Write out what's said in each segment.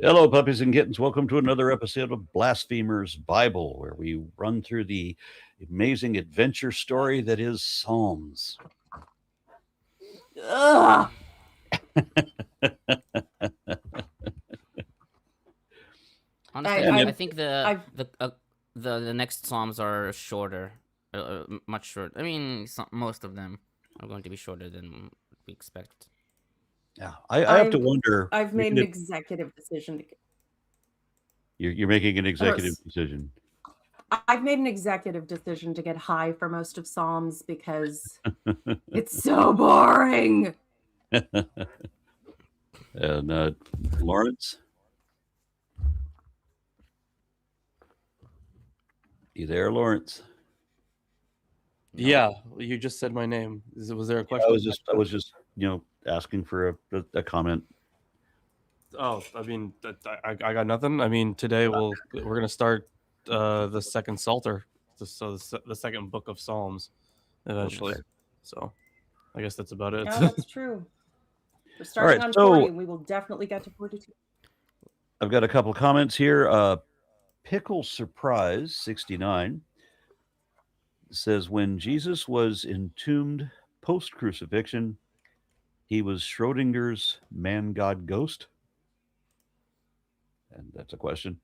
Hello, puppies and kittens. Welcome to another episode of Blasphemers Bible, where we run through the amazing adventure story that is Psalms. Ugh. Honestly, I- I think I've- the next Psalms are shorter, much shorter. I mean, most of them are going to be shorter than we expect. Yeah, I have to wonder. I've made an executive decision to. You're making an executive decision. I've made an executive decision to get high for most of Psalms because it's so boring. And Lawrence, you there, Lawrence? No. Yeah, you just said my name. Was there a question? I was just asking for a comment. Oh, I mean, I got nothing. I mean, today we're gonna start the second Psalter, so the second book of Psalms, eventually. Okay. So, I guess that's about it. Yeah, that's true. We're starting on 40. We will definitely get to 42. I've got a couple comments here. Pickle Surprise 69 says, when Jesus was entombed post-crucifixion, he was Schrodinger's man-god ghost. And that's a question.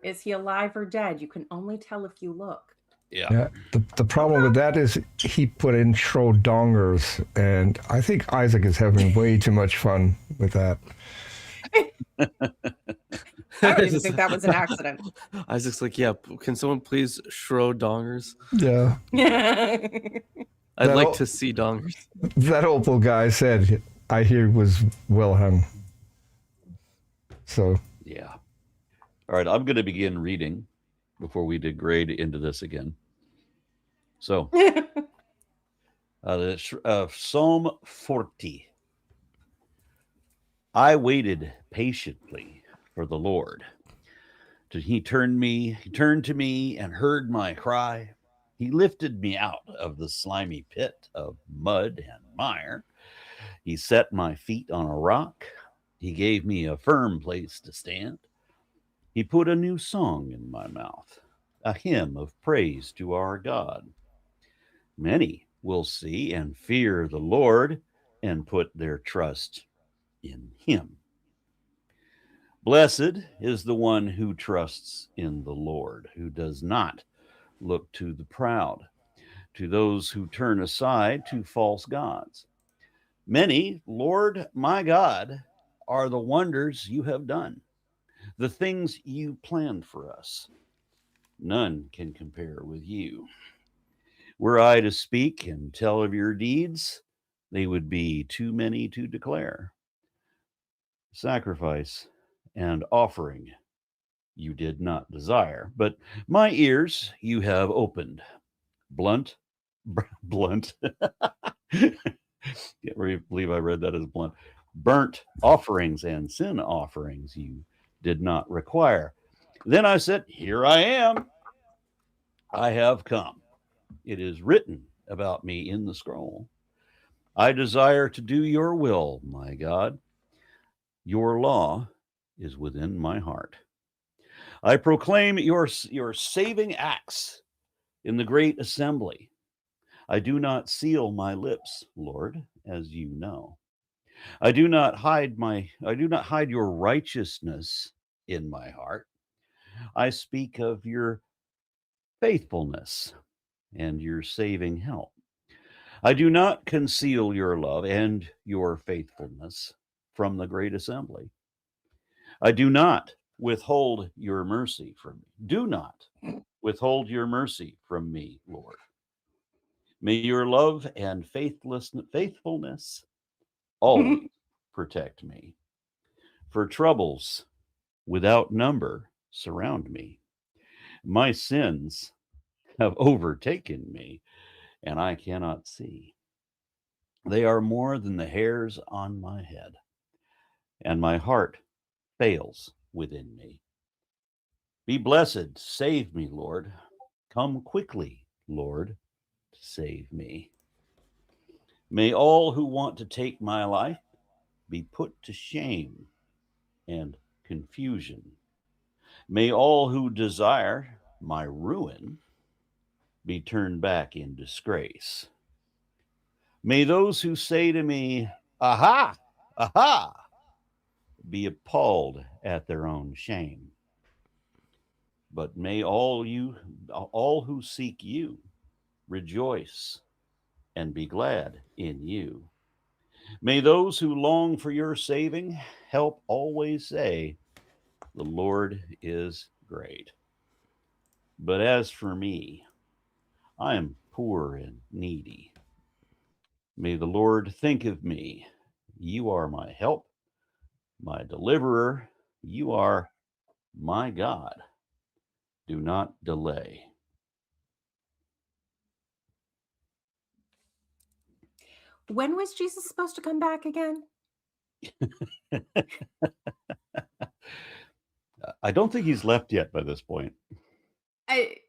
Is he alive or dead? You can only tell if you look. Yeah. The problem with that is he put in Schrodongers, and I think Isaac is having way too much fun with that. I don't even think that was an accident. Isaac's like, yeah, can someone please Schrodongers? Yeah. I'd like to see dongers. That opal guy said, I hear was well hung. So. Yeah. All right, I'm going to begin reading before we degrade into this again. So, Psalm 40. I waited patiently for the Lord. He turned to me and heard my cry. He lifted me out of the slimy pit of mud and mire. He set my feet on a rock. He gave me a firm place to stand. He put a new song in my mouth, a hymn of praise to our God. Many will see and fear the Lord and put their trust in him. Blessed is the one who trusts in the Lord, who does not look to the proud, to those who turn aside to false gods. Many, Lord my God, are the wonders you have done, the things you planned for us. None can compare with you. Were I to speak and tell of your deeds, they would be too many to declare. Sacrifice and offering you did not desire, but my ears you have opened. Blunt. Can't believe I read that as blunt. Burnt offerings and sin offerings you did not require. Then I said, here I am. I have come. It is written about me in the scroll. I desire to do your will, my God. Your law is within my heart. I proclaim your saving acts in the great assembly. I do not seal my lips, Lord, as you know. I do not hide your righteousness in my heart. I speak of your faithfulness and your saving help. I do not conceal your love and your faithfulness from the great assembly. I do not withhold your mercy from me. Do not withhold your mercy from me, Lord. May your love and faithfulness always protect me. For troubles without number surround me. My sins have overtaken me, and I cannot see. They are more than the hairs on my head, and my heart fails within me. Be blessed, save me, Lord. Come quickly, Lord, to save me. May all who want to take my life be put to shame. and confusion. May all who desire my ruin be turned back in disgrace. May those who say to me, aha, aha, be appalled at their own shame. But may all who seek you rejoice and be glad in you. May those who long for your saving help always say, the Lord is great. But as for me, I am poor and needy. May the Lord think of me. You are my help, my deliverer. You are my God. Do not delay. When was Jesus supposed to come back again? I don't think he's left yet by this point.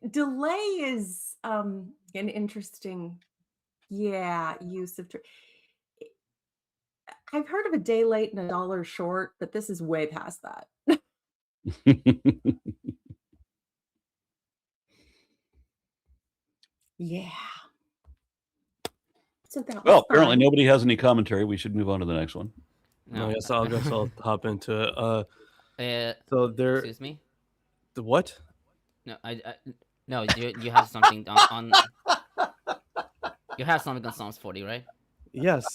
Delay is an interesting, use of. I've heard of a day late and a dollar short, but this is way past that. Yeah. So that Well, was apparently fun. nobody has any commentary. We should move on to the next one. No, No. yes, I guess I'll hop into it. So there, Excuse me. the what? No, no. You have something on. You have something on Psalms 40, right? Yes.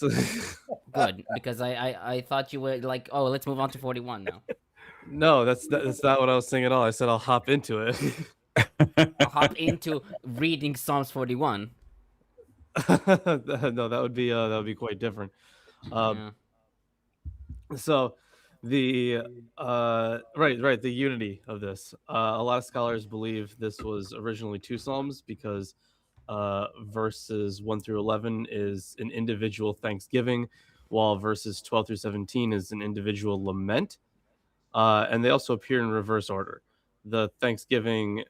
Good, because I thought you were like, oh, let's move on to 41 now. No, that's not what I was saying at all. I said I'll hop into it. I'll hop into reading Psalms 41. No, that would be quite different. Yeah. So the right the unity of this. A lot of scholars believe this was originally 2 psalms because verses 1 through 11 is an individual thanksgiving, while verses 12 through 17 is an individual lament. And they also appear in reverse order. The thanksgiving,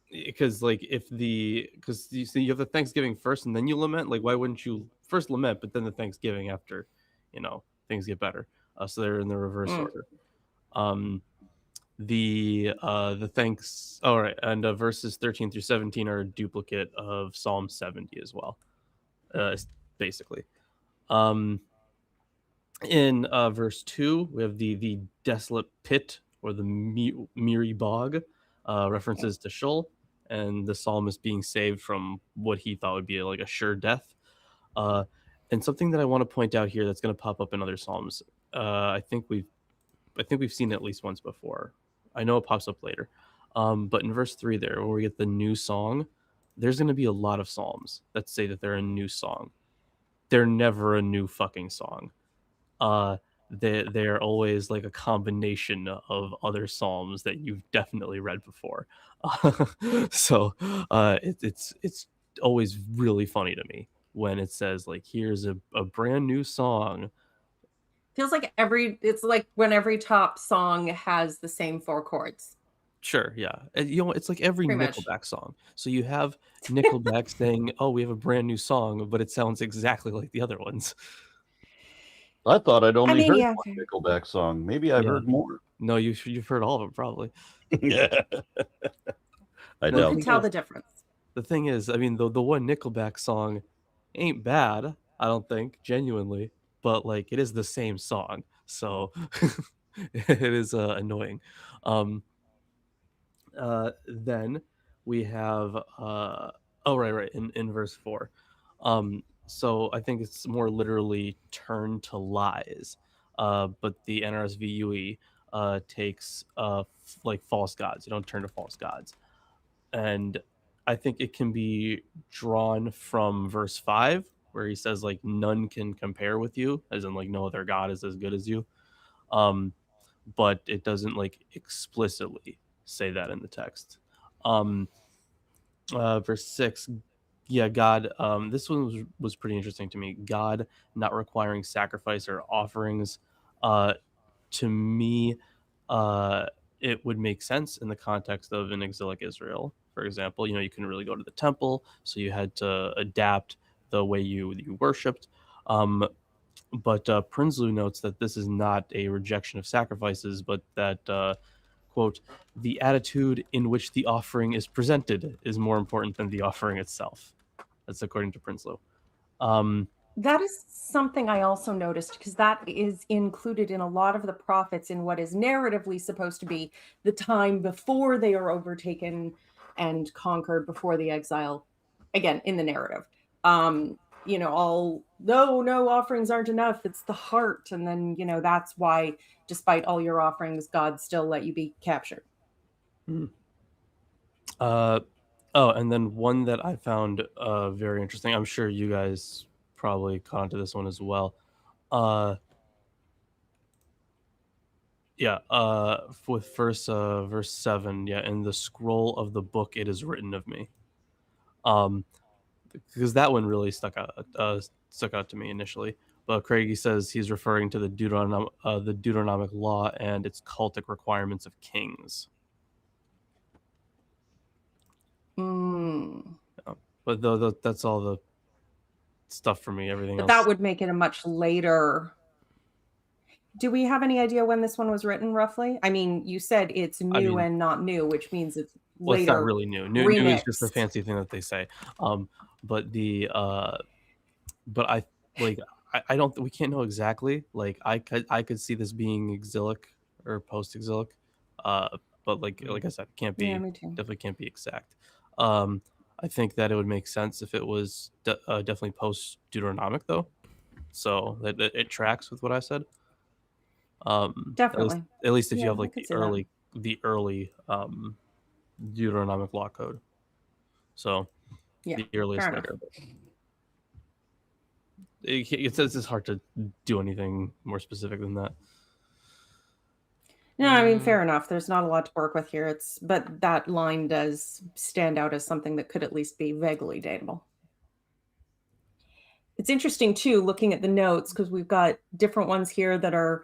because like because you see you have the thanksgiving first and then you lament. Like, why wouldn't you first lament but then the thanksgiving after, things get better? So they're in the reverse order. The thanks. All right, and verses 13 through 17 are a duplicate of Psalm 70 as well. Basically. In verse 2, we have the desolate pit or the Miri bog, references to Sheol, and the psalmist being saved from what he thought would be like a sure death. And something that I want to point out here that's going to pop up in other psalms. I think we've seen it at least once before. I know it pops up later, but in verse 3 there, where we get the new song, there's going to be a lot of psalms that say that they're a new song. They're never a new fucking song. They're always like a combination of other psalms that you've definitely read before. So it's always really funny to me when it says like, here's a brand new song. Feels like it's like when every top song has the same 4 chords. Sure, yeah. And, it's like every Pretty much. Nickelback song. So you have Nickelback saying, oh, we have a brand new song, but it sounds exactly like the other ones. I thought I'd only heard yeah. one Nickelback song. Maybe I've Yeah. heard more. No, you've heard all of them probably. Yeah. I You know. can tell the difference. The thing is, I mean, the one Nickelback song ain't bad, I don't think, genuinely, but like it is the same song, so it is annoying. Then we have right in verse 4. So I think it's more literally turn to lies, but the NRSV UE takes like false gods. You don't turn to false gods, and I think it can be drawn from verse 5 where he says like none can compare with you, as in like no other god is as good as you. But it doesn't like explicitly say that in the text. Verse 6, yeah, God, this one was pretty interesting to me. God not requiring sacrifice or offerings. To me, it would make sense in the context of an exilic Israel. For example, you couldn't really go to the temple, so you had to adapt the way you worshipped. But Prinsloo notes that this is not a rejection of sacrifices, but that, quote, the attitude in which the offering is presented is more important than the offering itself. That's according to Prinsloo. That is something I also noticed, because that is included in a lot of the prophets in what is narratively supposed to be the time before they are overtaken and conquered, before the exile, again, in the narrative. No offerings aren't enough. It's the heart. And then, that's why, despite all your offerings, God still let you be captured. And then one that I found very interesting. I'm sure you guys probably caught onto this one as well. With verse 7, in the scroll of the book it is written of me. Because that one really stuck out to me initially. But Craigie says he's referring to the Deuteronomic law and its cultic requirements of kings. But that's all the stuff for me. Everything But else. that would make it a much later. Do we have any idea when this one was written, roughly? I mean, you said it's new and not new, which means it's Well, later. it's not really new. New is just a fancy thing that they say. I don't. We can't know exactly. Like I could see this being exilic or post-exilic. But like I said, it can't be. Yeah, me too. Definitely can't be exact. I think that it would make sense if it was definitely post-Deuteronomic, though. So that it tracks with what I said. Definitely. At least if you Yeah, have like I could the early Deuteronomic law code. So Yeah, the earliest fair later. It's hard to do anything more specific than that. No, I mean, fair enough. There's not a lot to work with here. But that line does stand out as something that could at least be vaguely datable. It's interesting too, looking at the notes, because we've got different ones here that are,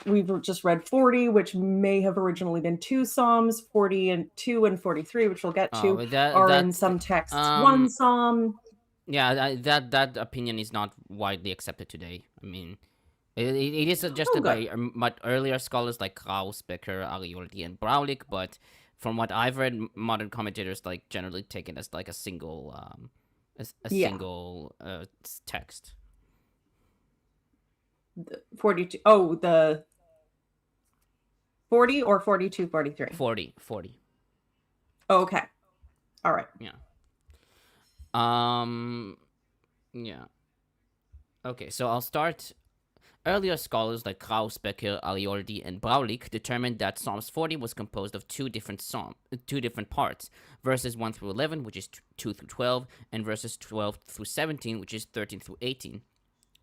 we've just read 40, which may have originally been 2 Psalms, 42 and 43, which we'll get to, are in some texts 1 Psalm. Yeah, that opinion is not widely accepted today. I mean, it is suggested by much earlier scholars like Krauss, Becker, Arioldi, and Braulik, but from what I've read, modern commentators generally take it as a single single text. 42. Oh, the 40 or 42, 43? 40. Oh, okay. All right. Yeah. Yeah. Okay, so I'll start. Earlier scholars like Krauss, Becker, Arioldi, and Braulik determined that Psalms 40 was composed of two different parts, verses 1 through 11, which is 2 through 12, and verses 12 through 17, which is 13 through 18.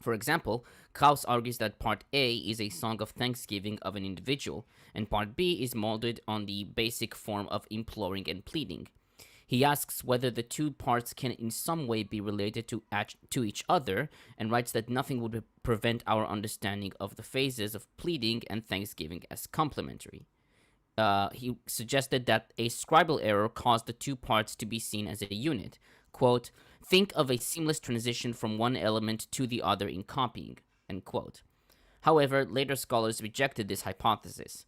For example, Krauss argues that Part A is a song of thanksgiving of an individual, and Part B is molded on the basic form of imploring and pleading. He asks whether the two parts can in some way be related to each other, and writes that nothing would prevent our understanding of the phases of pleading and thanksgiving as complementary. He suggested that a scribal error caused the two parts to be seen as a unit. Quote, think of a seamless transition from one element to the other in copying, end quote. However, later scholars rejected this hypothesis.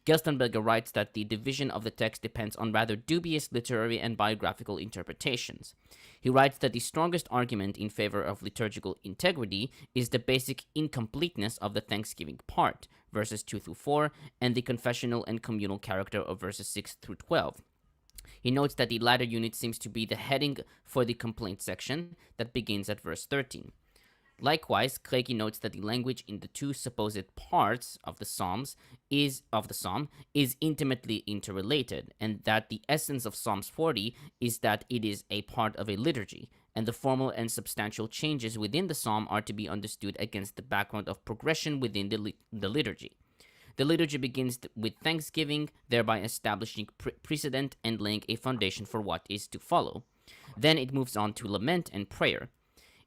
Gerstenberger writes that the division of the text depends on rather dubious literary and biographical interpretations. He writes that the strongest argument in favor of liturgical integrity is the basic incompleteness of the thanksgiving part, verses 2 through 4, and the confessional and communal character of verses 6 through 12. He notes that the latter unit seems to be the heading for the complaint section that begins at verse 13. Likewise, Craigie notes that the language in the two supposed parts of the psalm is intimately interrelated, and that the essence of Psalms 40 is that it is a part of a liturgy, and the formal and substantial changes within the psalm are to be understood against the background of progression within the liturgy. The liturgy begins with thanksgiving, thereby establishing precedent and laying a foundation for what is to follow. Then it moves on to lament and prayer.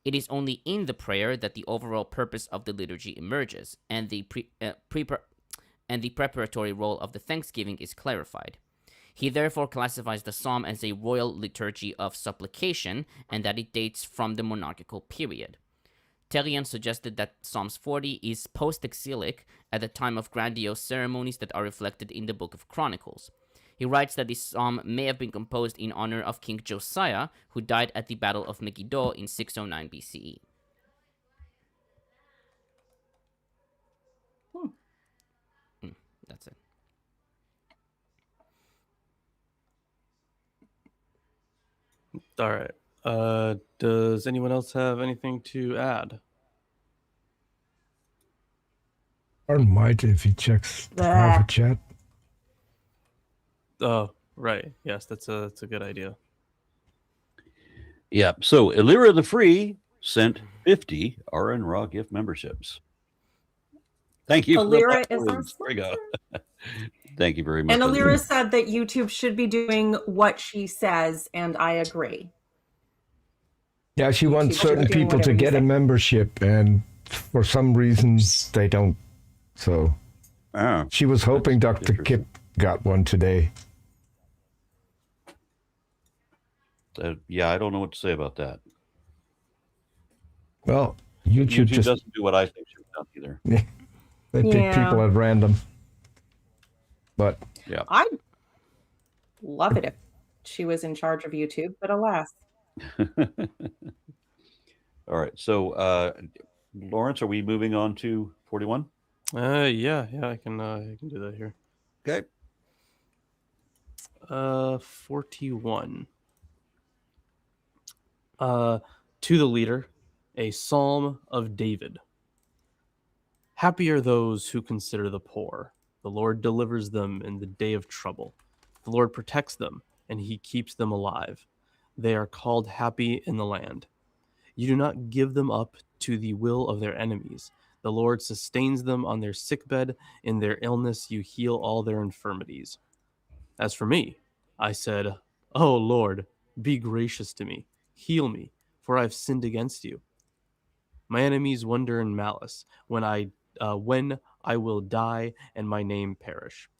It is only in the prayer that the overall purpose of the liturgy emerges, and the preparatory role of the thanksgiving is clarified. He therefore classifies the psalm as a royal liturgy of supplication, and that it dates from the monarchical period. Terrian suggested that Psalms 40 is post-exilic at the time of grandiose ceremonies that are reflected in the Book of Chronicles. He writes that this psalm may have been composed in honor of King Josiah, who died at the Battle of Megiddo in 609 BCE. That's it. All right. Does anyone else have anything to add? Or might if he checks the private chat. Oh, right. Yes, that's a good idea. Yeah. So Elira the Free sent 50 RN Raw gift memberships. Thank you. Elira is our There we go. Thank you very much. And Elira said that YouTube should be doing what she says, and I agree. Yeah, she wants should certain be doing people to whatever you get a say. membership, and for some reasons they don't. So Ah, she was hoping that's Dr. interesting. Kip got one today. Yeah, I don't know what to say about that. Well, YouTube just doesn't do what I think should be done either. they pick Yeah. people at random. But Yeah. I'd love it if she was in charge of YouTube, but alas. All right. So, Lawrence, are we moving on to 41? Yeah, I can do that here. Okay. 41. To the leader, a psalm of David. Happy are those who consider the poor. The Lord delivers them in the day of trouble. The Lord protects them, and he keeps them alive. They are called happy in the land. You do not give them up to the will of their enemies. The Lord sustains them on their sickbed. In their illness, you heal all their infirmities. As for me, I said, "O Lord, be gracious to me. Heal me, for I have sinned against you." My enemies wonder in malice when I will die and my name perish.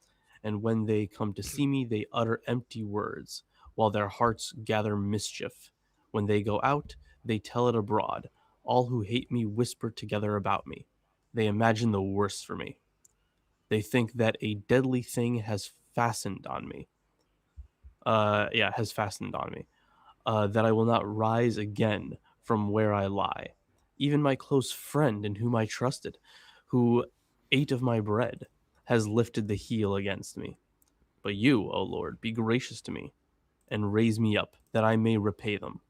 And when they come to see me, they utter empty words, while their hearts gather mischief. When they go out, they tell it abroad. All who hate me whisper together about me. They imagine the worst for me. They think that a deadly thing has fastened on me. That I will not rise again from where I lie. Even my close friend in whom I trusted, who ate of my bread, has lifted the heel against me. But you, O Lord, be gracious to me, and raise me up, that I may repay them.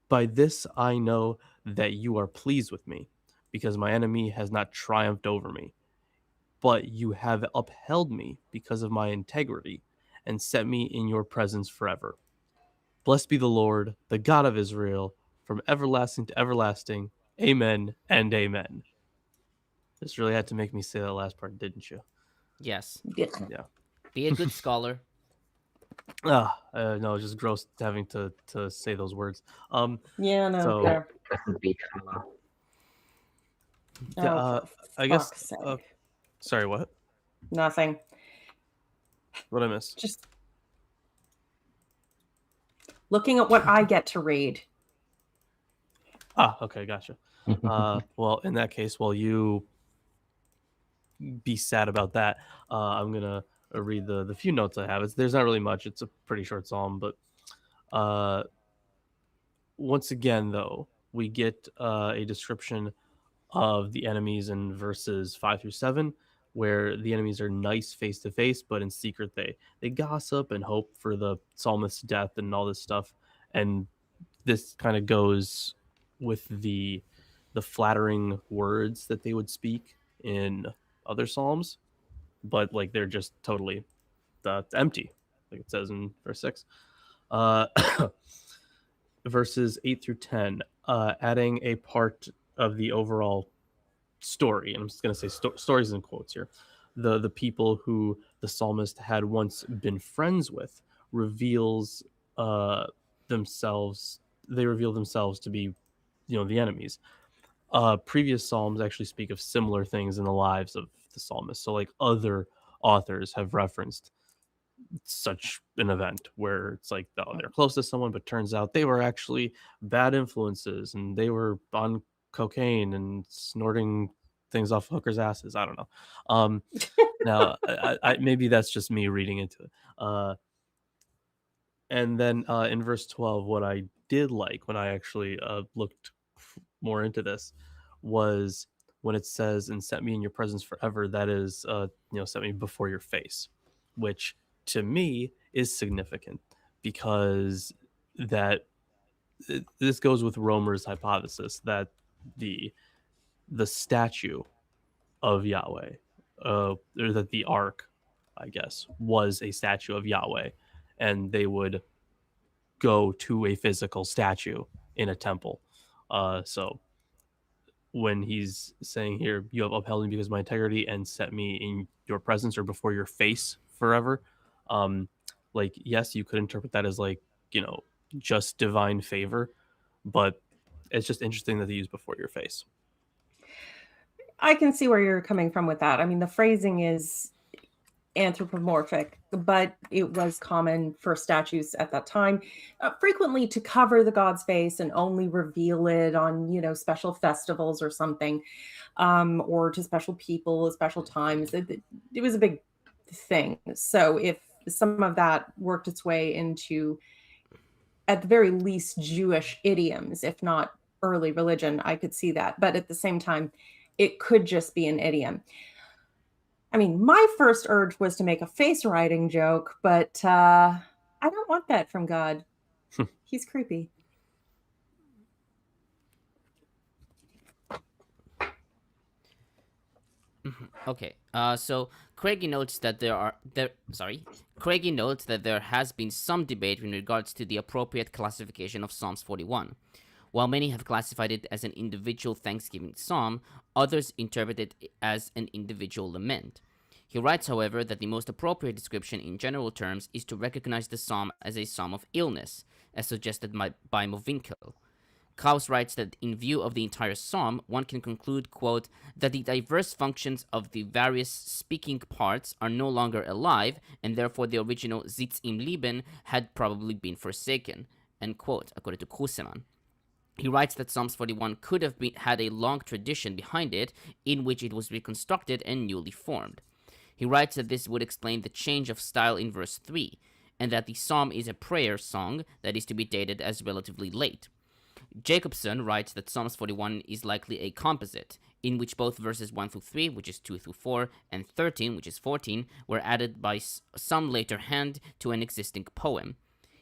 By this I know that you are pleased with me, because my enemy has not triumphed over me. But you have upheld me because of my integrity, and set me in your presence forever. Blessed be the Lord, the God of Israel, from everlasting to everlasting. Amen and amen. This really had to make me say that last part, didn't you? Yes. Yeah. Yeah. Be a good scholar. No, it's just gross having to say those words. Yeah, no. So- fair. I For guess. fuck's sake. Sorry, what? Nothing. What I missed? Just looking at what I get to read. Okay, gotcha. Well, in that case, while you be sad about that, I'm gonna read the few notes I have. There's not really much. It's a pretty short psalm, but once again, though, we get a description of the enemies in verses 5 through 7, where the enemies are nice face to face, but in secret they gossip and hope for the psalmist's death and all this stuff. And this kind of goes with the flattering words that they would speak in other psalms, but like they're just totally empty, like it says in verse 6. Verses 8 through 10, adding a part of the overall story, and I'm just going to say stories in quotes here. The people who the psalmist had once been friends with reveals themselves. They reveal themselves to be, the enemies. Previous psalms actually speak of similar things in the lives of the psalmist. So, like other authors have referenced such an event where it's like, oh, they're close to someone, but turns out they were actually bad influences and they were on cocaine and snorting things off hookers' asses. I don't know. Now, I maybe that's just me reading into it. And then in verse 12, what I did like when I actually looked more into this was when it says, and set me in your presence forever, that is, set me before your face, which to me is significant because this goes with Romer's hypothesis that the statue of Yahweh, or that the ark, I guess, was a statue of Yahweh, and they would go to a physical statue in a temple. So when he's saying here, you have upheld me because of my integrity and set me in your presence or before your face forever. Like, yes, you could interpret that as like, just divine favor, but it's just interesting that they use before your face. I can see where you're coming from with that. I mean, the phrasing is anthropomorphic, but it was common for statues at that time, frequently to cover the god's face and only reveal it on, special festivals or something, or to special people at special times. It was a big thing. So if some of that worked its way into, at the very least, Jewish idioms, if not early religion, I could see that. But at the same time, it could just be an idiom. I mean, my first urge was to make a face writing joke, but I don't want that from God. He's creepy. Okay. So Craigie notes that Craigie notes that there has been some debate in regards to the appropriate classification of Psalms 41. While many have classified it as an individual thanksgiving psalm, others interpret it as an individual lament. He writes, however, that the most appropriate description in general terms is to recognize the psalm as a psalm of illness, as suggested by Movinkel. Krauss writes that in view of the entire psalm, one can conclude, quote, that the diverse functions of the various speaking parts are no longer alive, and therefore the original Sitz im Leben had probably been forsaken, end quote, according to Kuseman. He writes that Psalms 41 could have had a long tradition behind it, in which it was reconstructed and newly formed. He writes that this would explain the change of style in verse 3, and that the psalm is a prayer song that is to be dated as relatively late. Jacobson writes that Psalms 41 is likely a composite, in which both verses 1 through 3, which is 2 through 4, and 13, which is 14, were added by some later hand to an existing poem.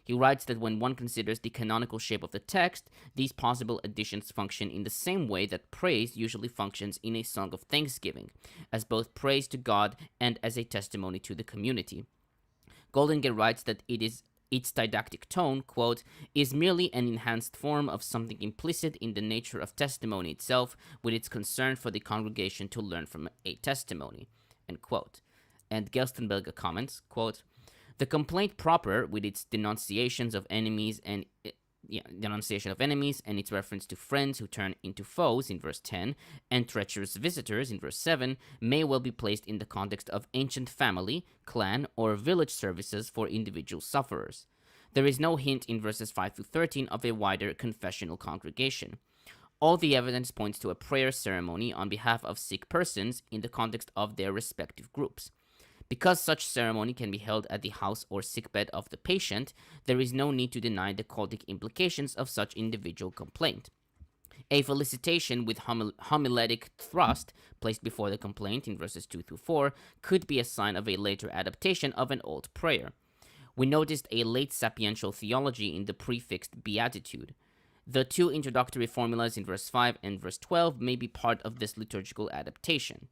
He writes that when one considers the canonical shape of the text, these possible additions function in the same way that praise usually functions in a song of thanksgiving, as both praise to God and as a testimony to the community. Goldingay writes that its didactic tone, quote, is merely an enhanced form of something implicit in the nature of testimony itself, with its concern for the congregation to learn from a testimony, end quote. And Gerstenberger comments, quote, the complaint proper, with its denunciations of enemies and its reference to friends who turn into foes in verse 10 and treacherous visitors in verse 7, may well be placed in the context of ancient family, clan, or village services for individual sufferers. There is no hint in verses 5 through 13 of a wider confessional congregation. All the evidence points to a prayer ceremony on behalf of sick persons in the context of their respective groups. Because such ceremony can be held at the house or sickbed of the patient, there is no need to deny the cultic implications of such individual complaint. A felicitation with homiletic thrust placed before the complaint in verses 2 through 4 could be a sign of a later adaptation of an old prayer. We noticed a late sapiential theology in the prefixed beatitude. The two introductory formulas in verse 5 and verse 12 may be part of this liturgical adaptation.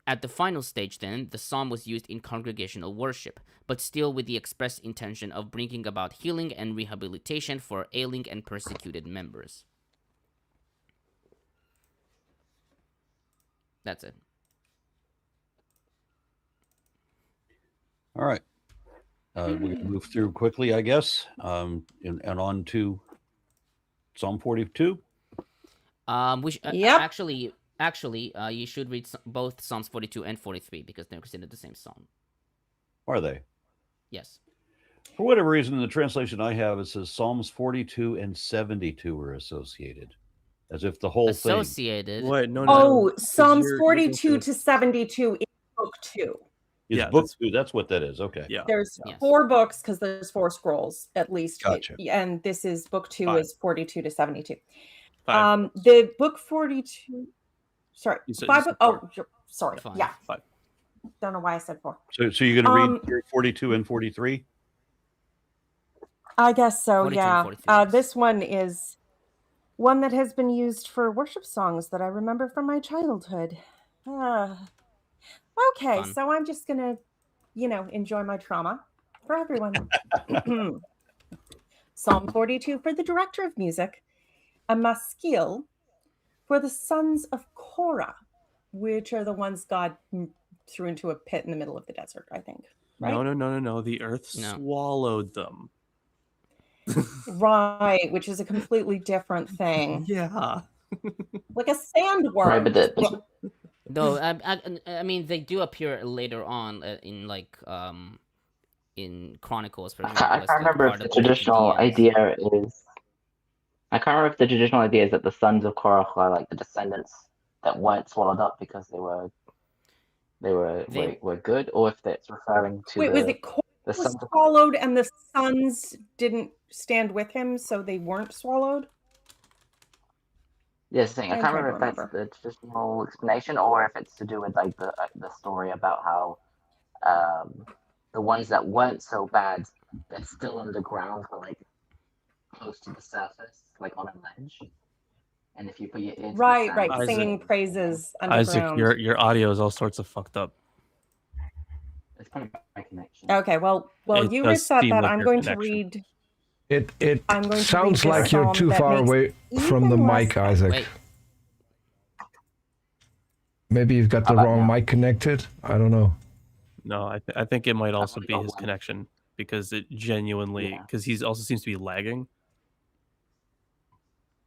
At the final stage, then, the psalm was used in congregational worship, but still with the express intention of bringing about healing and rehabilitation for ailing and persecuted members. That's it. All right. We can move through quickly, I guess, and on to Psalm 42. Yep. Actually, you should read both Psalms 42 and 43 because they're considered the same psalm. Are they? Yes. For whatever reason, in the translation I have, it says Psalms 42 and 72 are associated, as if the whole thing. Associated. Wait, no. Oh, 'cause Psalms you're 42 thinking- to 72 is book 2. Is Yeah, book 2. That's what that is. Okay. Yeah. There's Yes. 4 books because there's 4 scrolls at least. Gotcha. And this is book 2 5. is 42 to 72. 5. The book 42. Sorry, You said 5. 4. Oh, sorry. 5. Yeah. 5. Don't know why I said 4. So you're going to read here 42 and 43? I guess so. 42 and Yeah. 43, yes. This one is one that has been used for worship songs that I remember from my childhood. Okay, Fun. so I'm just gonna, enjoy my trauma for everyone. Psalm 42 for the director of music, a maskil for the sons of Korah, which are the ones God threw into a pit in the middle of the desert, I think. Right? No. The earth No. swallowed them. Right, which is a completely different thing. Yeah. Like a sandworm. Right, but Though I mean, they do appear later on in Chronicles. For example, I as can't remember part if the of traditional Judeans. idea is. I can't remember if the traditional idea is that the sons of Korah are like the descendants that weren't swallowed up because they were good, or if it's referring to Wait, was it Korah the was sons of swallowed and the sons didn't stand with him, so they weren't swallowed? Yes, I I'm can't trying to remember if that's the traditional explanation or if it's to do with like the story about how the ones that weren't so bad they're still underground or like close to the surface, like on a ledge. And if you put your ear to the Right, sand, right, Isaac- singing praises Isaac, underground. your audio is all sorts of fucked up. it's probably my connection. Okay, well, It you does reset seem that. like I'm your going to connection. read. It I'm going to sounds read this like you're psalm too that far makes away from the even less mic, Isaac. Wait. Maybe you've got the How about wrong now? mic connected. I don't know. No, I think it might also be got his one. connection because it genuinely Yeah. because he's also seems to be lagging.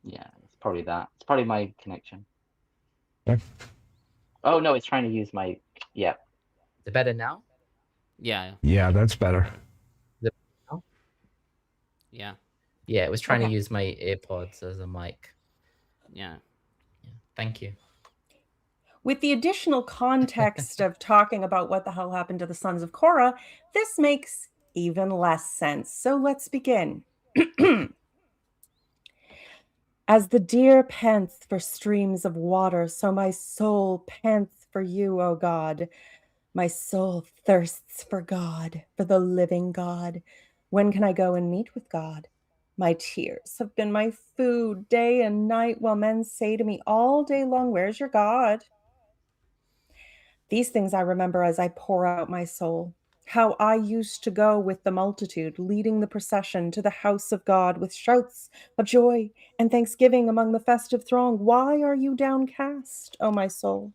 Yeah, it's probably that. It's probably my connection. Okay. Oh no, it's trying to use my. Yeah. Is it better now? Yeah. Yeah, that's better. Yeah. Yeah, it was trying Okay. to use my earpods as a mic. Yeah. Yeah. Thank you. With the additional context of talking about what the hell happened to the sons of Korah, this makes even less sense. So let's begin. As the deer pants for streams of water, so my soul pants for you, O God. My soul thirsts for God, for the living God. When can I go and meet with God? My tears have been my food day and night, while men say to me all day long, where's your God? These things I remember as I pour out my soul. How I used to go with the multitude, leading the procession to the house of God with shouts of joy and thanksgiving among the festive throng. Why are you downcast, O my soul?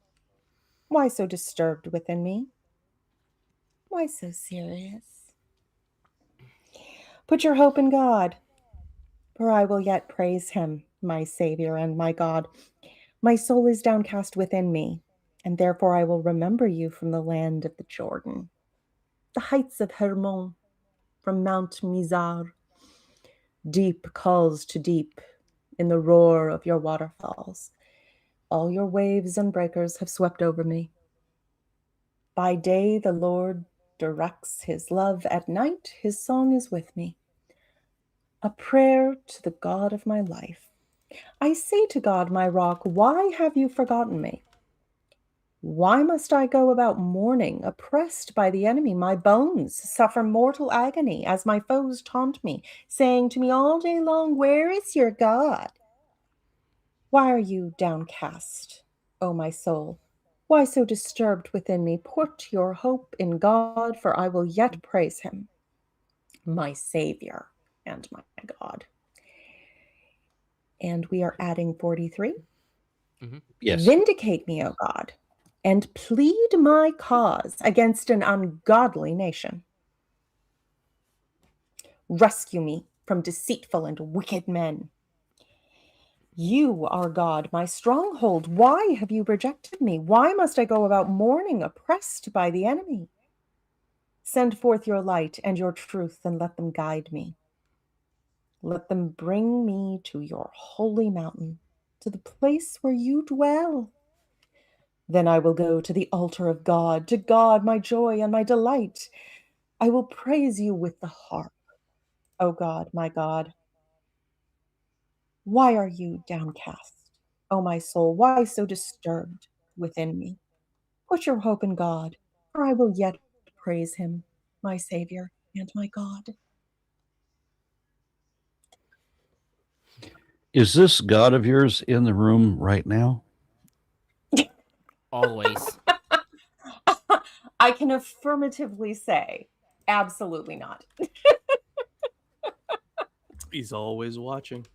Why so disturbed within me? Why so serious? Put your hope in God, for I will yet praise him, my Savior and my God. My soul is downcast within me, and therefore I will remember you from the land of the Jordan, the heights of Hermon, from Mount Mizar. Deep calls to deep in the roar of your waterfalls. All your waves and breakers have swept over me. By day the Lord directs his love, at night his song is with me. A prayer to the God of my life. I say to God, my rock, why have you forgotten me? Why must I go about mourning, oppressed by the enemy? My bones suffer mortal agony as my foes taunt me, saying to me all day long, where is your God? Why are you downcast, O my soul? Why so disturbed within me? Put your hope in God, for I will yet praise him, my Savior and my God. And we are adding 43. Yes. Vindicate me, O God, and plead my cause against an ungodly nation. Rescue me from deceitful and wicked men. You are God, my stronghold. Why have you rejected me? Why must I go about mourning, oppressed by the enemy? Send forth your light and your truth, and let them guide me. Let them bring me to your holy mountain, to the place where you dwell. Then I will go to the altar of God, to God my joy and my delight. I will praise you with the harp, O God, my God. Why are you downcast, O my soul? Why so disturbed within me? Put your hope in God, for I will yet praise him, my Savior and my God. Is this God of yours in the room right now? Always. I can affirmatively say, absolutely not. He's always watching.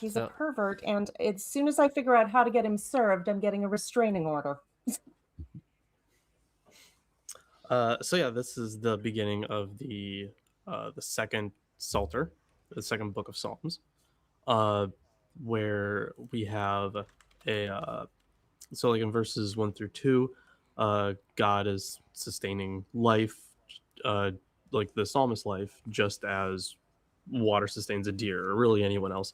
He's So- a pervert, and as soon as I figure out how to get him served, I'm getting a restraining order. So yeah, this is the beginning of the second Psalter, the second book of Psalms, where we have so like in verses 1 through 2, God is sustaining life, like the psalmist's life, just as water sustains a deer or really anyone else.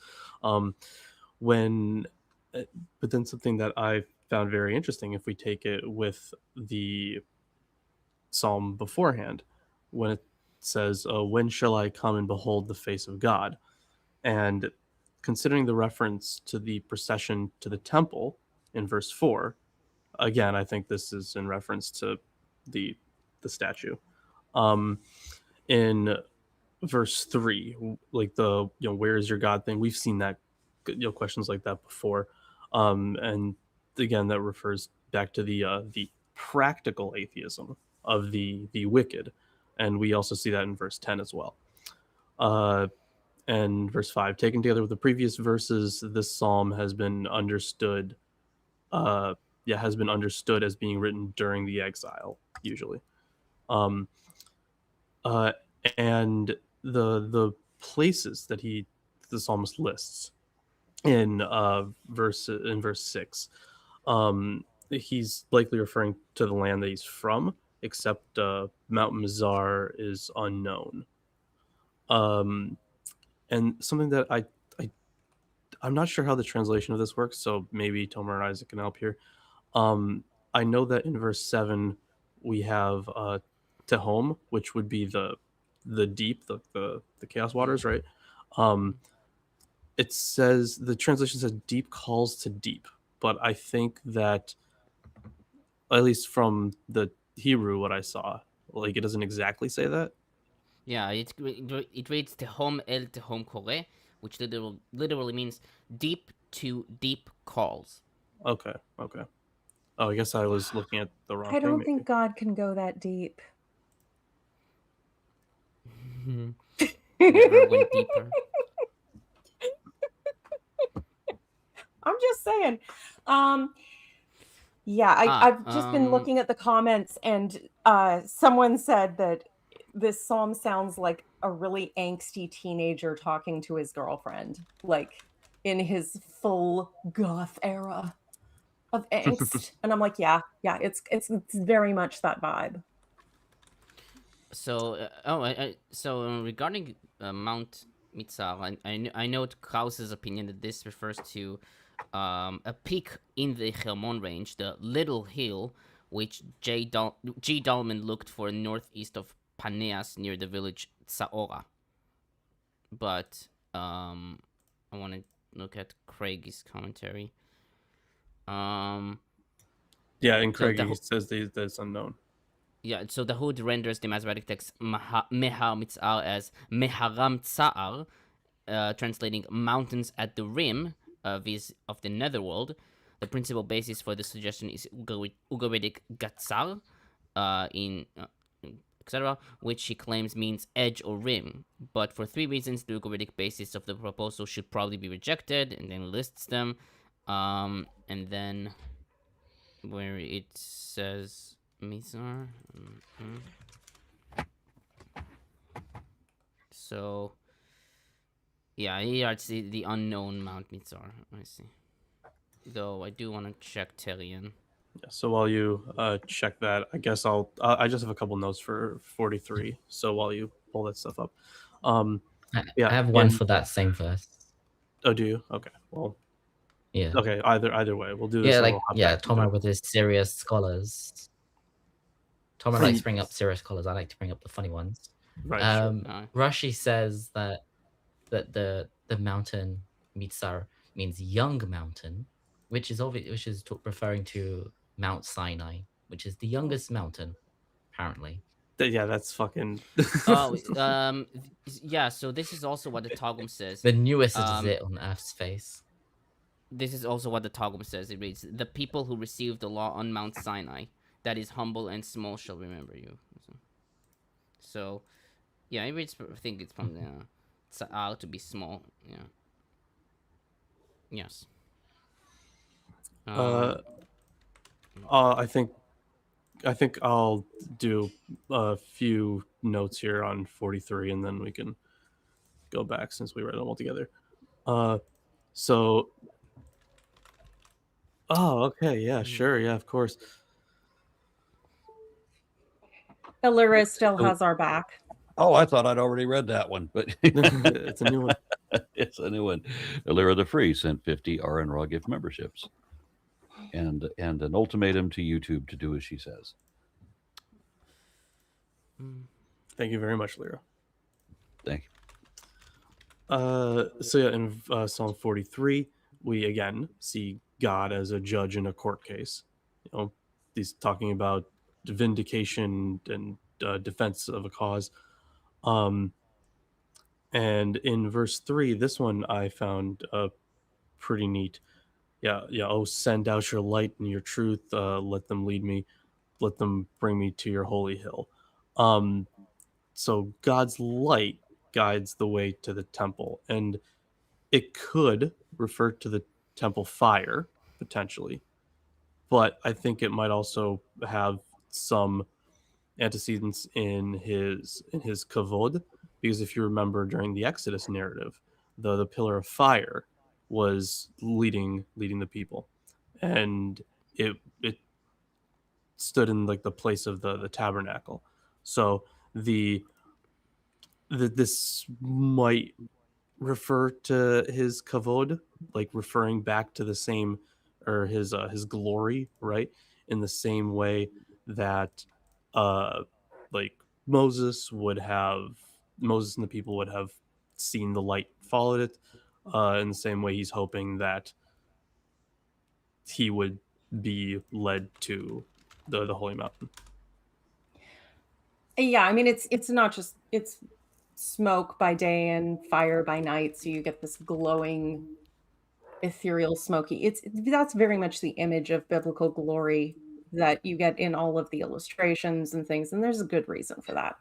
When, but then something that I found very interesting, if we take it with the psalm beforehand, when it says, "When shall I come and behold the face of God?" And considering the reference to the procession to the temple in verse 4, again, I think this is in reference to the statue. In verse 3, like the where is your God thing, we've seen that questions like that before, and again that refers back to the practical atheism of the wicked, and we also see that in verse 10 as well. And verse 5, taken together with the previous verses, this psalm has been understood as being written during the exile, usually. And the places that the psalmist lists in verse 6, he's likely referring to the land that he's from, except Mount Mizar is unknown. And something that I'm not sure how the translation of this works, so maybe Tomer and Isaac can help here. I know that in verse 7 we have Tehom, which would be the deep, the chaos waters, right? It says, the translation says deep calls to deep, but I think that, at least from the Hebrew, what I saw, like it doesn't exactly say that. Yeah, it reads Tehom El Tehom Kore, which literally means deep to deep calls. Okay. Oh, I guess I was looking at the wrong I thing. don't think God can go that deep. Never went deeper. I'm just saying. Yeah, I've just been looking at the comments, and someone said that this psalm sounds like a really angsty teenager talking to his girlfriend, like in his full goth era of angst. And I'm like, yeah, it's very much that vibe. So, regarding Mount Mitzar, I note Krause's opinion that this refers to a peak in the Hermon range, the Little Hill, which G. Dahlman looked for northeast of Paneas near the village Tsaora. But I want to look at Craigie's commentary. Yeah, in Craigie he says that it's unknown. Yeah, so the Hood renders the Masoretic text Mehar Mitzar as Meharam Tsa'ar, translating mountains at the rim of the netherworld. The principal basis for the suggestion is Ugaritic Gatsar, etc., which he claims means edge or rim. But for 3 reasons, the Ugaritic basis of the proposal should probably be rejected, and then lists them. And then where it says Mizar. So, yeah, here it's the unknown Mount Mizar. I see. Though I do want to check Terian. Yeah, so while you check that, I guess I just have a couple notes for 43. So while you pull that stuff up, yeah, I have one and for that same verse. oh, do you? Okay, well, Yeah. okay. Either way, we'll do this. Yeah, and like we'll hop back into Tomer it. with his serious scholars. Tomer likes to bring up serious scholars. I like to bring up the funny ones. Right. Sure. Rashi says that the mountain Mitzar means young mountain, which is referring to Mount Sinai, which is the youngest mountain, apparently. Yeah, that's fucking. Yeah. So this is also what the Targum says. The newest zit on Earth's face. This is also what the Targum says. It reads, "The people who received the law on Mount Sinai, that is humble and small, shall remember you." So, yeah, it reads. I think it's from Sa'al to be small. Yeah. Yes. I think I'll do a few notes here on 43, and then we can go back since we read them all together. So. Oh, okay. Yeah, sure. Yeah, of course. Illyra still has our back. Oh, I thought I'd already read that one, but It's a new one. It's a new one. Illyra the Free sent 50 RN Raw gift memberships and an ultimatum to YouTube to do as she says. Thank you very much, Lyra. Thank you. So yeah, in Psalm 43, we again see God as a judge in a court case. He's talking about vindication and defense of a cause. And in verse 3, this one I found pretty neat. Yeah. Oh, send out your light and your truth. Let them lead me. Let them bring me to your holy hill. So God's light guides the way to the temple, and it could refer to the temple fire potentially, but I think it might also have some antecedents in his kavod, because if you remember during the Exodus narrative, the pillar of fire was leading the people, and it stood in like the place of the tabernacle. So this might refer to his kavod, like referring back to the same, or his glory, right? In the same way that like Moses and the people would have seen the light, followed it, in the same way he's hoping that he would be led to the holy mountain. Yeah, I mean it's not just it's smoke by day and fire by night, so you get this glowing ethereal smoky. That's very much the image of biblical glory that you get in all of the illustrations and things, and there's a good reason for that.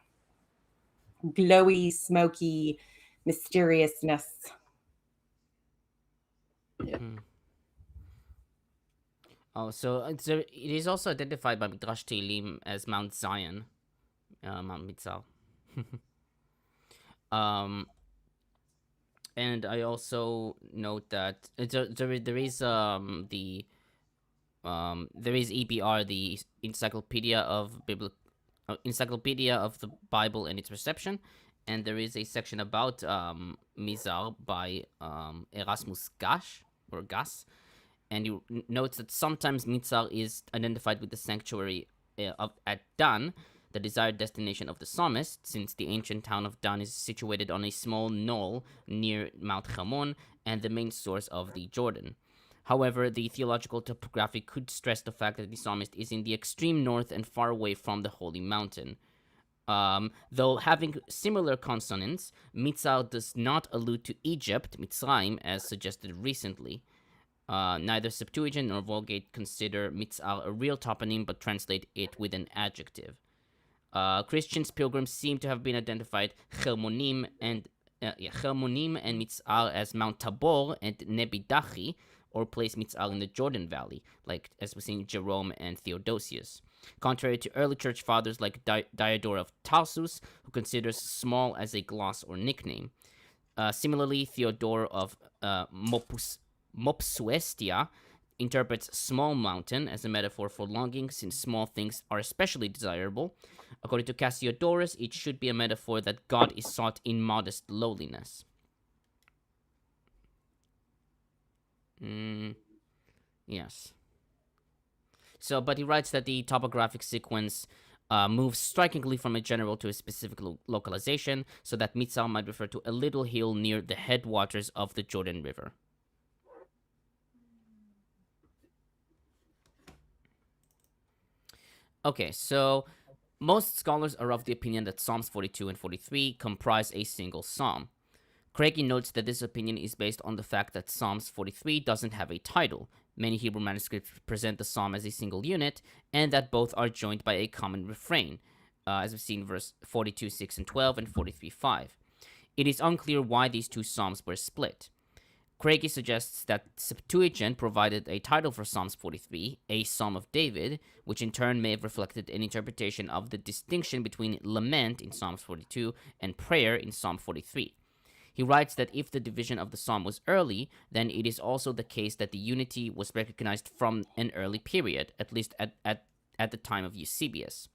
Glowy, smoky mysteriousness. Yeah. Oh, so it is also identified by Midrash Tehillim as Mount Zion, Mount Mitzal. And I also note that there is EBR, the Encyclopedia of the Bible and its Reception, and there is a section about Mizar by Erasmus Gass, and he notes that sometimes Mitzar is identified with the sanctuary at Dan, the desired destination of the psalmist, since the ancient town of Dan is situated on a small knoll near Mount Hermon and the main source of the Jordan. However, the theological topography could stress the fact that the psalmist is in the extreme north and far away from the holy mountain. Though having similar consonants, Mitzar does not allude to Egypt, Mitzrayim, as suggested recently. Neither Septuagint nor Vulgate consider Mitzar a real toponym, but translate it with an adjective. Christians pilgrims seem to have been identified Hermonim and Mitzar as Mount Tabor and Nebidachi, or place Mitzar in the Jordan Valley, like as we see in Jerome and Theodosius. Contrary to early church fathers like Diodor of Tarsus, who considers small as a gloss or nickname. Similarly, Theodore of Mopsuestia interprets small mountain as a metaphor for longing, since small things are especially desirable. According to Cassiodorus, it should be a metaphor that God is sought in modest lowliness. Yes. So, but he writes that the topographic sequence moves strikingly from a general to a specific localization, so that Mitzal might refer to a little hill near the headwaters of the Jordan River. Okay, so most scholars are of the opinion that Psalms 42 and 43 comprise a single psalm. Craigie notes that this opinion is based on the fact that Psalms 43 doesn't have a title. Many Hebrew manuscripts present the psalm as a single unit, and that both are joined by a common refrain, as we've seen in verse 42, 6 and 12, and 43, 5. It is unclear why these two psalms were split. Craigie suggests that Septuagint provided a title for Psalms 43, a Psalm of David, which in turn may have reflected an interpretation of the distinction between lament in Psalms 42 and prayer in Psalm 43. He writes that if the division of the psalm was early, then it is also the case that the unity was recognized from an early period, at least at the time of Eusebius.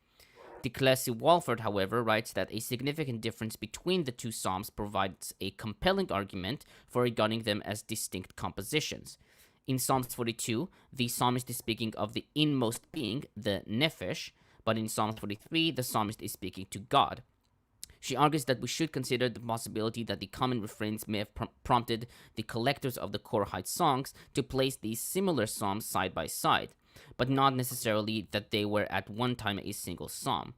deClaissé-Walford, however, writes that a significant difference between the two psalms provides a compelling argument for regarding them as distinct compositions. In Psalms 42, the psalmist is speaking of the inmost being, the nephesh, but in Psalms 43, the psalmist is speaking to God. She argues that we should consider the possibility that the common refrains may have prompted the collectors of the Korahite songs to place these similar psalms side by side, but not necessarily that they were at one time a single psalm.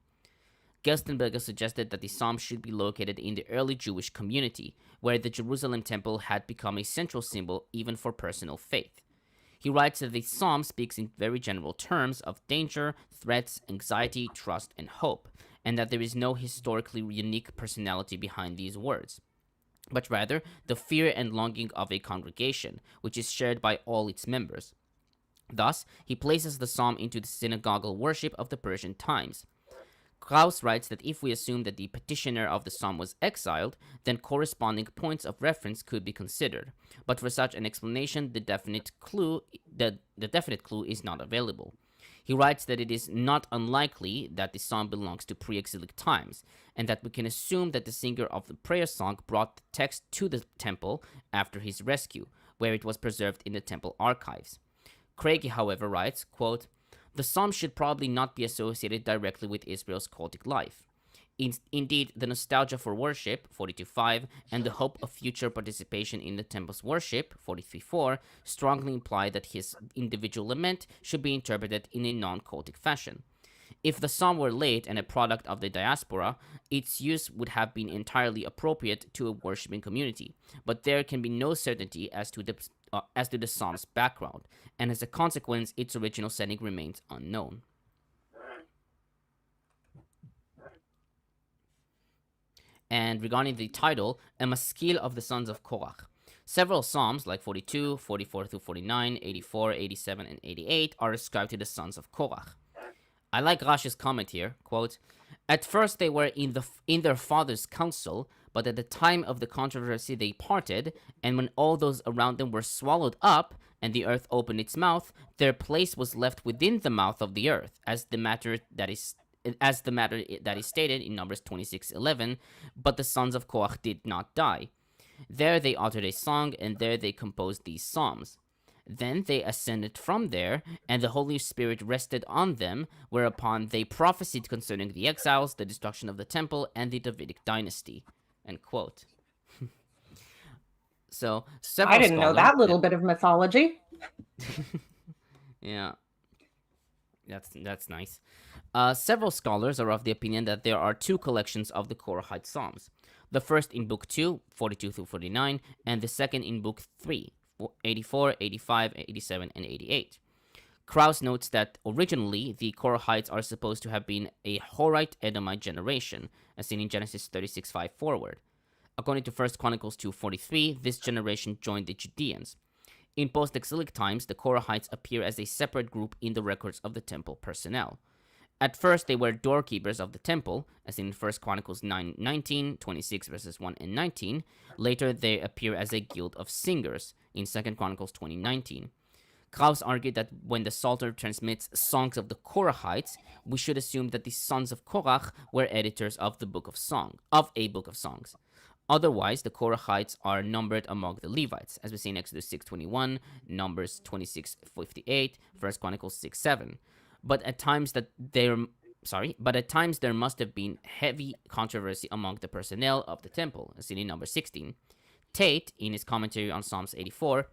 Gerstenberger suggested that the psalm should be located in the early Jewish community, where the Jerusalem temple had become a central symbol even for personal faith. He writes that the psalm speaks in very general terms of danger, threats, anxiety, trust, and hope, and that there is no historically unique personality behind these words, but rather the fear and longing of a congregation, which is shared by all its members. Thus, he places the psalm into the synagogal worship of the Persian times. Krauss writes that if we assume that the petitioner of the psalm was exiled, then corresponding points of reference could be considered, but for such an explanation, the definite clue is not available. He writes that it is not unlikely that the psalm belongs to pre-exilic times, and that we can assume that the singer of the prayer song brought the text to the temple after his rescue, where it was preserved in the temple archives. Craigie, however, writes, quote, "The psalm should probably not be associated directly with Israel's cultic life. Indeed, the nostalgia for worship, 42.5, and the hope of future participation in the temple's worship, 43.4, strongly imply that his individual lament should be interpreted in a non-cultic fashion. If the psalm were late and a product of the diaspora, its use would have been entirely appropriate to a worshiping community, but there can be no certainty as to the psalm's background, and as a consequence, its original setting remains unknown." And regarding the title, a maskil of the sons of Korach. Several psalms, like 42, 44 through 49, 84, 87, and 88, are ascribed to the sons of Korach. I like Rashi's comment here, quote, "At first they were in their father's council, but at the time of the controversy they parted, and when all those around them were swallowed up, and the earth opened its mouth, their place was left within the mouth of the earth, as the matter that is stated in Numbers 26:11, but the sons of Korach did not die. There they uttered a song, and there they composed these psalms. Then they ascended from there, and the Holy Spirit rested on them, whereupon they prophesied concerning the exiles, the destruction of the temple, and the Davidic dynasty." End quote. So, several I didn't know that little bit of mythology. Yeah. That's nice. Several scholars are of the opinion that there are two collections of the Korahite Psalms. The first in Book 2, 42 through 49, and the second in Book 3, 84, 85, 87, and 88. Krauss notes that originally the Korahites are supposed to have been a Horite Edomite generation, as seen in Genesis 36:5 forward. According to 1 Chronicles 2:43, this generation joined the Judeans. In post-exilic times, the Korahites appear as a separate group in the records of the temple personnel. At first, they were doorkeepers of the temple, as in 1 Chronicles 9:19, 26 verses 1 and 19. Later, they appear as a guild of singers in 2 Chronicles 20:19. Klaus argued that when the Psalter transmits songs of the Korahites, we should assume that the sons of Korach were editors of a book of songs. Otherwise, the Korahites are numbered among the Levites, as we see in Exodus 6:21, Numbers 26:58, 1 Chronicles 6:7. But at times there must have been heavy controversy among the personnel of the temple, as seen in number 16. Tate, in his commentary on Psalms 84,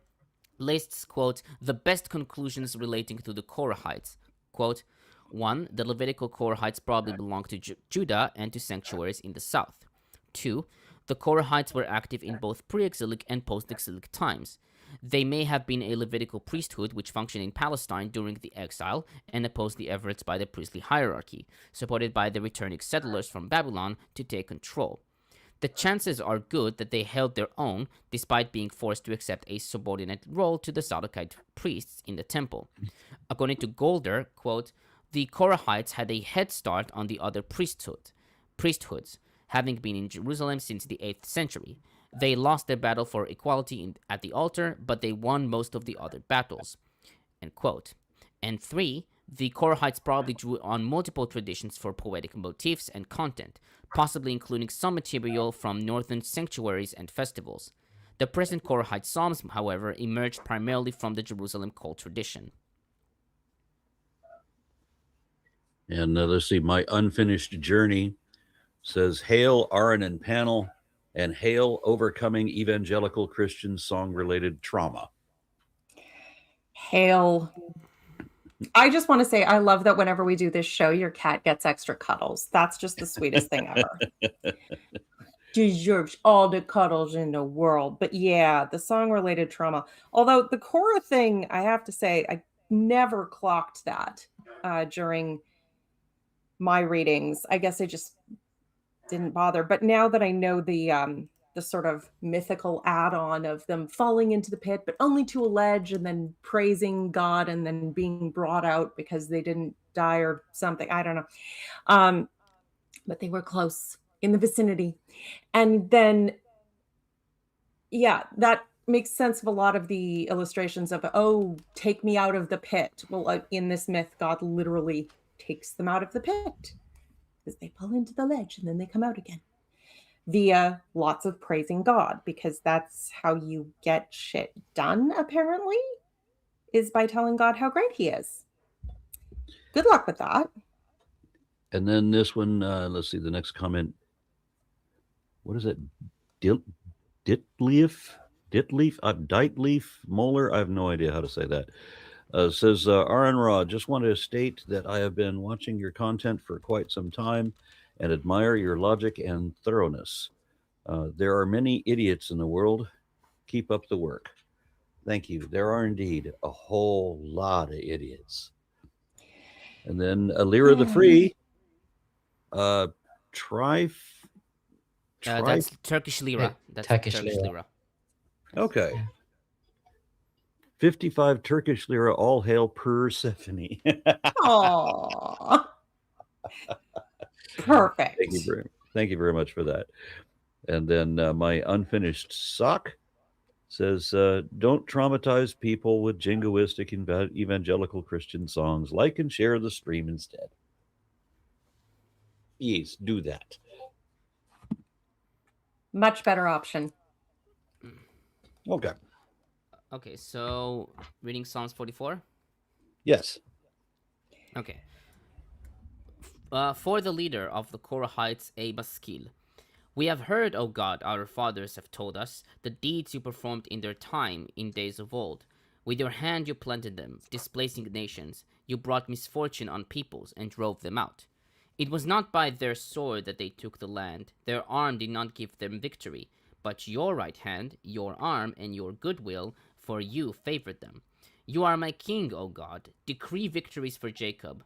lists, quote, the best conclusions relating to the Korahites. Quote, 1. The Levitical Korahites probably belonged to Judah and to sanctuaries in the south. 2. The Korahites were active in both pre-exilic and post-exilic times. They may have been a Levitical priesthood which functioned in Palestine during the exile and opposed the efforts by the priestly hierarchy, supported by the returning settlers from Babylon to take control. The chances are good that they held their own despite being forced to accept a subordinate role to the Sadokite priests in the temple. According to Golder, quote, the Korahites had a head start on the other priesthoods, having been in Jerusalem since the 8th century. They lost their battle for equality at the altar, but they won most of the other battles. End quote. And 3, the Korahites probably drew on multiple traditions for poetic motifs and content, possibly including some material from northern sanctuaries and festivals. The present Korahite psalms, however, emerged primarily from the Jerusalem cult tradition. And let's see, my unfinished journey says, hail Aaron and Panel, and hail overcoming evangelical Christian song-related trauma. Hail. I just want to say, I love that whenever we do this show, your cat gets extra cuddles. That's just the sweetest thing ever. Deserves all the cuddles in the world. But yeah, the song-related trauma. Although the Korah thing, I have to say, I never clocked that during my readings. I guess I just didn't bother. But now that I know the sort of mythical add-on of them falling into the pit, but only to a ledge, and then praising God, and then being brought out because they didn't die or something. I don't know. But they were close, in the vicinity. And then, yeah, that makes sense of a lot of the illustrations of, oh, take me out of the pit. Well, in this myth, God literally takes them out of the pit because they fall into the ledge and then they come out again via lots of praising God, because that's how you get shit done, apparently, is by telling God how great he is. Good luck with that. And then this one, let's see, the next comment. What is it? Ditleaf, Moeller? I have no idea how to say that. Says, Aaron Raw, just want to state that I have been watching your content for quite some time and admire your logic and thoroughness. There are many idiots in the world. Keep up the work. Thank you. There are indeed a whole lot of idiots. And then Alira the Free, that's Turkish lira. That's Turkish lira. Okay. 55 Turkish lira, all hail Persephone. Aww. Perfect. Thank you very much for that. And then my unfinished sock says, don't traumatize people with jingoistic evangelical Christian songs. Like and share the stream instead. Yes, do that. Much better option. Okay. Okay, so reading Psalms 44? Yes. Okay. For the leader of the Korahites, a maskil. We have heard, O God, our fathers have told us, the deeds you performed in their time, in days of old. With your hand you planted them, displacing nations. You brought misfortune on peoples and drove them out. It was not by their sword that they took the land. Their arm did not give them victory. But your right hand, your arm, and your goodwill, for you favored them. You are my king, O God. Decree victories for Jacob.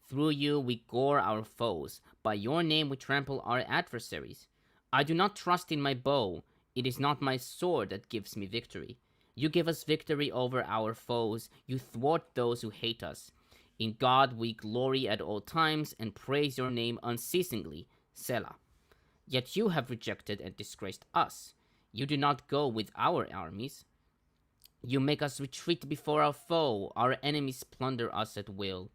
Through you we gore our foes. By your name we trample our adversaries. I do not trust in my bow. It is not my sword that gives me victory. You give us victory over our foes. You thwart those who hate us. In God we glory at all times and praise your name unceasingly. Selah. Yet you have rejected and disgraced us. You do not go with our armies. You make us retreat before our foe. Our enemies plunder us at will.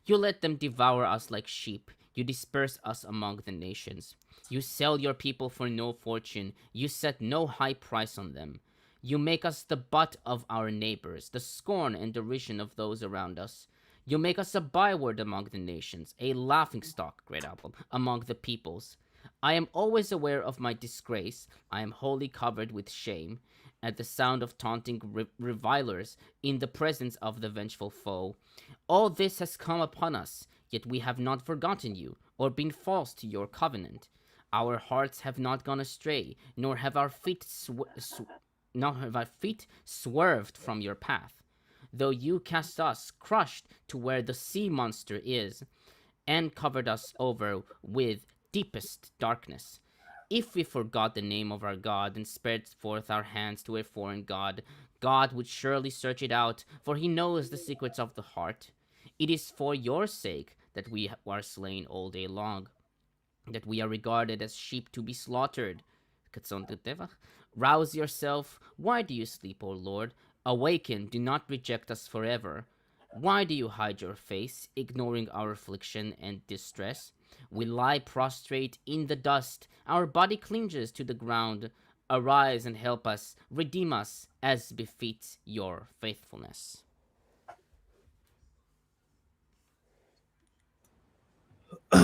You let them devour us like sheep. You disperse us among the nations. You sell your people for no fortune. You set no high price on them. You make us the butt of our neighbors, the scorn and derision of those around us. You make us a byword among the nations, a laughingstock, great album, among the peoples. I am always aware of my disgrace. I am wholly covered with shame at the sound of taunting revilers in the presence of the vengeful foe. All this has come upon us, yet we have not forgotten you, or been false to your covenant. Our hearts have not gone astray, nor have our feet swerved from your path. Though you cast us crushed to where the sea monster is, and covered us over with deepest darkness. If we forgot the name of our God and spread forth our hands to a foreign God, God would surely search it out, for he knows the secrets of the heart. It is for your sake that we are slain all day long, that we are regarded as sheep to be slaughtered. Rouse yourself. Why do you sleep, O Lord? Awaken, do not reject us forever. Why do you hide your face, ignoring our affliction and distress? We lie prostrate in the dust. Our body clinges to the ground. Arise and help us. Redeem us as befits your faithfulness.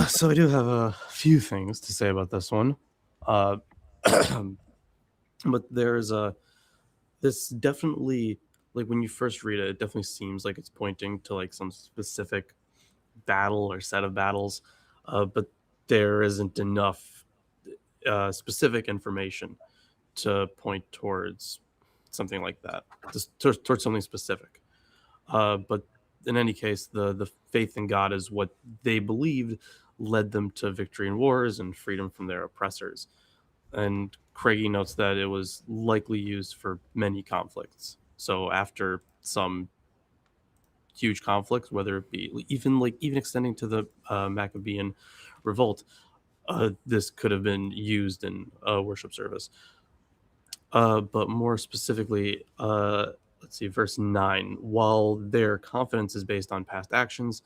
So I do have a few things to say about this one. But there's this definitely, like, when you first read it definitely seems like it's pointing to like some specific battle or set of battles, but there isn't enough specific information to point towards something like that, just towards something specific. But in any case, the faith in God is what they believed led them to victory in wars and freedom from their oppressors. And Craigie notes that it was likely used for many conflicts. So after some huge conflicts, whether it be even extending to the Maccabean revolt, this could have been used in a worship service. But more specifically, let's see, verse 9. While their confidence is based on past actions,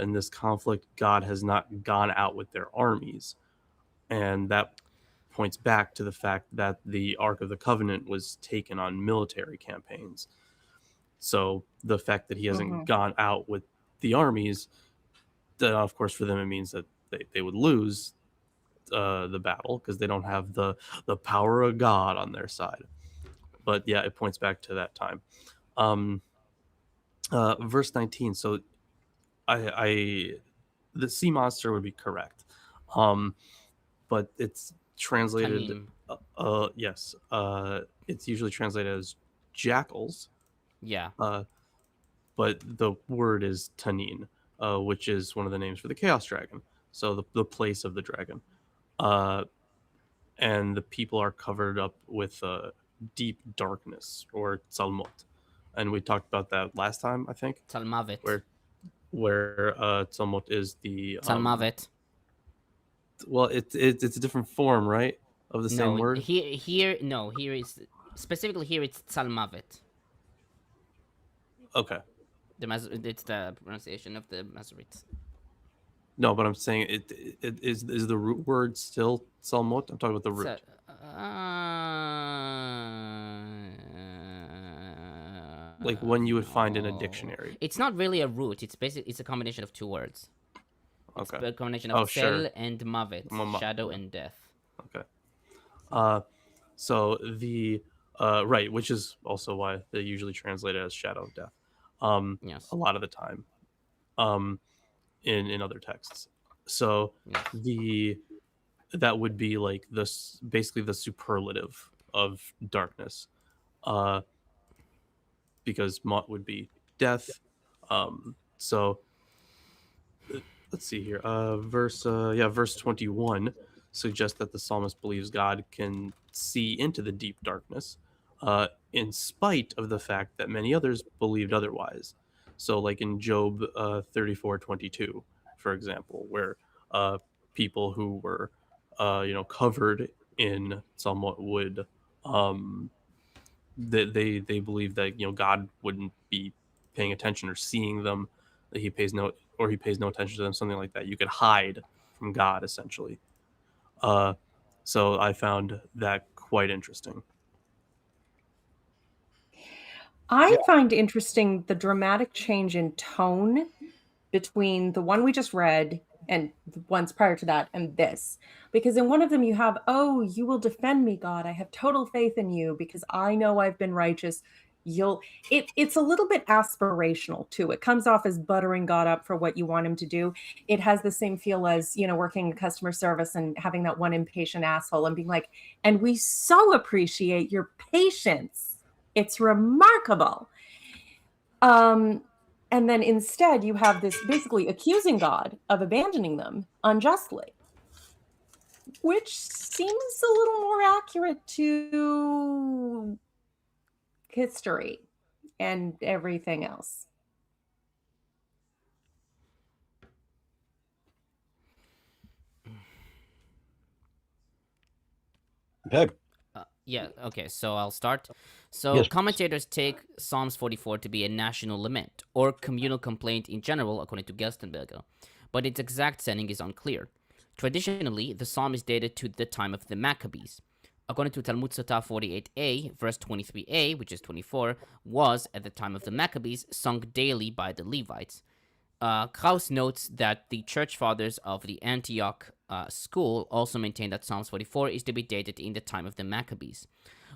in this conflict, God has not gone out with their armies. And that points back to the fact that the Ark of the Covenant was taken on military campaigns. So the fact that he hasn't gone out with the armies, of course, for them, it means that they would lose the battle because they don't have the power of God on their side. But yeah, it points back to that time. Verse 19. So the sea monster would be correct, but it's translated. Yes, it's usually translated as jackals. Yeah. But the word is Tanin, which is one of the names for the Chaos Dragon. So the place of the dragon. And the people are covered up with deep darkness, or Tzalmot. And we talked about that last time, I think. Tzalmavet. Where Tzalmot is the... Tzalmavet. Well, it's a different form, right? Of the same word? Here is... Specifically here, it's Tzalmavet. Okay. It's the pronunciation of the Masoretes. No, but I'm saying it is the root word still Tzalmot? I'm talking about the root. Like one you would find in a dictionary. It's not really a root. It's a combination of two words. It's a combination of Tsel and Mavet, shadow and death. Okay. So the right, which is also why they usually translate it as shadow of death. Yes. A lot of the time. In other texts. So yes. That would be like this, basically the superlative of darkness, because Mot would be death. So let's see here. Verse 21 suggests that the psalmist believes God can see into the deep darkness, in spite of the fact that many others believed otherwise. So like in Job 34:22, for example, where people who were covered in somewhat would they believe that God wouldn't be paying attention or seeing them, that he pays no attention to them, something like that. You could hide from God essentially. So I found that quite interesting. I find interesting the dramatic change in tone between the one we just read and the ones prior to that and this. Because in one of them you have, oh, you will defend me, God. I have total faith in you because I know I've been righteous. It's a little bit aspirational too. It comes off as buttering God up for what you want him to do. It has the same feel as, working in customer service and having that one impatient asshole and being like, and we so appreciate your patience. It's remarkable. And then instead you have this basically accusing God of abandoning them unjustly, which seems a little more accurate to history and everything else. Okay. Yeah, okay, so I'll start. So Yes. commentators take Psalms 44 to be a national lament, or communal complaint in general, according to Gerstenberger, but its exact setting is unclear. Traditionally, the psalm is dated to the time of the Maccabees. According to Talmud Sotah 48a, verse 23a, which is 24, was, at the time of the Maccabees, sung daily by the Levites. Krauss notes that the church fathers of the Antioch school also maintain that Psalms 44 is to be dated in the time of the Maccabees.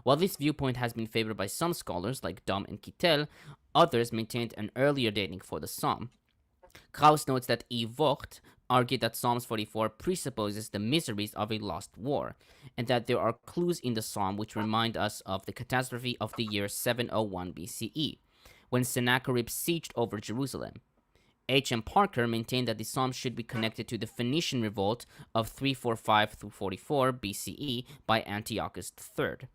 While this viewpoint has been favored by some scholars, like Dom and Kittel, others maintained an earlier dating for the psalm. Krauss notes that E. Vogt argued that Psalms 44 presupposes the miseries of a lost war, and that there are clues in the psalm which remind us of the catastrophe of the year 701 BCE, when Sennacherib sieged over Jerusalem. H.M. Parker maintained that the psalm should be connected to the Phoenician revolt of 345 through 44 BCE by Antiochus III.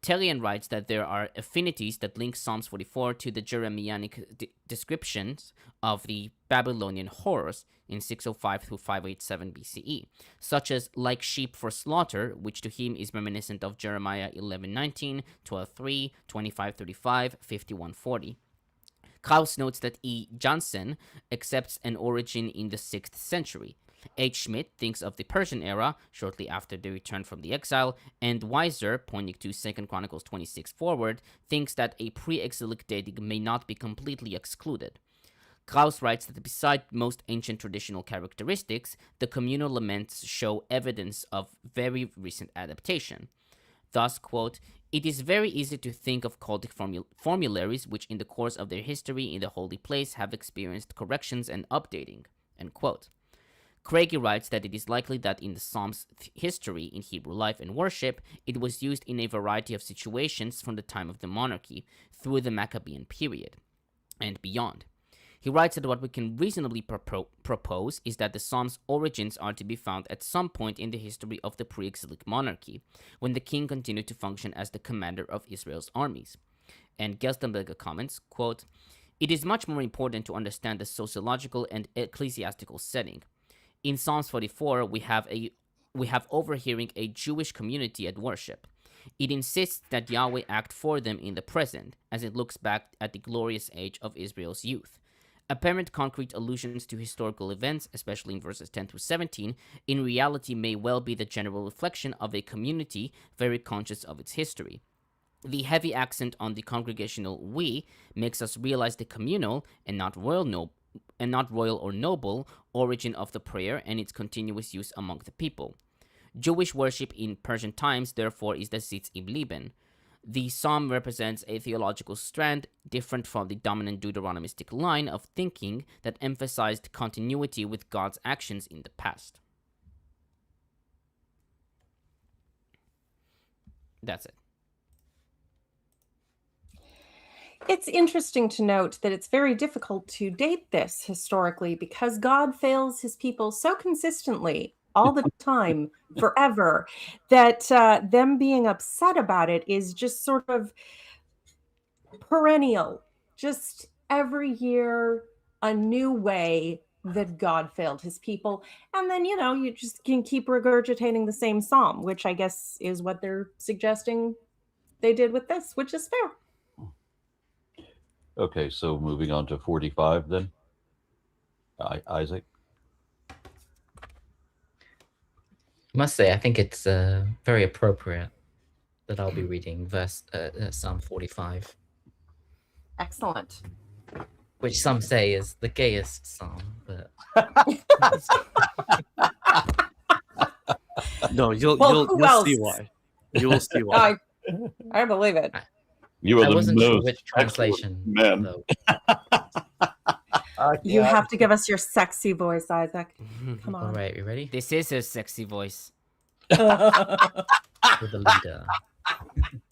Tellien writes that there are affinities that link Psalms 44 to the Jeremianic descriptions of the Babylonian horrors in 605 through 587 BCE, such as like sheep for slaughter, which to him is reminiscent of Jeremiah 11:19, 12:3, 25:35, 51:40. Krauss notes that E. Janssen accepts an origin in the 6th century. H. Schmidt thinks of the Persian era, shortly after the return from the exile, and Weiser, pointing to 2 Chronicles 26 forward, thinks that a pre-exilic dating may not be completely excluded. Krauss writes that beside most ancient traditional characteristics, the communal laments show evidence of very recent adaptation. Thus, quote, it is very easy to think of cultic formularies which in the course of their history in the holy place have experienced corrections and updating, end quote. Craigie writes that it is likely that in the Psalm's history in Hebrew life and worship, it was used in a variety of situations from the time of the monarchy through the Maccabean period and beyond. He writes that what we can reasonably propose is that the Psalm's origins are to be found at some point in the history of the pre-exilic monarchy, when the king continued to function as the commander of Israel's armies. And Gerstenberger comments, quote, it is much more important to understand the sociological and ecclesiastical setting. In Psalms 44, we have overhearing a Jewish community at worship. It insists that Yahweh act for them in the present, as it looks back at the glorious age of Israel's youth. Apparent concrete allusions to historical events, especially in verses 10 through 17, in reality may well be the general reflection of a community very conscious of its history. The heavy accent on the congregational we makes us realize the communal and not royal or noble origin of the prayer and its continuous use among the people. Jewish worship in Persian times, therefore, is the Sitz im Leben. The psalm represents a theological strand different from the dominant Deuteronomistic line of thinking that emphasized continuity with God's actions in the past. That's it. It's interesting to note that it's very difficult to date this historically because God fails his people so consistently all the time, forever, that them being upset about it is just sort of perennial. Just every year, a new way that God failed his people. And then, you just can keep regurgitating the same psalm, which I guess is what they're suggesting they did with this, which is fair. Okay, so moving on to 45 then. Isaac. I must say, I think it's very appropriate that I'll be reading Psalm 45, Excellent. which some say is the gayest psalm, but No, you'll who else? see why. You will see why. I believe it. You are I the wasn't sure most which translation. man. Though. You have to give us your sexy voice, Isaac. Come All on. right, you ready? This is his sexy voice. For the leader.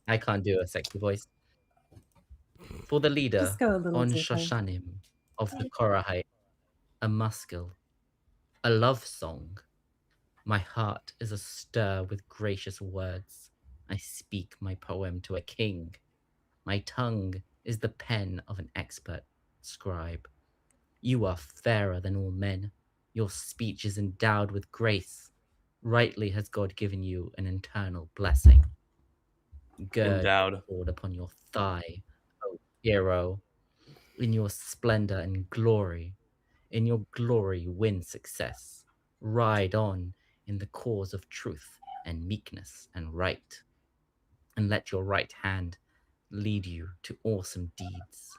I can't do a sexy voice. For the leader Just go a little on deeper. Shoshanim of the Korahite, a muskil, a love song. My heart is astir with gracious words. I speak my poem to a king. My tongue is the pen of an expert scribe. You are fairer than all men. Your speech is endowed with grace. Rightly has God given you an eternal blessing. Gird Endowed. your sword upon your thigh, O hero. In your splendor and glory, in your glory win success. Ride on in the cause of truth and meekness and right. And let your right hand lead you to awesome deeds.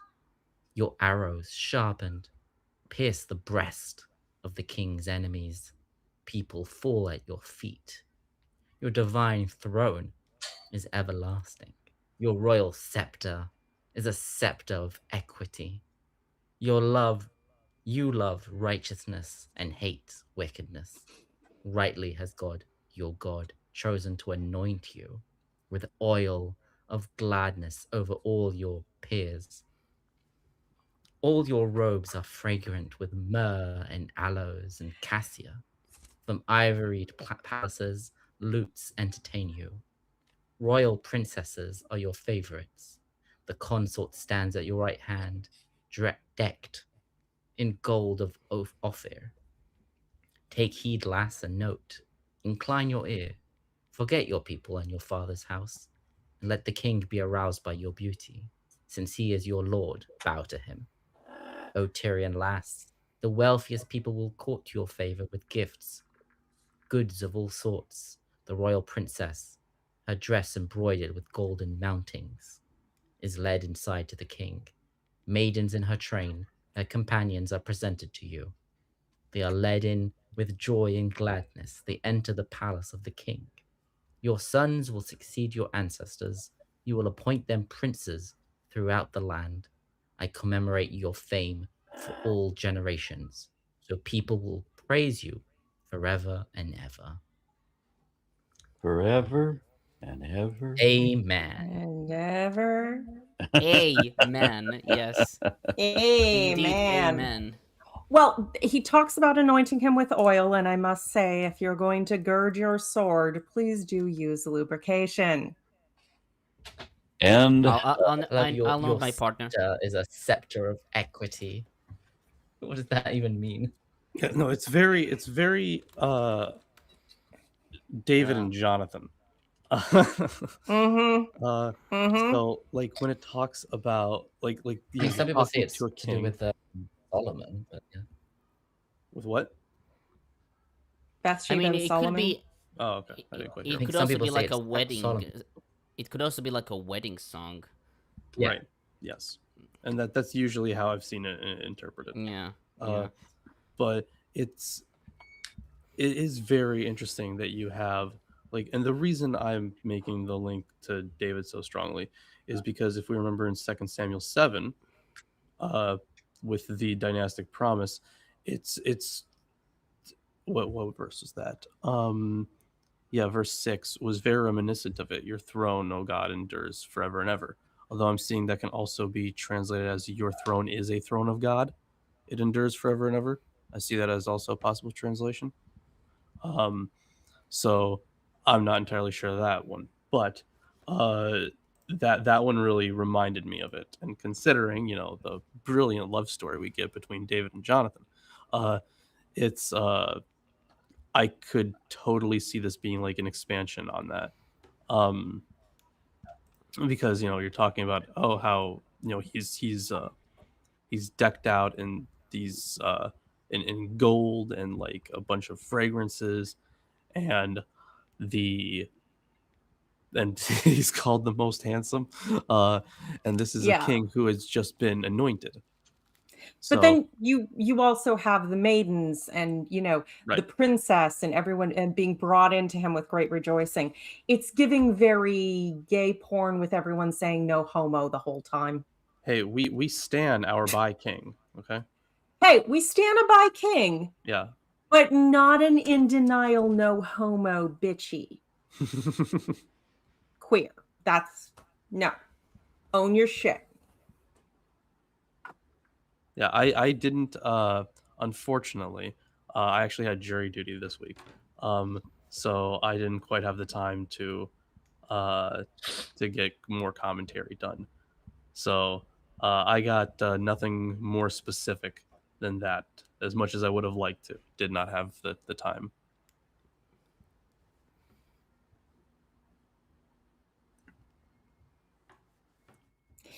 Your arrows sharpened pierce the breast of the king's enemies. People fall at your feet. Your divine throne is everlasting. Your royal scepter is a scepter of equity. You love righteousness and hate wickedness. Rightly has God, your God, chosen to anoint you with oil of gladness over all your peers. All your robes are fragrant with myrrh and aloes and cassia. From ivoried palaces, lutes entertain you. Royal princesses are your favorites. The consort stands at your right hand, decked in gold of Ophir. Take heed, lass, and note. Incline your ear. Forget your people and your father's house, and let the king be aroused by your beauty. Since he is your lord, bow to him. O Tyrian lass, the wealthiest people will court your favor with gifts, goods of all sorts. The royal princess, her dress embroidered with golden mountings, is led inside to the king. Maidens in her train, her companions are presented to you. They are led in with joy and gladness. They enter the palace of the king. Your sons will succeed your ancestors. You will appoint them princes throughout the land. I commemorate your fame for all generations, so people will praise you forever and ever. Forever and ever. Amen. And never. Amen. Yes. Indeed, Amen. amen. Well, he talks about anointing him with oil, and I must say, if you're going to gird your sword, please do use lubrication. And I'll know my partner. Scepter is a scepter of equity. What does that even mean? Yeah, no, it's very David and Jonathan. So like when it talks about like I mean, some people say it's to a to do king with Solomon, but yeah. with what? Bathsheba I mean, and it Solomon. could be. Oh, okay. I didn't quite hear. It think could some also people be say like it's a wedding. Solomon. It could also be like a wedding song. Yeah. Right. Yes. And that's usually how I've seen it interpreted. Yeah. But it is very interesting that you have like, and the reason I'm making the link to David so strongly is because if we remember in 2 Samuel 7, with the dynastic promise, it's what verse was that? Yeah, verse 6 was very reminiscent of it. Your throne, O God, endures forever and ever. Although I'm seeing that can also be translated as your throne is a throne of God. It endures forever and ever. I see that as also a possible translation. So I'm not entirely sure of that one, but that one really reminded me of it. And considering, the brilliant love story we get between David and Jonathan, it's I could totally see this being like an expansion on that. because you're talking about how he's decked out in these in gold and like a bunch of fragrances, and the and he's called the most handsome, and this is a Yeah. king who has just been anointed. So, But then you also have the maidens and the right. princess and everyone and being brought into him with great rejoicing. It's giving very gay porn with everyone saying no homo the whole time. Hey, we stan our by king, okay? Hey, we stand a by king, Yeah. but not an in denial no homo bitchy queer. That's no. Own your shit. Yeah, I didn't unfortunately. I actually had jury duty this week. So I didn't quite have the time to get more commentary done. So I got nothing more specific than that, as much as I would have liked to. Did not have the time.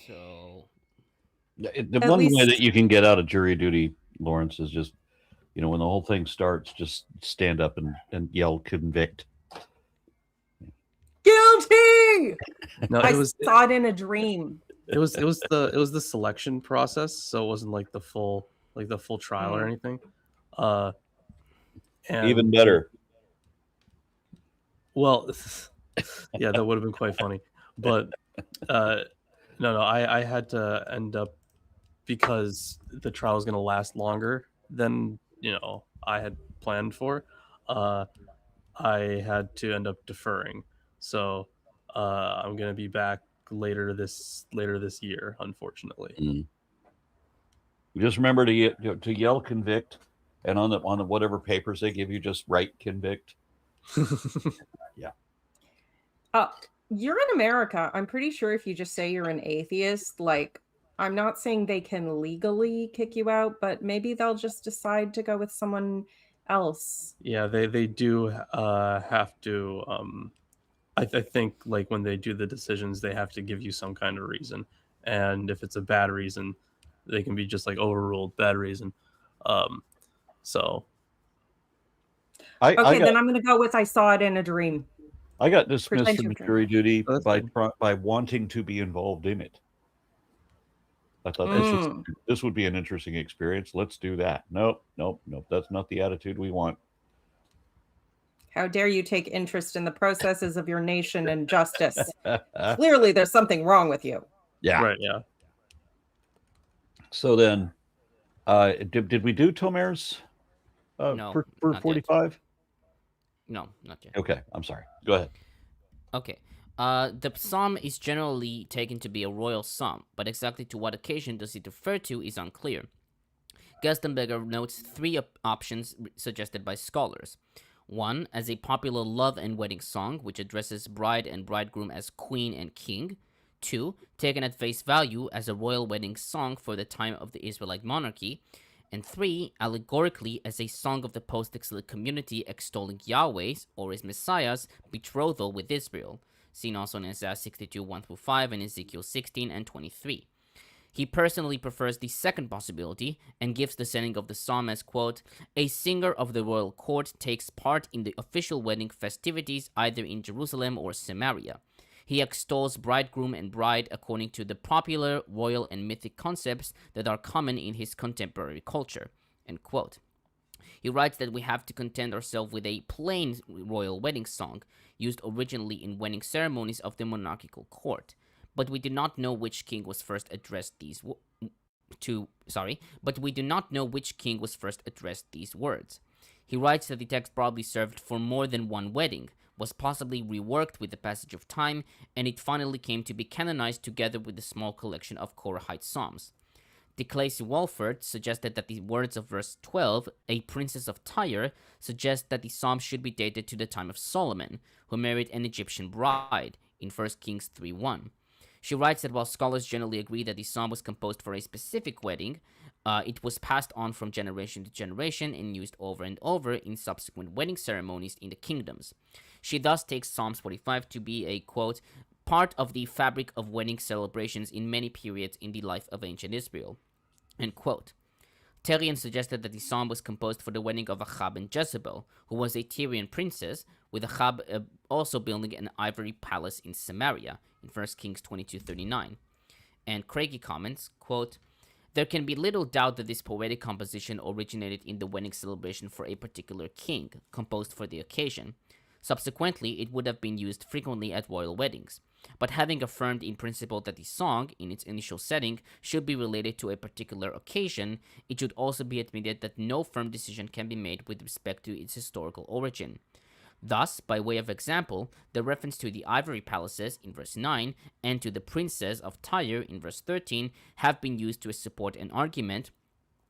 So The At one way least- that you can get out of jury duty, Lawrence, is just, when the whole thing starts, just stand up and yell convict. Guilty! No, I it was saw it in a dream. it was the selection process, so it wasn't like the full trial or anything. And Even better. Well, yeah, that would have been quite funny. But no, I had to end up, because the trial was going to last longer than I had planned for. I had to end up deferring, so I'm going to be back later this year, unfortunately. Just remember to yell convict, and on the whatever papers they give you, just write convict. Yeah. You're in America. I'm pretty sure if you just say you're an atheist, like, I'm not saying they can legally kick you out, but maybe they'll just decide to go with someone else. Yeah, they do have to. I think like when they do the decisions, they have to give you some kind of reason, and if it's a bad reason, they can be just like overruled. Bad reason. So. Then I'm going to go with I saw it in a dream. I got dismissed Pretend from you're jury duty That's by wanting to be involved in it. I thought this would be an interesting experience. Let's do that. Nope. That's not the attitude we want. How dare you take interest in the processes of your nation and justice? Clearly, there's something wrong with you. Yeah. Right. Yeah. So then, did we do Tomer's No, for not yet. 45? No, not yet. Okay, I'm sorry. Go ahead. Okay. The psalm is generally taken to be a royal psalm, but exactly to what occasion does it refer to is unclear. Gerstenberger notes three options suggested by scholars. One, as a popular love and wedding song, which addresses bride and bridegroom as queen and king. Two, taken at face value as a royal wedding song for the time of the Israelite monarchy. And three, allegorically as a song of the post-exilic community extolling Yahweh's, or his Messiah's, betrothal with Israel, seen also in Isaiah 62, 1-5, and Ezekiel 16 and 23. He personally prefers the second possibility and gives the setting of the psalm as, quote, a singer of the royal court takes part in the official wedding festivities either in Jerusalem or Samaria. He extols bridegroom and bride according to the popular, royal, and mythic concepts that are common in his contemporary culture, end quote. He writes that we have to content ourselves with a plain royal wedding song, used originally in wedding ceremonies of the monarchical court. But we do not know which king was first addressed these words. He writes that the text probably served for more than one wedding, was possibly reworked with the passage of time, and it finally came to be canonized together with the small collection of Korahite psalms. deClaissé-Walford suggested that the words of verse 12, a princess of Tyre, suggest that the psalm should be dated to the time of Solomon, who married an Egyptian bride, in 1 Kings 3:1. She writes that while scholars generally agree that the psalm was composed for a specific wedding, it was passed on from generation to generation and used over and over in subsequent wedding ceremonies in the kingdoms. She thus takes Psalms 45 to be a, quote, part of the fabric of wedding celebrations in many periods in the life of ancient Israel. End quote. Terian suggested that the psalm was composed for the wedding of Ahab and Jezebel, who was a Tyrian princess, with Ahab also building an ivory palace in Samaria, in 1 Kings 22:39. And Craigie comments, quote, there can be little doubt that this poetic composition originated in the wedding celebration for a particular king, composed for the occasion. Subsequently, it would have been used frequently at royal weddings. But having affirmed in principle that the song, in its initial setting, should be related to a particular occasion, it should also be admitted that no firm decision can be made with respect to its historical origin. Thus, by way of example, the reference to the ivory palaces in verse 9 and to the princess of Tyre in verse 13 have been used to support an argument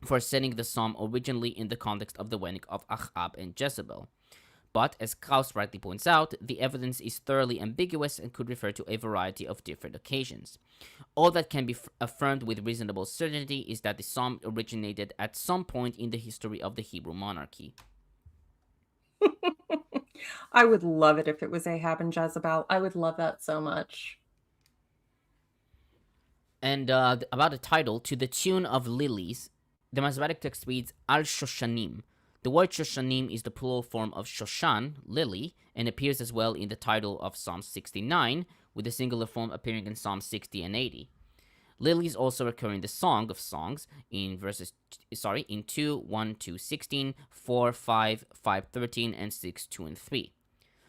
for setting the psalm originally in the context of the wedding of Ahab and Jezebel. But, as Krauss rightly points out, the evidence is thoroughly ambiguous and could refer to a variety of different occasions. All that can be affirmed with reasonable certainty is that the psalm originated at some point in the history of the Hebrew monarchy. I would love it if it was Ahab and Jezebel. I would love that so much. And about the title, to the tune of lilies, the Masoretic text reads Al Shoshanim. The word Shoshanim is the plural form of Shoshan, lily, and appears as well in the title of Psalm 69, with the singular form appearing in Psalm 60 and 80. Lilies also occur in the Song of Songs in in 2, 1, 2, 16, 4, 5, 5, 13, and 6, 2, and 3.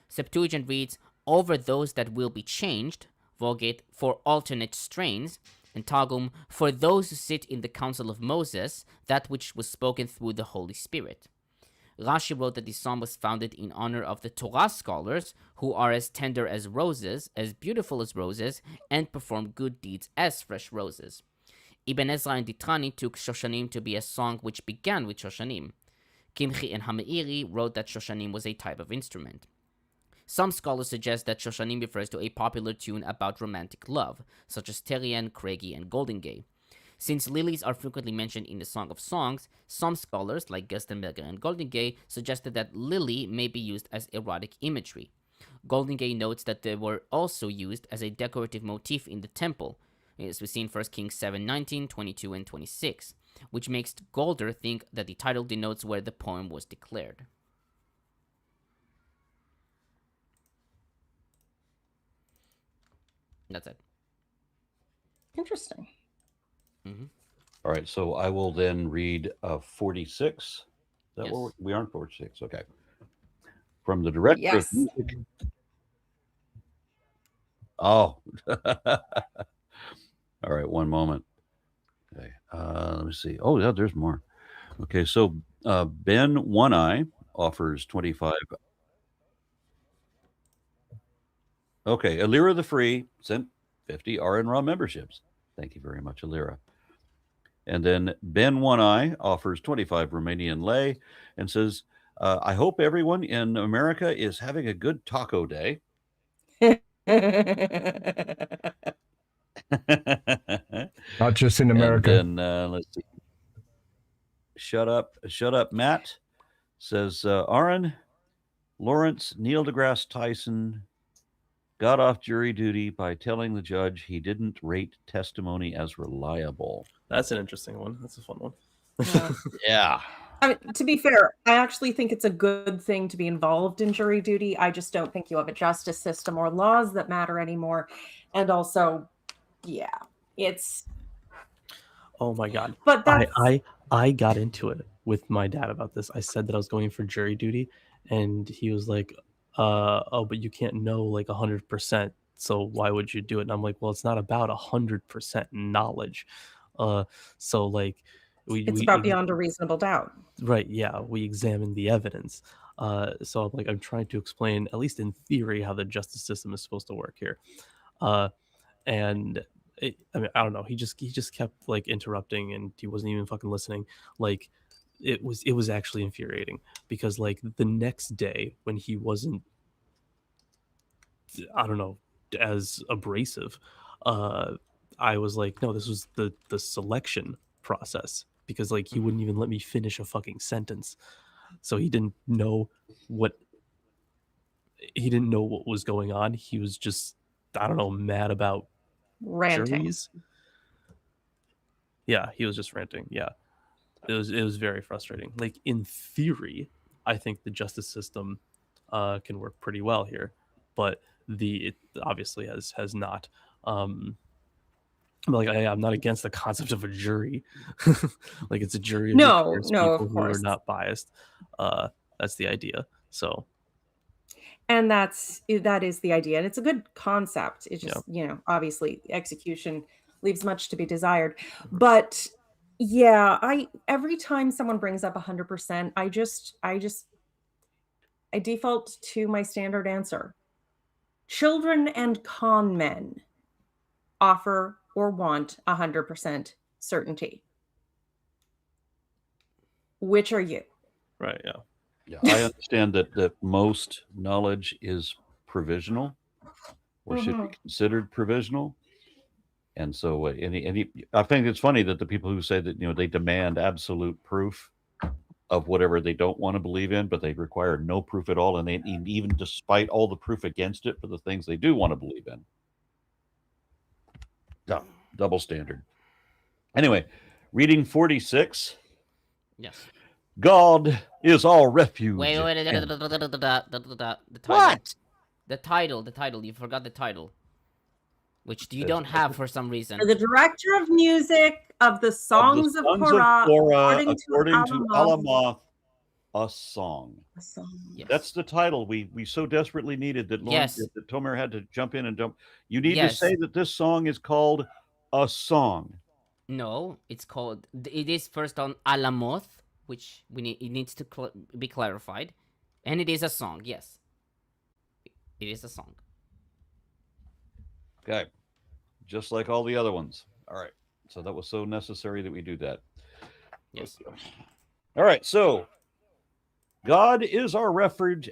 Septuagint reads, over those that will be changed, Vulgate, for alternate strains, and Targum, for those who sit in the council of Moses, that which was spoken through the Holy Spirit. Rashi wrote that the psalm was founded in honor of the Torah scholars, who are as tender as roses, as beautiful as roses, and perform good deeds as fresh roses. Ibn Ezra and Ditrani took Shoshanim to be a song which began with Shoshanim. Kimchi and Hameiri wrote that Shoshanim was a type of instrument. Some scholars suggest that Shoshanim refers to a popular tune about romantic love, such as Terian, Craigie, and Goldingay. Since lilies are frequently mentioned in the Song of Songs, some scholars, like Gerstenberger and Goldingay, suggested that lily may be used as erotic imagery. Goldingay notes that they were also used as a decorative motif in the temple, as we see in 1 Kings 7, 19, 22, and 26, which makes Golder think that the title denotes where the poem was declared. That's it. Interesting. Mm-hmm. All right, so I will then read 46. Is that Yes. where we are on 46? Okay. From the director Yes. of music. Oh. All right, one moment. Okay, let me see. Oh, yeah, there's more. Okay, so Ben One Eye offers 25. Okay, Alira the Free sent 50 RN Raw memberships. Thank you very much, Alira. And then Ben One Eye offers 25 Romanian lei and says, I hope everyone in America is having a good taco day. Not just in America. And then let's see. Shut up, Matt says, Aaron, Lawrence, Neil deGrasse Tyson got off jury duty by telling the judge he didn't rate testimony as reliable. That's an interesting one. That's a fun one. Yeah. Yeah. I mean, to be fair, I actually think it's a good thing to be involved in jury duty. I just don't think you have a justice system or laws that matter anymore. And also, yeah, it's. Oh my god! But that's... I got into it with my dad about this. I said that I was going for jury duty, and he was like, "Oh, but you can't know like 100%. So why would you do it?" And I'm like, "Well, it's not about 100% knowledge. So like." It's about beyond a reasonable doubt. Right, yeah, we examine the evidence. So I'm trying to explain, at least in theory, how the justice system is supposed to work here. And I don't know. He just kept like interrupting, and he wasn't even fucking listening. Like, it was actually infuriating, because like the next day when he wasn't, I don't know, as abrasive, I was like, no, this was the selection process. Because like he wouldn't even let me finish a fucking sentence, so he didn't know what was going on. He was just I don't know, mad about Ranting. juries. Yeah, he was just ranting. Yeah, it was very frustrating. Like, in theory, I think the justice system can work pretty well here, but it obviously has not. Like, I'm not against the concept of a jury. Like, it's a jury of No, experienced no, people of who are course. not biased. That's the idea. So And that is the idea, and it's a good concept. It yeah. just, obviously execution leaves much to be desired. Mhm. But yeah, every time someone brings up 100%, I default to my standard answer. Children and con men offer or want 100% certainty. Which are you? Right. Yeah. Yeah, I understand that most knowledge is provisional, or should be considered provisional. And so, I think it's funny that the people who say that they demand absolute proof of whatever they don't want to believe in, but they require no proof at all, and they even despite all the proof against it for the things they do want to believe in. Yeah, double standard. Anyway, reading 46. Yes. God is our refuge. Wait. and- The title. What? The title. You forgot the title, which you don't have for some reason. For the director of music of the Songs of Sons Korah, according to Alamoth. Alamoth, a song. A song. Yes. That's the title we so desperately needed that Yes. that Tomer had to jump in and jump. You need Yes. to say that this song is called a song. No, it's called. It is first on Alamoth, which it needs to be clarified, and it is a song. Yes, it is a song. Okay, just like all the other ones. All right, so that was so necessary that we do that. Yes. All right, so God is our refuge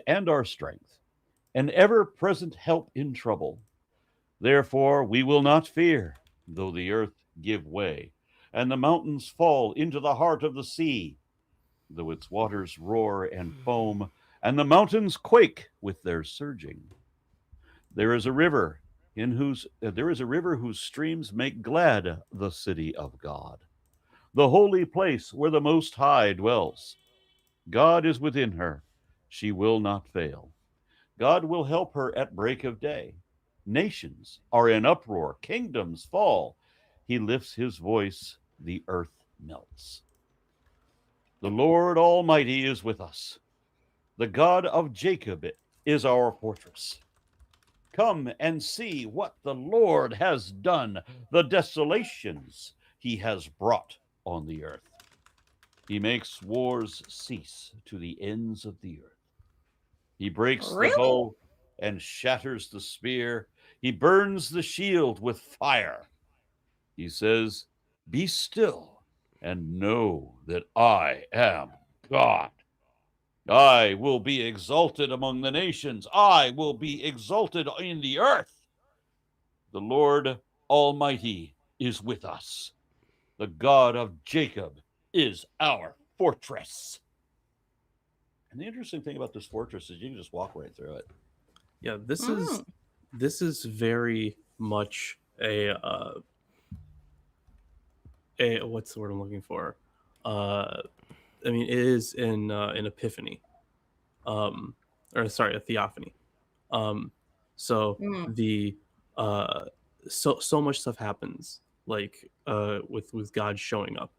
and our strength, an ever-present help in trouble. Therefore we will not fear, though the earth give way, and the mountains fall into the heart of the sea, though its waters roar and foam, and the mountains quake with their surging. There is a river whose streams make glad the city of God, the holy place where the Most High dwells. God is within her; she will not fail. God will help her at break of day. Nations are in uproar, kingdoms fall. He lifts his voice, the earth melts. The Lord Almighty is with us. The God of Jacob is our fortress. Come and see what the Lord has done, the desolations he has brought on the earth. He makes wars cease to the ends of the earth. He breaks the bow and shatters the spear. He burns the shield with fire. He says, "Be still and know that I am God. I will be exalted among the nations. I will be exalted in the earth. The Lord Almighty is with us. The God of Jacob is our fortress." And the interesting thing about this fortress is you can just walk right through it. Yeah, this is very much a what's the word I'm looking for? I mean, it is an epiphany, or sorry, a theophany. So so much stuff happens, like with God showing up.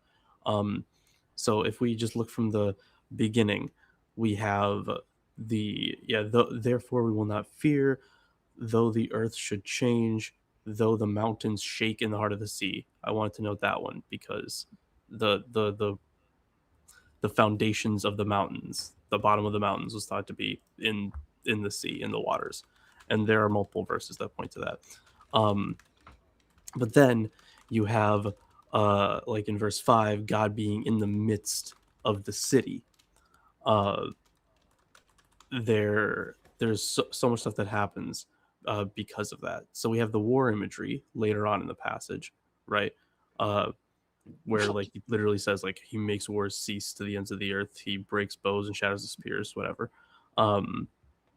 So if we just look from the beginning, we have therefore we will not fear, though the earth should change, though the mountains shake in the heart of the sea. I wanted to note that one because the foundations of the mountains, the bottom of the mountains, was thought to be in the sea, in the waters, and there are multiple verses that point to that. But then you have like in verse 5, God being in the midst of the city. There's so much stuff that happens because of that. So we have the war imagery later on in the passage, right? Where like he literally says like he makes wars cease to the ends of the earth. He breaks bows and shatters the spears, whatever. All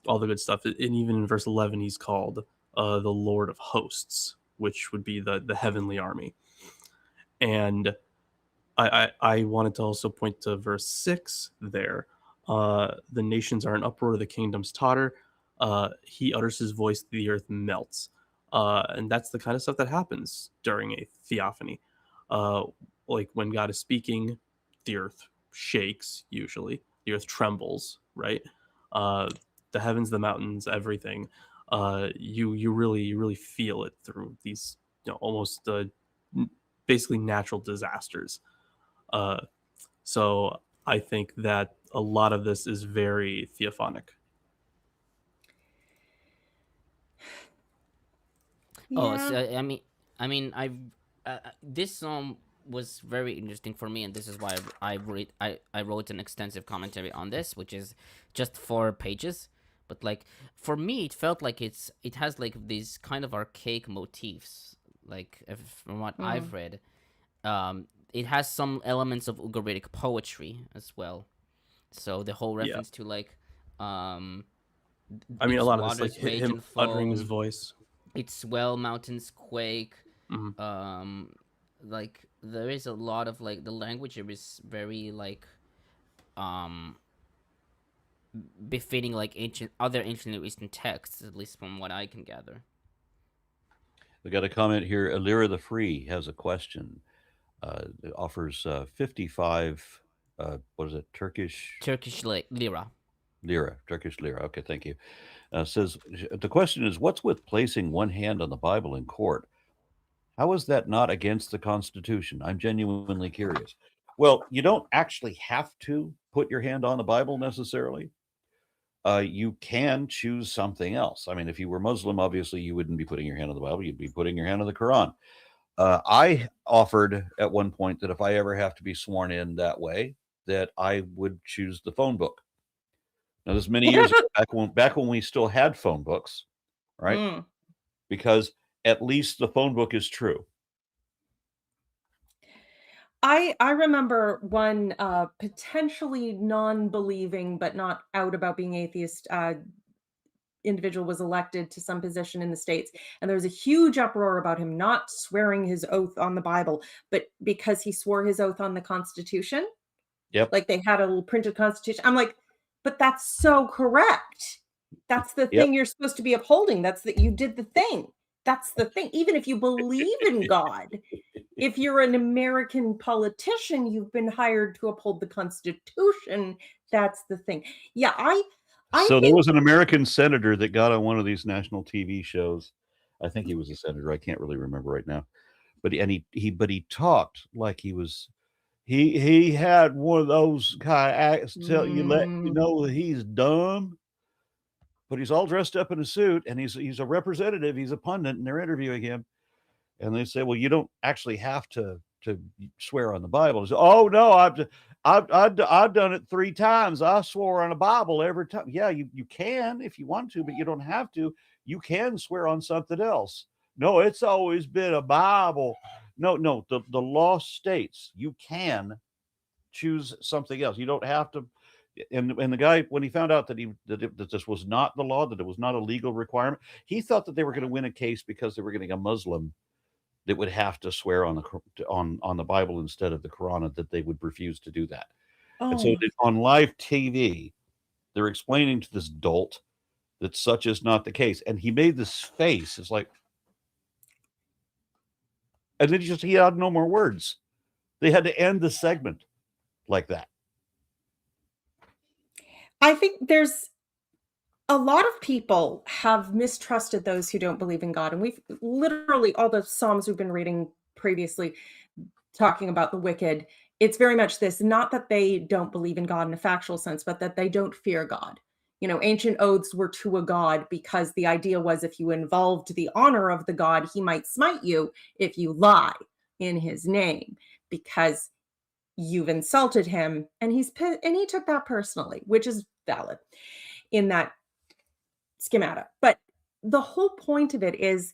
the good stuff. And even in verse 11, he's called the Lord of Hosts, which would be the heavenly army. And I wanted to also point to verse 6 there. The nations are in uproar, the kingdoms totter. He utters his voice, the earth melts. And that's the kind of stuff that happens during a theophany. Like when God is speaking, the earth shakes, usually. The earth trembles, right? The heavens, the mountains, everything. You really feel it through these almost basically natural disasters. So I think that a lot of this is very theophonic. Oh, so, this psalm was very interesting for me, and this is why I wrote an extensive commentary on this, which is just 4 pages. But like for me, it felt like it has like these kind of archaic motifs. Like from what I've read, it has some elements of Ugaritic poetry as well. So the whole reference to like, I mean, a lot of this like him uttering his voice. Its swell, mountains quake. Mm-hmm. Like there is a lot of like the language is very like befitting like other ancient Near Eastern texts, at least from what I can gather. We got a comment here. Alira the Free has a question. It offers 55. What is it? Turkish lira. Turkish lira. Okay, thank you. Says the question is, what's with placing one hand on the Bible in court? How is that not against the Constitution? I'm genuinely curious. Well, you don't actually have to put your hand on the Bible necessarily. You can choose something else. I mean, if you were Muslim, obviously you wouldn't be putting your hand on the Bible. You'd be putting your hand on the Quran. I offered at one point that if I ever have to be sworn in that way, that I would choose the phone book. Now, this is many years ago, back when we still had phone books, right? Because at least the phone book is true. I remember one potentially non-believing but not out about being atheist individual was elected to some position in the States, and there was a huge uproar about him not swearing his oath on the Bible, but because he swore his oath on the Constitution. Yep. Like they had a little printed Constitution. I'm like, but that's so correct. That's the thing you're supposed to be upholding. That's that you did the thing. That's the thing. Even if you believe in God, if you're an American politician, you've been hired to uphold the Constitution. That's the thing. Yeah, there was an American senator that got on one of these national TV shows. I think he was a senator. I can't really remember right now. But he talked like he was. He had one of those kind of acts let you know that he's dumb. But he's all dressed up in a suit, and he's a representative. He's a pundit, and they're interviewing him. And they say, "Well, you don't actually have to swear on the Bible." He said, "Oh no, I've done it 3 times. I swore on the Bible every time." Yeah, you can if you want to, but you don't have to. You can swear on something else. No, it's always been a Bible. No, the law states you can choose something else. You don't have to. And the guy, when he found out that this was not the law, that it was not a legal requirement, he thought that they were going to win a case because they were getting a Muslim that would have to swear on the Bible instead of the Quran, and that they would refuse to do that. And so on live TV, they're explaining to this dolt that such is not the case. And he made this face. It's like, and then he had no more words. They had to end the segment like that. I think there's a lot of people have mistrusted those who don't believe in God. And we've literally, all the Psalms we've been reading previously, talking about the wicked, it's very much this, not that they don't believe in God in a factual sense, but that they don't fear God. You know, ancient oaths were to a god because the idea was if you involved the honor of the god, he might smite you if you lie in his name, because you've insulted him, and he took that personally, which is valid in that schemata. But the whole point of it is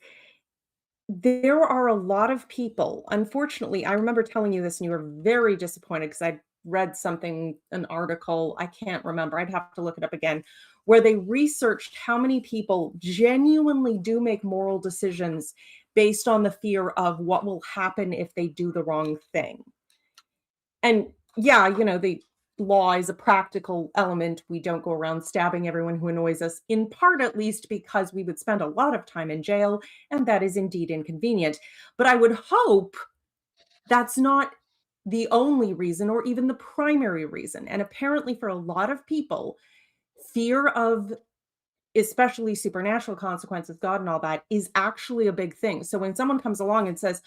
there are a lot of people, unfortunately, I remember telling you this and you were very disappointed because I read something, an article, I can't remember, I'd have to look it up again, where they researched how many people genuinely do make moral decisions based on the fear of what will happen if they do the wrong thing. And yeah, the law is a practical element. We don't go around stabbing everyone who annoys us, in part at least because we would spend a lot of time in jail, and that is indeed inconvenient. But I would hope that's not the only reason or even the primary reason. And apparently for a lot of people, fear of especially supernatural consequences, God and all that, is actually a big thing. So when someone comes along and says,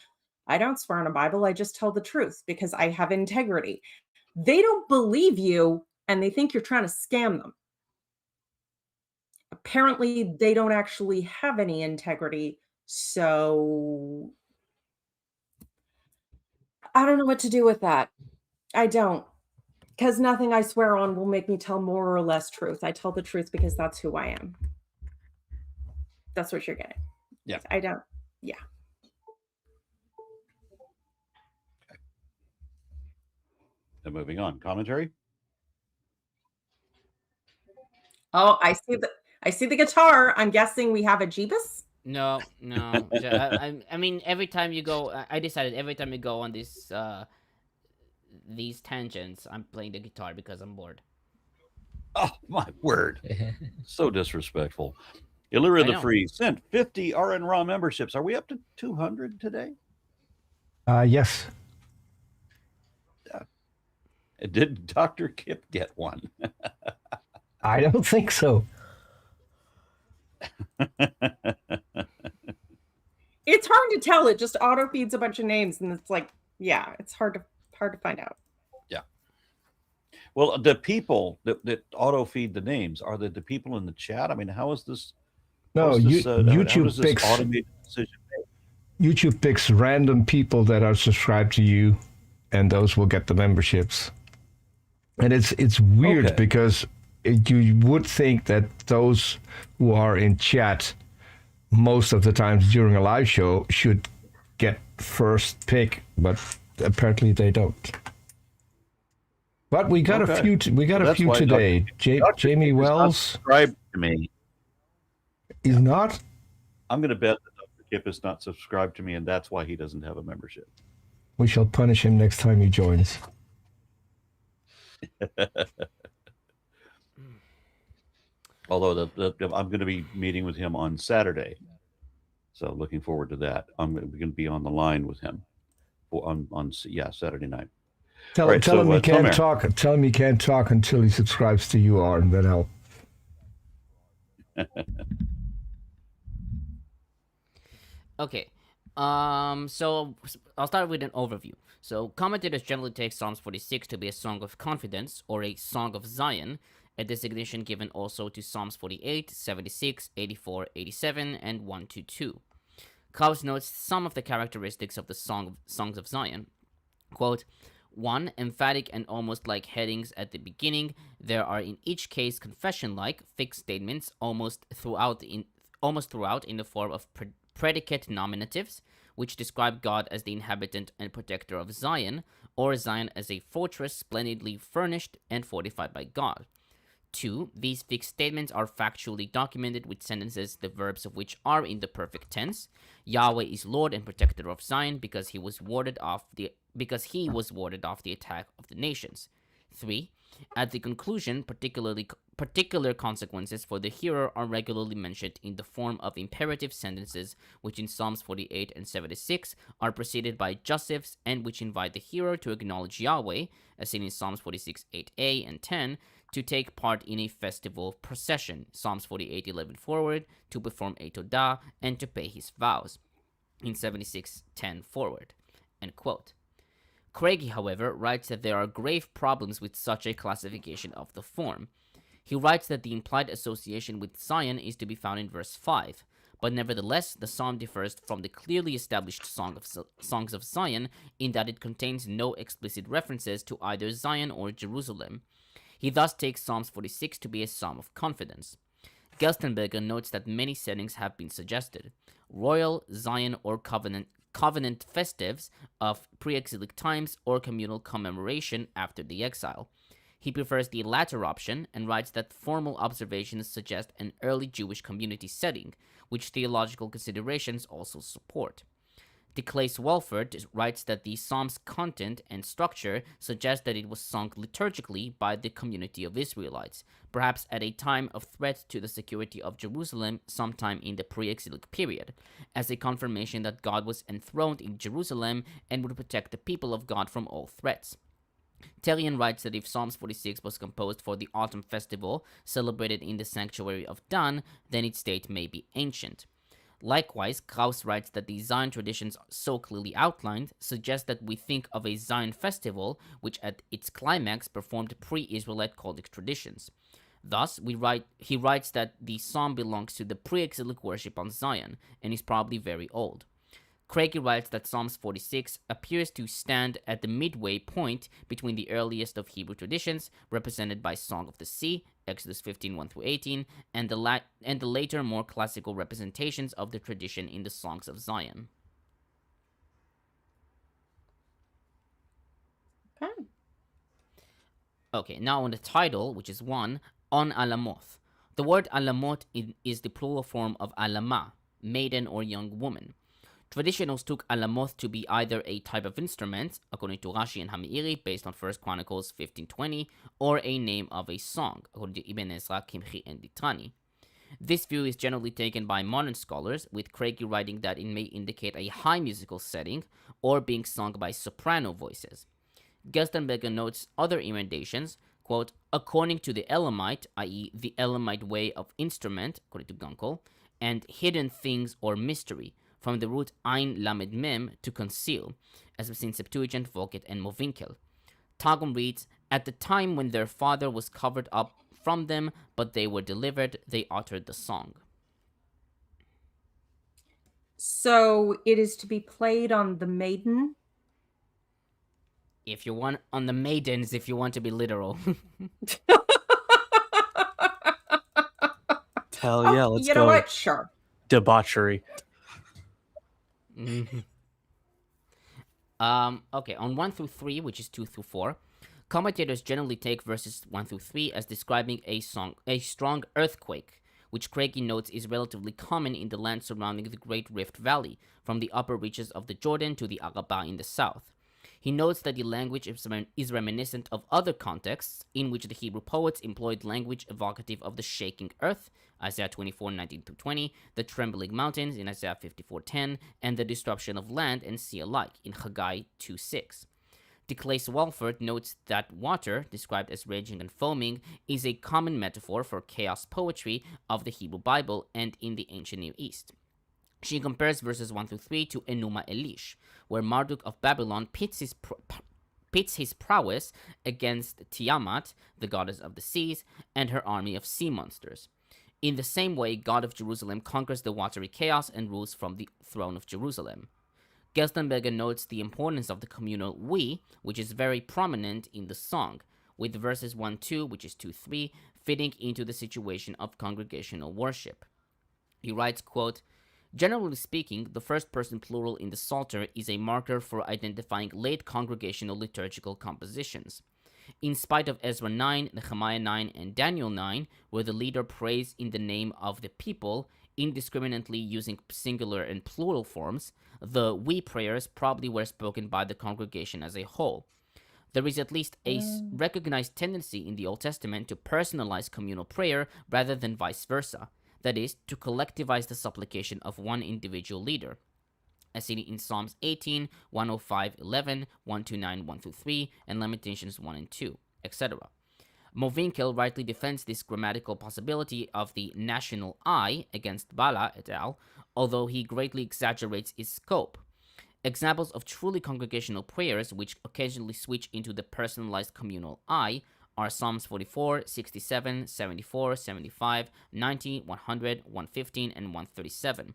I don't swear on a Bible, I just tell the truth because I have integrity, they don't believe you and they think you're trying to scam them. Apparently, they don't actually have any integrity. So I don't know what to do with that. I don't. Because nothing I swear on will make me tell more or less truth. I tell the truth because that's who I am. That's what you're getting. Yeah. I don't. Yeah. And moving on. Commentary? Oh, I see the guitar. I'm guessing we have a Jeebus. No. I mean, every time you go, I decided every time you go on these tangents, I'm playing the guitar because I'm bored. Oh, my word. So disrespectful. Illyria I the know. Free sent 50 RN Raw memberships. Are we up to 200 today? Yes. Did Dr. Kip get one? I don't think so. It's hard to tell. It just auto feeds a bunch of names, and it's like, yeah, it's hard to find out. Yeah. Well, the people that auto feed the names, are they the people in the chat? I mean, how is this? No, how is this, how YouTube does this picks automated decision made? YouTube picks random people that are subscribed to you, and those will get the memberships. And it's weird Okay. because you would think that those who are in chat most of the times during a live show should get first pick, but apparently they don't. But we got a Okay. few. We got a That's few why today. Dr. Jamie Kip is not Wells subscribed to me. is not. I'm going to bet that Dr. Kip is not subscribed to me, and that's why he doesn't have a membership. We shall punish him next time he joins. Although I'm going to be meeting with him on Saturday, so looking forward to that. I'm going to be on the line with him on Saturday night. Tell, All right, tell so, him he can't Tomer. talk. Tell him he can't talk until he subscribes to you, and then I'll. Okay. So I'll start with an overview. So commentators generally take Psalms 46 to be a song of confidence or a song of Zion, a designation given also to Psalms 48, 76, 84, 87, and 122. Klaus notes some of the characteristics of the Songs of Zion. Quote, 1. Emphatic and almost like headings at the beginning. There are in each case confession-like fixed statements almost throughout in the form of predicate nominatives, which describe God as the inhabitant and protector of Zion, or Zion as a fortress splendidly furnished and fortified by God. 2. These fixed statements are factually documented with sentences, the verbs of which are in the perfect tense. Yahweh is Lord and protector of Zion because he was warded off the attack of the nations. 3. At the conclusion, particular consequences for the hearer are regularly mentioned in the form of imperative sentences, which in Psalms 48 and 76 are preceded by jussives and which invite the hearer to acknowledge Yahweh, as seen in Psalms 46, 8a and 10, to take part in a festival procession, Psalms 48, 11 forward, to perform a todah, and to pay his vows, in 76, 10 forward. End quote. Craigie, however, writes that there are grave problems with such a classification of the form. He writes that the implied association with Zion is to be found in verse 5, but nevertheless the psalm differs from the clearly established Songs of Zion in that it contains no explicit references to either Zion or Jerusalem. He thus takes Psalms 46 to be a psalm of confidence. Gerstenberger notes that many settings have been suggested: royal, Zion, or covenant festives of pre-exilic times or communal commemoration after the exile. He prefers the latter option and writes that formal observations suggest an early Jewish community setting, which theological considerations also support. deClaissé-Walford writes that the psalm's content and structure suggest that it was sung liturgically by the community of Israelites, perhaps at a time of threat to the security of Jerusalem sometime in the pre-exilic period, as a confirmation that God was enthroned in Jerusalem and would protect the people of God from all threats. Terrian writes that if Psalms 46 was composed for the autumn festival celebrated in the sanctuary of Dan, then its date may be ancient. Likewise, Krauss writes that the Zion traditions so clearly outlined suggest that we think of a Zion festival which at its climax performed pre-Israelite cultic traditions. Thus, he writes that the psalm belongs to the pre-exilic worship on Zion and is probably very old. Craigie writes that Psalms 46 appears to stand at the midway point between the earliest of Hebrew traditions, represented by Song of the Sea, Exodus 15, 1-18, and the later, more classical representations of the tradition in the Songs of Zion. Okay, now on the title, which is 1, On Alamoth. The word Alamoth is the plural form of Alama, maiden or young woman. Traditionals took alamoth to be either a type of instrument, according to Rashi and Hamiiri, based on 1 Chronicles 15:20, or a name of a song, according to Ibn Ezra, Kimchi, and Litrani. This view is generally taken by modern scholars, with Craigie writing that it may indicate a high musical setting or being sung by soprano voices. Gerstenberger notes other emendations, quote, according to the Elamite, i.e. the Elamite way of instrument, according to Gunkel, and hidden things or mystery, from the root ein lamed mem, to conceal, as we've seen Septuagint, Volket, and Movinkel. Targum reads, at the time when their father was covered up from them, but they were delivered, they uttered the song. So it is to be played on the maiden? If you want, on the maidens, if you want to be literal. Hell yeah, let's you go. know what? Sure. Debauchery. Okay, on 1-3, which is 2-4, commentators generally take verses 1-3 as describing a strong earthquake, which Craigie notes is relatively common in the land surrounding the Great Rift Valley, from the upper reaches of the Jordan to the Arabah in the south. He notes that the language is reminiscent of other contexts in which the Hebrew poets employed language evocative of the shaking earth, Isaiah 24:19-20, the trembling mountains in Isaiah 54:10, and the disruption of land and sea alike in Haggai 2:6. deClaissé-Walford notes that water, described as raging and foaming, is a common metaphor for chaos poetry of the Hebrew Bible and in the ancient Near East. She compares verses 1-3 to Enuma Elish, where Marduk of Babylon pits his prowess against Tiamat, the goddess of the seas, and her army of sea monsters. In the same way, God of Jerusalem conquers the watery chaos and rules from the throne of Jerusalem. Gerstenberger notes the importance of the communal we, which is very prominent in the song, with verses 1-2, which is 2-3, fitting into the situation of congregational worship. He writes, quote, generally speaking, the first-person plural in the Psalter is a marker for identifying late congregational liturgical compositions. In spite of Ezra 9, Nehemiah 9, and Daniel 9, where the leader prays in the name of the people, indiscriminately using singular and plural forms, the we prayers probably were spoken by the congregation as a whole. There is at least a recognized tendency in the Old Testament to personalize communal prayer rather than vice versa. That is, to collectivize the supplication of one individual leader, as seen in Psalms 18, 105, 11, 129, 1-3, and Lamentations 1 and 2, etc. Movinkel rightly defends this grammatical possibility of the national I against Bala et al., although he greatly exaggerates its scope. Examples of truly congregational prayers which occasionally switch into the personalized communal I are Psalms 44, 67, 74, 75, 90, 100, 115, and 137.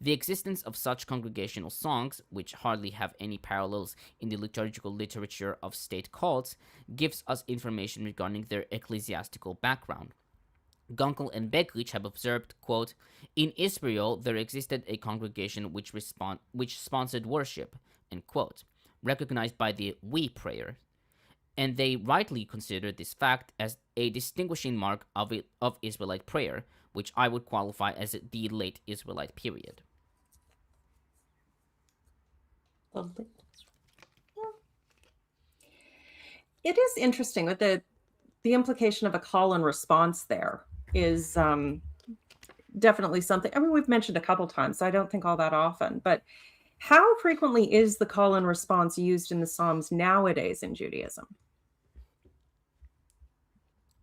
The existence of such congregational songs, which hardly have any parallels in the liturgical literature of state cults, gives us information regarding their ecclesiastical background. Gunkel and Begrich have observed, quote, in Israel there existed a congregation which sponsored worship, end quote, recognized by the we prayer. and they rightly consider this fact as a distinguishing mark of Israelite prayer, which I would qualify as the late Israelite period. It is interesting with the implication of a call and response there is definitely something. I mean, we've mentioned a couple times, so I don't think all that often, but how frequently is the call and response used in the Psalms nowadays in Judaism?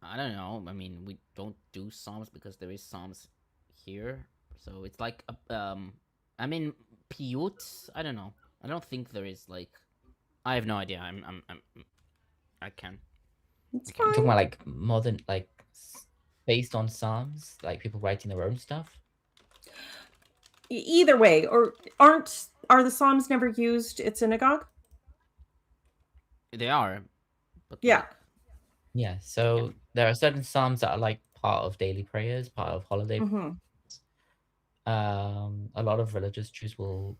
I don't know. I mean, we don't do Psalms because there is Psalms here, so it's like I mean, piyut. I don't know. I don't think there is like. I have no idea. I can. It's I'm talking fine. about like modern, like based on Psalms, like people writing their own stuff. Either way, or are the Psalms never used at synagogue? They are, but Yeah. like, Yeah. So there are certain Psalms that are like part of daily prayers, part of holiday. Mhm. A lot of religious Jews will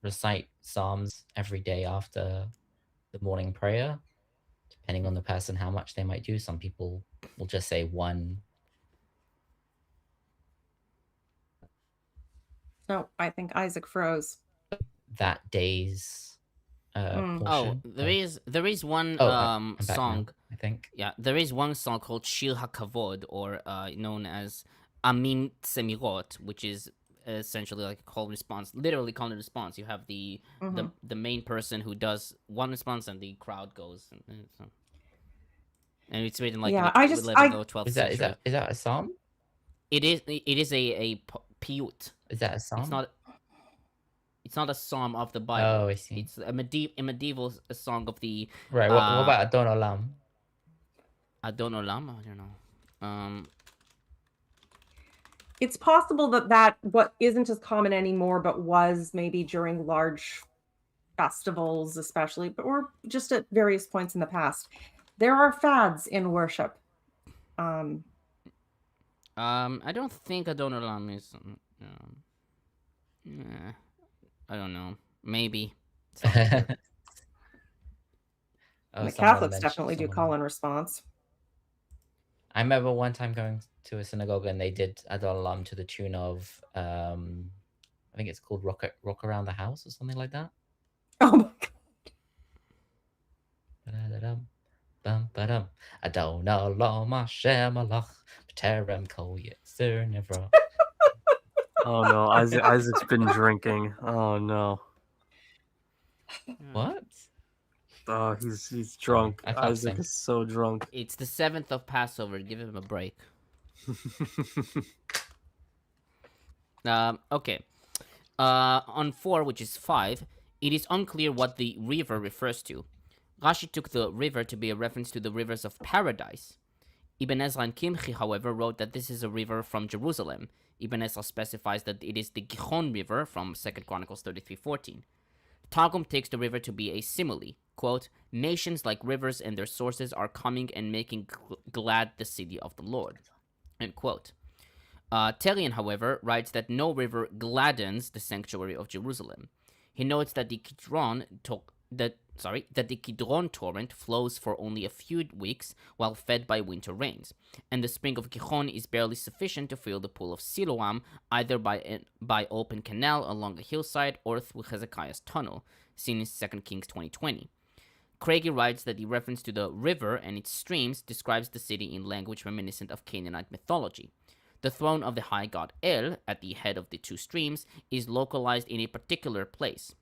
recite Psalms every day after the morning prayer, depending on the person how much they might do. Some people will just say one. No, I think Isaac froze. That day's Mm. portion. there is one I'm back now, song. I think. Yeah, there is one song called Shir HaKavod, or known as Amin Tsemirot, which is essentially like a call and response, literally call and response. You have the main person who does one response, and the crowd goes, and it's written like Yeah, in the 11th or 12th Is that century. is that a psalm? It is a piyut. Is that a psalm? It's not a psalm of the Bible. Oh, I see. It's a medieval song of the Right. What about Adon Olam? Adon Olam. I don't know. It's possible that what isn't as common anymore, but was maybe during large festivals, especially, but or just at various points in the past. There are fads in worship. I don't think Adon Olam is. I don't know. Maybe. The Catholics definitely do call and response. I remember one time going to a synagogue and they did Adon Olam to the tune of I think it's called Rock Around the House or something like that. Oh my God. Adon Olam Hashem Alach B'terem Kol Yetzer Nivra. Oh no, Isaac's been drinking. Oh no. What? Oh, he's drunk. I can't Isaac sing. is so drunk. It's the 7th of Passover. Give him a break. Okay. On 4, which is 5, it is unclear what the river refers to. Rashi took the river to be a reference to the rivers of paradise. Ibn Ezra and Kimchi, however, wrote that this is a river from Jerusalem. Ibn Ezra specifies that it is the Gihon River from 2 Chronicles 33:14. Targum takes the river to be a simile. Quote, nations like rivers and their sources are coming and making glad the city of the Lord. End quote. Terian, however, writes that no river gladdens the sanctuary of Jerusalem. He notes that the Kidron torrent flows for only a few weeks while fed by winter rains, and the spring of Gihon is barely sufficient to fill the pool of Siloam, either by open canal along a hillside or through Hezekiah's tunnel, seen in 2 Kings 20:20. Craigie writes that the reference to the river and its streams describes the city in language reminiscent of Canaanite mythology. The throne of the high god El, at the head of the two streams, is localized in a particular place.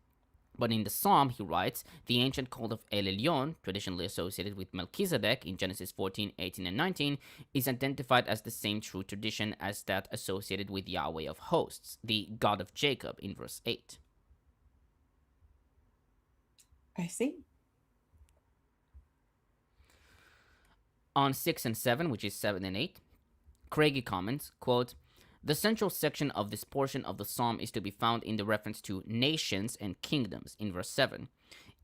But in the psalm, he writes, the ancient cult of El Elyon, traditionally associated with Melchizedek in Genesis 14, 18, and 19, is identified as the same true tradition as that associated with Yahweh of hosts, the God of Jacob, in verse 8. I see. On 6 and 7, which is 7 and 8, Craigie comments, quote, the central section of this portion of the psalm is to be found in the reference to nations and kingdoms in verse 7.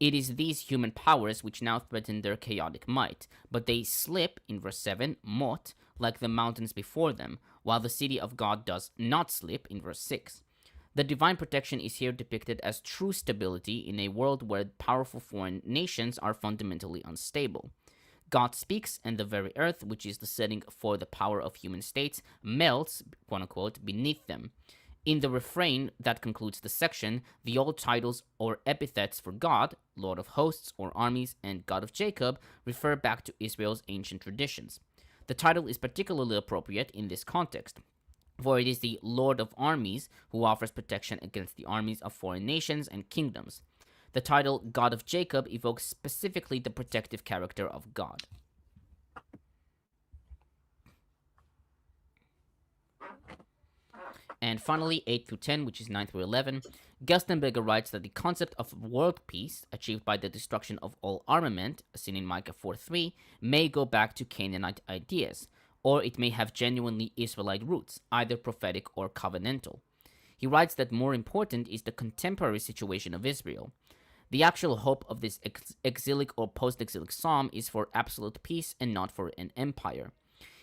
It is these human powers which now threaten their chaotic might, but they slip, in verse 7, mot, like the mountains before them, while the city of God does not slip, in verse 6. The divine protection is here depicted as true stability in a world where powerful foreign nations are fundamentally unstable. God speaks, and the very earth, which is the setting for the power of human states, melts, quote unquote, beneath them. In the refrain that concludes the section, the old titles or epithets for God, Lord of hosts or armies, and God of Jacob, refer back to Israel's ancient traditions. The title is particularly appropriate in this context, for it is the Lord of armies who offers protection against the armies of foreign nations and kingdoms. The title God of Jacob evokes specifically the protective character of God. And finally, 8 through 10, which is 9 through 11, Gerstenberger writes that the concept of world peace, achieved by the destruction of all armament, as seen in Micah 4:3, may go back to Canaanite ideas, or it may have genuinely Israelite roots, either prophetic or covenantal. He writes that more important is the contemporary situation of Israel. The actual hope of this exilic or post-exilic psalm is for absolute peace and not for an empire.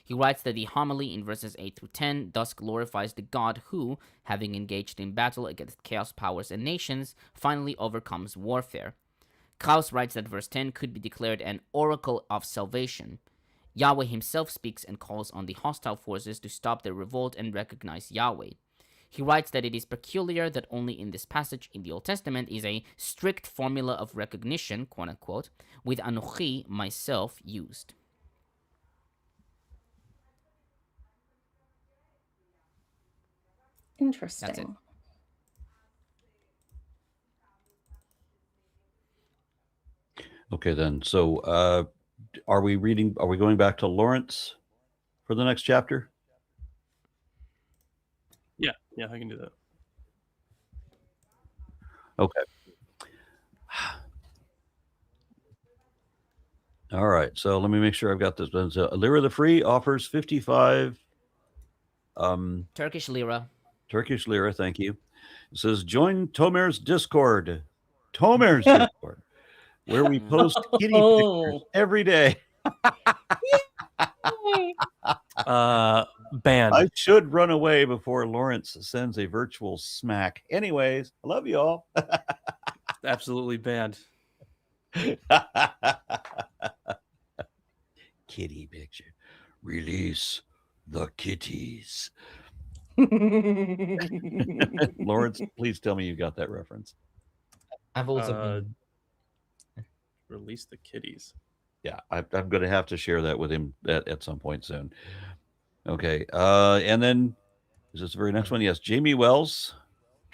He writes that the homily in verses 8 through 10 thus glorifies the God who, having engaged in battle against chaos powers and nations, finally overcomes warfare. Krauss writes that verse 10 could be declared an oracle of salvation. Yahweh himself speaks and calls on the hostile forces to stop their revolt and recognize Yahweh. He writes that it is peculiar that only in this passage in the Old Testament is a strict formula of recognition, quote unquote, with Anochi, myself, used. Interesting. That's it. Okay, then. So, are we going back to Lawrence for the next chapter? Yeah, I can do that. Okay. All right. So let me make sure I've got this. So Lira the Free offers 55 Turkish lira. Turkish lira. Thank you. It says join Tomer's Discord. Tomer's Discord, where we post kitty pictures every day. Banned. I should run away before Lawrence sends a virtual smack. Anyways, I love you all. Absolutely banned. Kitty picture. Release the kitties. Lawrence, please tell me you got that reference. I've also been... Release the kitties. Yeah, I'm going to have to share that with him at some point soon. Okay. And then is this the very next one? Yes. Jamie Wells,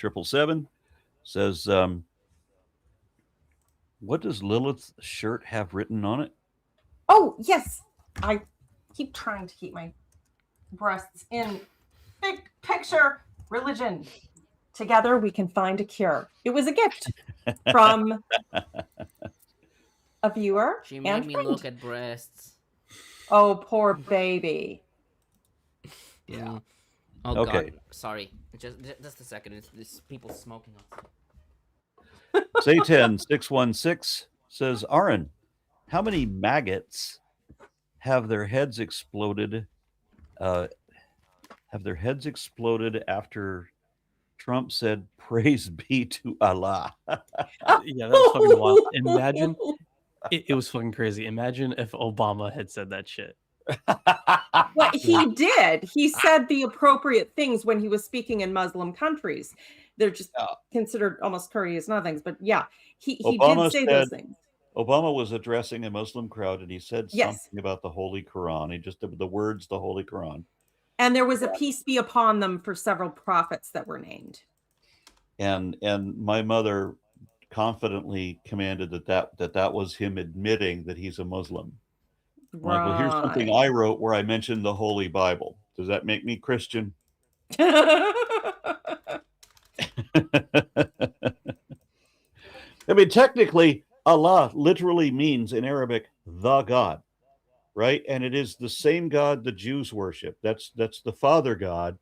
777, says, what does Lilith's shirt have written on it? Oh, yes. I keep trying to keep my breasts in. Big picture. Religion. Together we can find a cure. It was a gift from a viewer. She made and me friend. look at breasts. Oh, poor baby. Yeah. Oh, Okay. God. Sorry. Just a second. It's people smoking outside. Satan 616 says, Aaron, how many maggots have their heads exploded? After Trump said, "Praise be to Allah." Yeah, that's fucking wild. Imagine it was fucking crazy. Imagine if Obama had said that shit. But he did. He said the appropriate things when he was speaking in Muslim countries. They're just considered almost courteous nothings. But yeah, he Obama did say those things. Obama was addressing a Muslim crowd, and he said Yes. something about the Holy Quran. He just the words, the Holy Quran. And there was a peace be upon them for several prophets that were named. And my mother confidently commanded that was him admitting that he's a Muslim. Right. Like, well, here's something I wrote where I mentioned the Holy Bible. Does that make me Christian? I mean, technically, Allah literally means in Arabic, the God, right? And it is the same God the Jews worship. That's the Father God,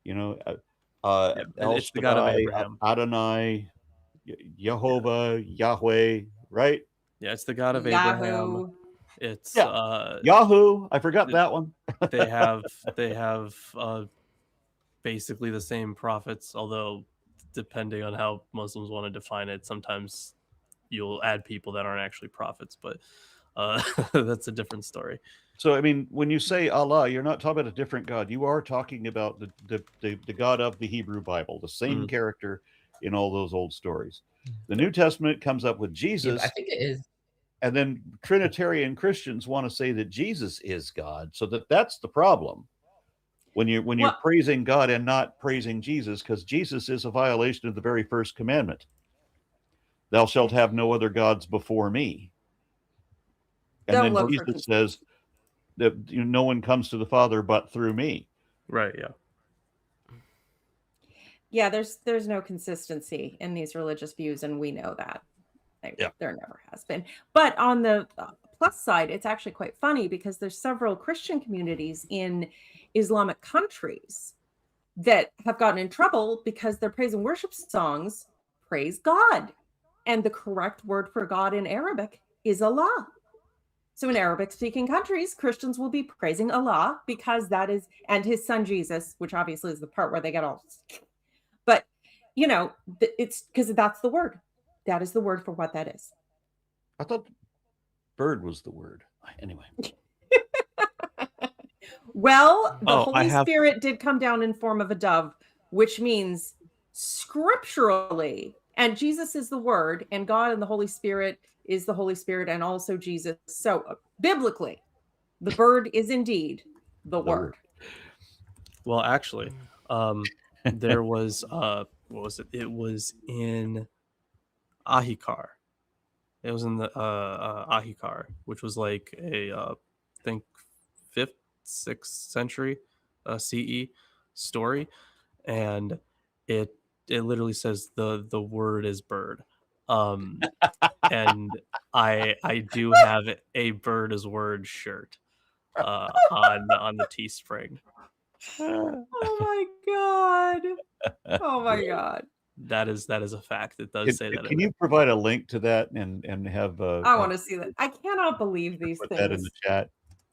you know, El it's the God of Shaddai, Abraham. Adonai, Jehovah, Yahweh, right? Yeah, it's the God of Abraham. Yahoo. It's Yahoo. I forgot that one. they have basically the same prophets, although depending on how Muslims want to define it, sometimes you'll add people that aren't actually prophets, but that's a different story. So, I mean, when you say Allah, you're not talking about a different God. You are talking about the God of the Hebrew Bible, the same character in all those old stories. The New Testament comes up with Jesus. Yeah, I think it is. And then Trinitarian Christians want to say that Jesus is God. So that's the problem. When you're praising God and not praising Jesus, because Jesus is a violation of the very first commandment. Thou shalt have no other gods before me. And then Jesus says that no one comes to the Father but through me. Right, yeah. Yeah, there's no consistency in these religious views, and we know that. There never has been. But on the plus side, it's actually quite funny because there's several Christian communities in Islamic countries that have gotten in trouble because their praise and worship songs praise God. And the correct word for God in Arabic is Allah. So in Arabic-speaking countries, Christians will be praising Allah because that is, and his son Jesus, which obviously is the part where they get all, but it's because that's the word. That is the word for what that is. I thought bird was the word. Anyway. Well, the Holy Spirit did come down in form of a dove, which means scripturally, and Jesus is the word, and God and the Holy Spirit is the Holy Spirit, and also Jesus. So biblically, the bird is indeed the word. Well, actually, there was what was it? It was in Ahikar. It was in the Ahikar, which was like a I think 5th, 6th century CE story, and it literally says the word is bird. And I do have a bird is word shirt on the Teespring. Oh my god! Oh my god! That is a fact. It does say that. Can you provide a link to that and have? I want to see that. I cannot believe these put things. That in the chat.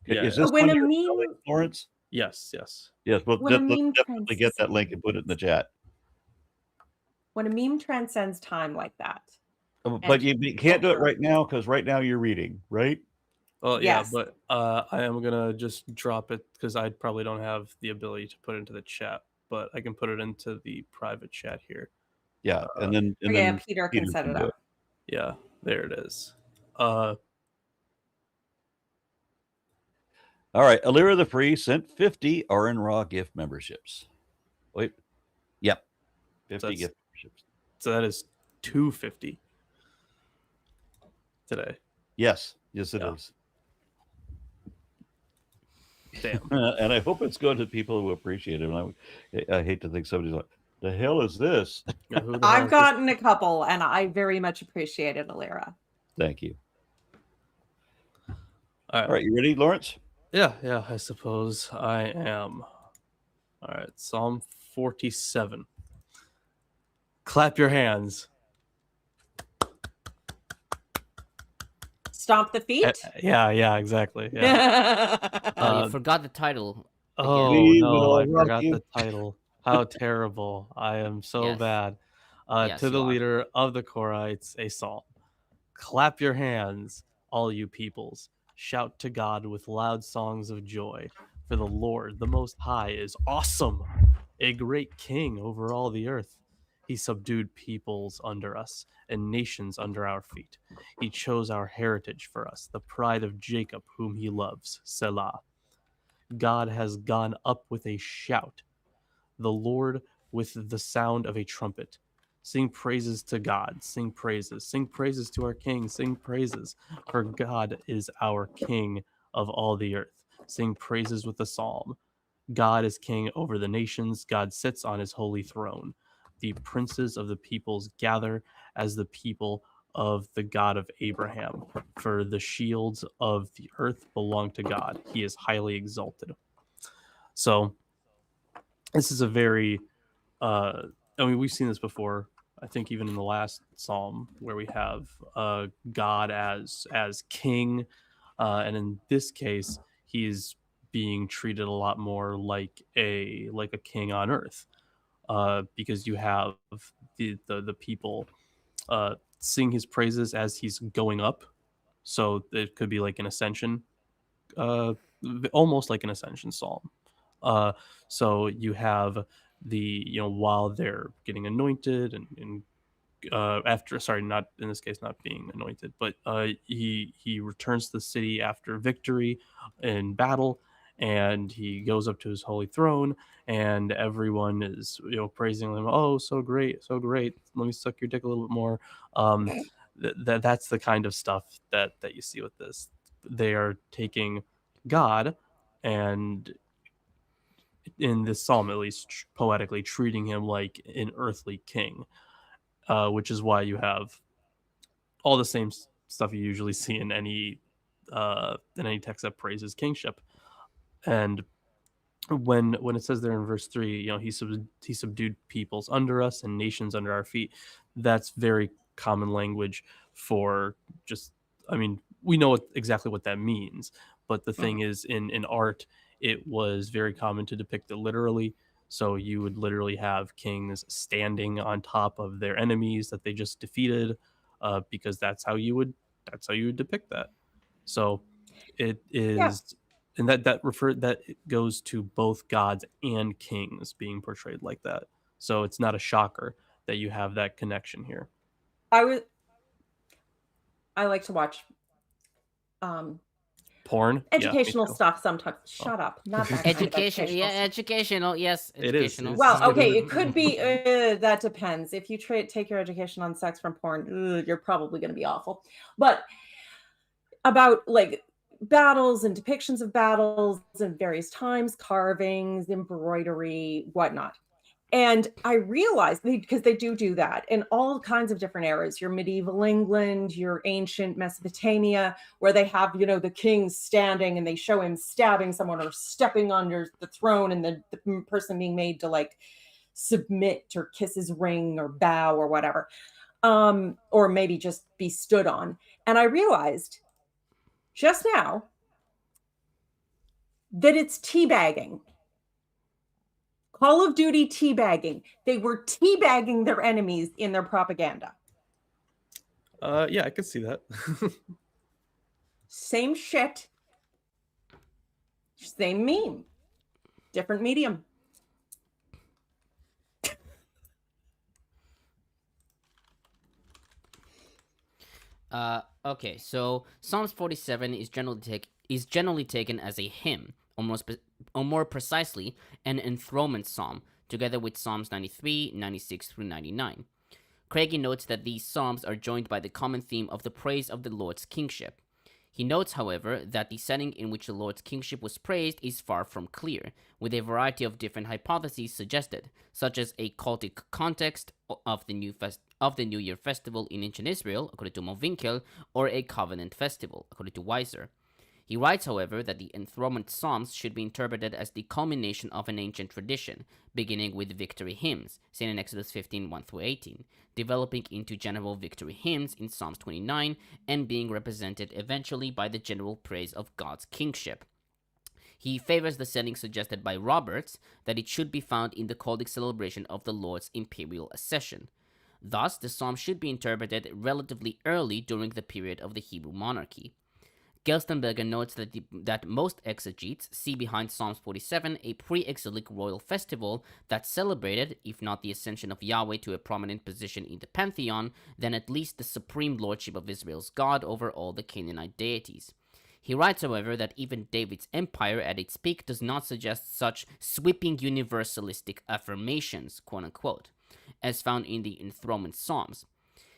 Yeah. Is this when one a you're meme, selling, Lawrence? Yes. Well, when a let's meme definitely get that link and put it in the chat. When a meme transcends time like that. But you can't do it right now because right now you're reading, right? Well, yes. Yeah, but I am gonna just drop it because I probably don't have the ability to put it into the chat, but I can put it into the private chat here. Yeah, and then Peter can set it up. Yeah, there it is. All right, Alira the Free sent 50 RN Raw gift memberships. Wait, yep, 50 gift memberships. So that is 250 today. Yes, it is. Damn. And I hope it's going to people who appreciate it. And I hate to think somebody's like, the hell is this? I've gotten a couple, and I very much appreciate it, Alira. Thank you. All right, you ready, Lawrence? Yeah, I suppose I am. All right, Psalm 47. Clap your hands. Stomp the feet? Yeah, exactly. Yeah. You forgot the title. Oh, no, I forgot the title. How terrible. I am so bad. To the leader of the Korites, a psalm. Clap your hands, all you peoples. Shout to God with loud songs of joy. For the Lord, the Most High, is awesome. A great king over all the earth. He subdued peoples under us and nations under our feet. He chose our heritage for us, the pride of Jacob, whom he loves. Selah. God has gone up with a shout, the Lord with the sound of a trumpet. Sing praises to God, sing praises to our King, sing praises, for God is our King of all the earth. Sing praises with the psalm. God is king over the nations, God sits on his holy throne. The princes of the peoples gather as the people of the God of Abraham. For the shields of the earth belong to God. He is highly exalted. So this is a very, we've seen this before. I think even in the last psalm where we have God as king. And in this case, he's being treated a lot more like a king on earth, because you have the people sing his praises as he's going up. So it could be like an ascension, uh, almost like an ascension psalm. So you have while they're getting anointed and after, sorry, not in this case not being anointed, but he returns to the city after victory in battle, and he goes up to his holy throne, and everyone is praising him. Oh, so great, so great. Let me suck your dick a little bit more. That's the kind of stuff that you see with this. They are taking God and, in this psalm at least, poetically treating him like an earthly king, which is why you have all the same stuff you usually see in any text that praises kingship. And when it says there in verse 3, he subdued peoples under us and nations under our feet, that's very common language for just, I mean, we know exactly what that means, but the thing is, in art, it was very common to depict it literally. So you would literally have kings standing on top of their enemies that they just defeated, because that's how you would depict that. So it is, and that goes to both gods and kings being portrayed like that. So it's not a shocker that you have that connection here. I like to watch porn, educational stuff sometimes. Shut up. Not education. Educational. Yes, educational. Well, okay, it could be. That depends. If you take your education on sex from porn, you're probably going to be awful. But about like battles and depictions of battles in various times, carvings, embroidery, whatnot. And I realized because they do that in all kinds of different eras, your medieval England, your ancient Mesopotamia, where they have, the king standing and they show him stabbing someone or stepping under the throne, and the person being made to like submit or kiss his ring or bow or whatever, or maybe just be stood on. And I realized just now that it's teabagging. Call of Duty teabagging. They were teabagging their enemies in their propaganda. Yeah, I could see that. Same shit. Same meme. Different medium. Okay, so Psalms 47 is generally taken as a hymn, or more precisely, an enthronement psalm, together with Psalms 93, 96 through 99. Craigie notes that these psalms are joined by the common theme of the praise of the Lord's kingship. He notes, however, that the setting in which the Lord's kingship was praised is far from clear, with a variety of different hypotheses suggested, such as a cultic context of the New Year festival in ancient Israel, according to Montwinkel, or a covenant festival, according to Weiser. He writes, however, that the enthronement psalms should be interpreted as the culmination of an ancient tradition, beginning with victory hymns, seen in Exodus 15, 1-18, developing into general victory hymns in Psalms 29, and being represented eventually by the general praise of God's kingship. He favors the setting suggested by Roberts, that it should be found in the cultic celebration of the Lord's imperial accession. Thus, the psalm should be interpreted relatively early during the period of the Hebrew monarchy. Gerstenberger notes that most exegetes see behind Psalms 47 a pre-exilic royal festival that celebrated, if not the ascension of Yahweh to a prominent position in the pantheon, then at least the supreme lordship of Israel's God over all the Canaanite deities. He writes, however, that even David's empire at its peak does not suggest such sweeping universalistic affirmations, quote-unquote, as found in the enthronement psalms.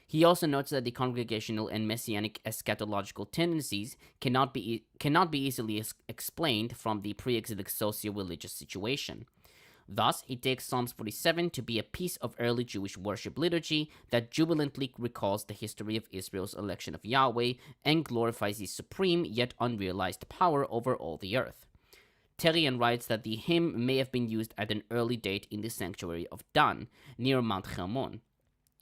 He also notes that the congregational and messianic eschatological tendencies cannot be easily explained from the pre-exilic socio-religious situation. Thus, he takes Psalms 47 to be a piece of early Jewish worship liturgy that jubilantly recalls the history of Israel's election of Yahweh and glorifies his supreme yet unrealized power over all the earth. Terrian writes that the hymn may have been used at an early date in the sanctuary of Dan, near Mount Hermon.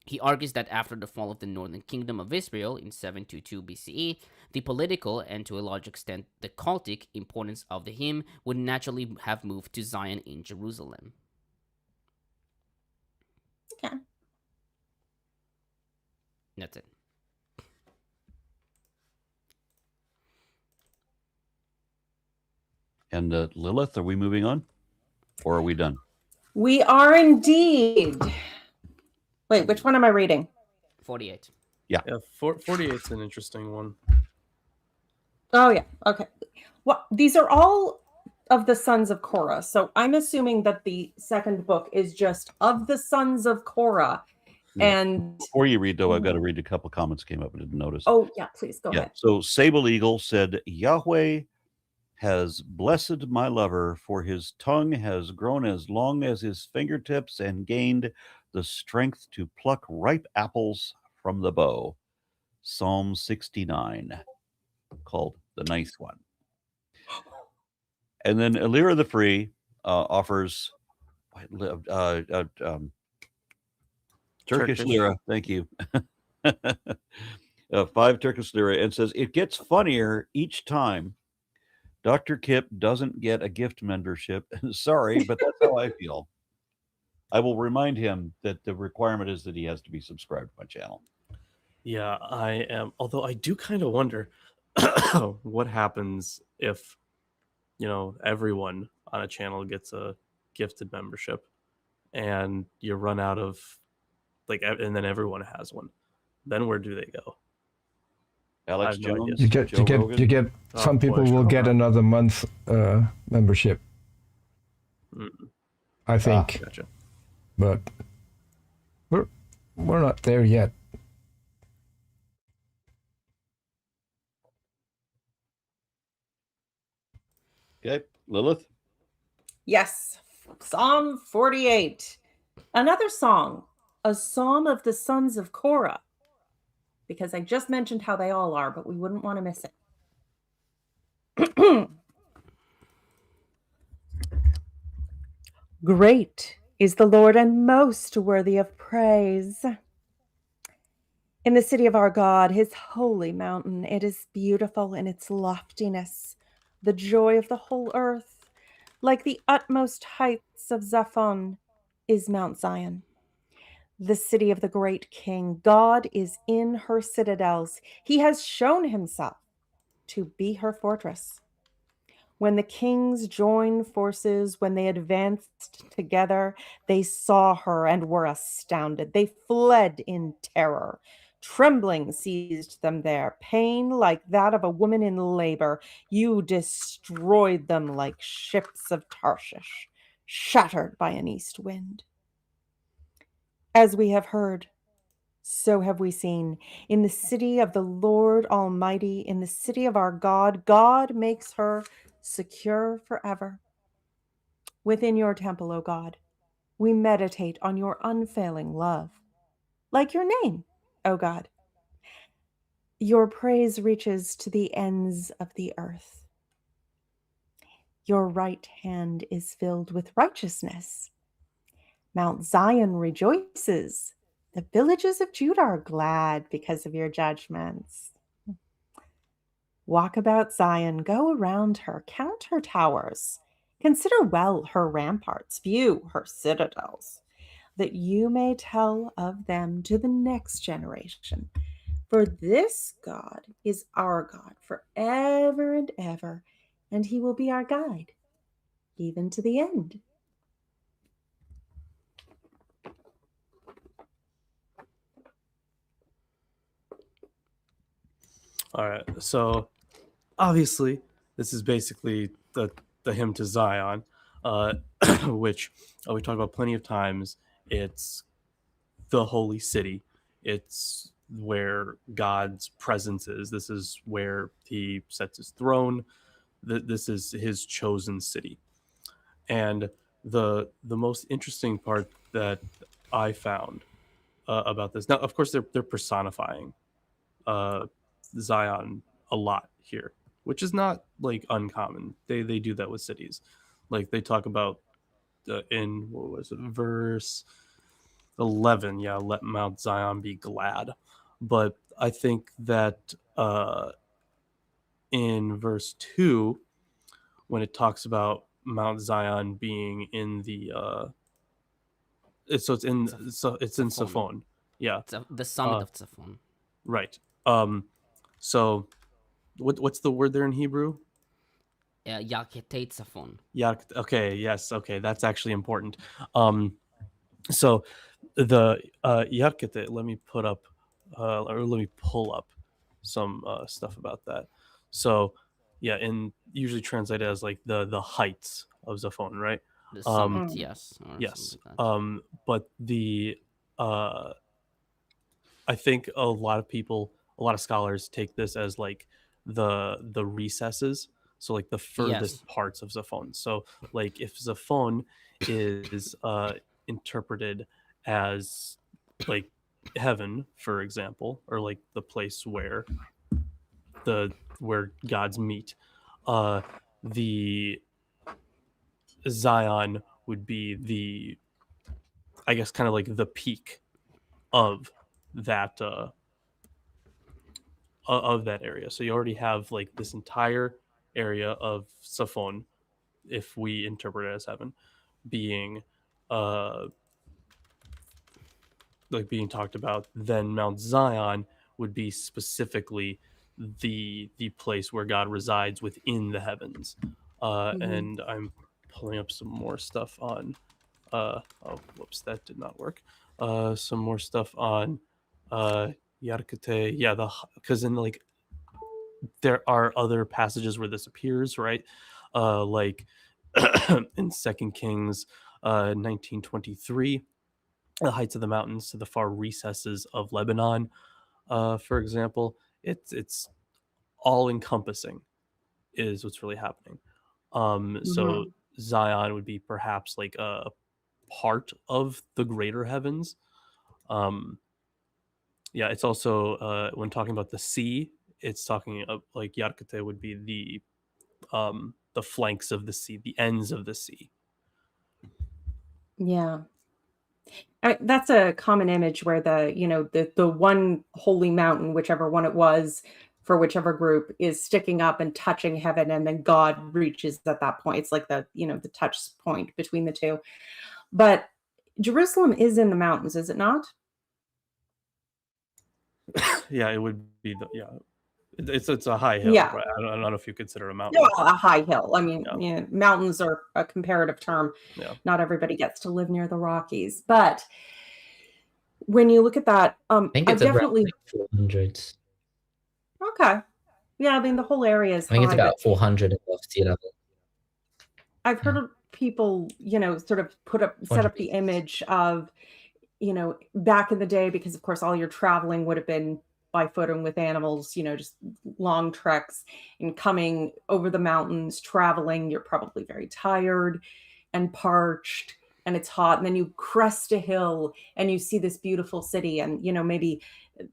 He argues that after the fall of the northern kingdom of Israel in 722 BCE, the political and to a large extent the cultic importance of the hymn would naturally have moved to Zion in Jerusalem. Okay. That's it. And Lilith, are we moving on? Or are we done? We are indeed. Wait, which one am I reading? 48. Yeah, 48's an interesting one. Oh, yeah. Okay. Well, these are all of the sons of Korah. So I'm assuming that the second book is just of the sons of Korah. Yeah. And Before you read, though, I've got to read a couple comments came up and didn't notice. oh, yeah, please go ahead. So Sable Eagle said, Yahweh has blessed my lover, for his tongue has grown as long as his fingertips and gained the strength to pluck ripe apples from the bow. Psalm 69, called the Nice One. And then Elira the Free offers Turkish lira. Thank you. 5 Turkish lira, and says, it gets funnier each time. Dr. Kip doesn't get a gift membership. Sorry, but that's how I feel. I will remind him that the requirement is that he has to be subscribed to my channel. Yeah, I am. Although I do kind of wonder what happens if, everyone on a channel gets a gifted membership and you run out of, and then everyone has one. Then where do they go? Alex I have no Jones, idea. You get some people will get another month membership. I think, Gotcha. but we're not there yet. Okay, Lilith. Yes. Psalm 48. Another song, a psalm of the sons of Korah. Because I just mentioned how they all are, but we wouldn't want to miss it. Great is the Lord and most worthy of praise. In the city of our God, his holy mountain, it is beautiful in its loftiness, the joy of the whole earth. Like the utmost heights of Zaphon is Mount Zion. The city of the great king. God is in her citadels. He has shown himself to be her fortress. When the kings joined forces, when they advanced together, they saw her and were astounded. They fled in terror. Trembling seized them there, pain like that of a woman in labor. You destroyed them like ships of Tarshish, shattered by an east wind. As we have heard, so have we seen. In the city of the Lord Almighty, in the city of our God, God makes her secure forever. Within your temple, O God, we meditate on your unfailing love. Like your name, O God. Your praise reaches to the ends of the earth. Your right hand is filled with righteousness. Mount Zion rejoices. The villages of Judah are glad because of your judgments. Walk about Zion, go around her, count her towers, consider well her ramparts, view her citadels, that you may tell of them to the next generation. For this God is our God forever and ever, and he will be our guide, even to the end. All right. So obviously, this is basically the hymn to Zion, which we talked about plenty of times. It's the holy city. It's where God's presence is. This is where he sets his throne. This is his chosen city. And the most interesting part that I found about this, now of course they're personifying Zion a lot here, which is not like uncommon. They do that with cities. Like they talk about in what was it, verse 11, yeah, let Mount Zion be glad. But I think that in verse 2, when it talks about Mount Zion being in the it's in Safon. Yeah. The summit of Safon. Right. So what's the word there in Hebrew? Yaketei Safon. Yeah, okay, yes, okay, that's actually important. So the Yakete, let me pull up some stuff about that. So yeah, usually translated as like the heights of Zafon, right? The summit, yes. Yes. Like but the I think a lot of scholars take this as like the recesses, so like the furthest parts of Zafon. So like if Zafon is interpreted as like heaven, for example, or like the place where gods meet, the Zion would be I guess kind of like the peak of that area. So you already have like this entire area of Safon, if we interpret it as heaven, being being talked about. Then Mount Zion would be specifically the place where God resides within the heavens. And I'm pulling up some more stuff on whoops, that did not work. Some more stuff on Yarkate. Yeah, because in like there are other passages where this appears, right? Like in 2 Kings 19:23, the heights of the mountains to the far recesses of Lebanon, for example. It's all encompassing is what's really happening. So Zion would be perhaps like a part of the greater heavens. Yeah, it's also when talking about the sea, it's talking of like Yarkate would be the flanks of the sea, the ends of the sea. Yeah. That's a common image where the one holy mountain, whichever one it was for whichever group, is sticking up and touching heaven, and then God reaches at that point. It's like the touch point between the two. But Jerusalem is in the mountains, is it not? Yeah, it would be it's a high hill. Yeah. Right? I don't know if you consider a mountain. No, a high hill. I mean, mountains are a comparative term. Yeah. Not everybody gets to live near the Rockies, but when you look at that, I think it's definitely around like 400. Okay. Yeah, I mean the whole area is I think it's high, about but 400 above sea level. I've heard of people, sort of set up the image of, back in the day, because of course all your traveling would have been by foot and with animals, just long treks, and coming over the mountains, traveling, you're probably very tired and parched and it's hot. And then you crest a hill and you see this beautiful city, and, maybe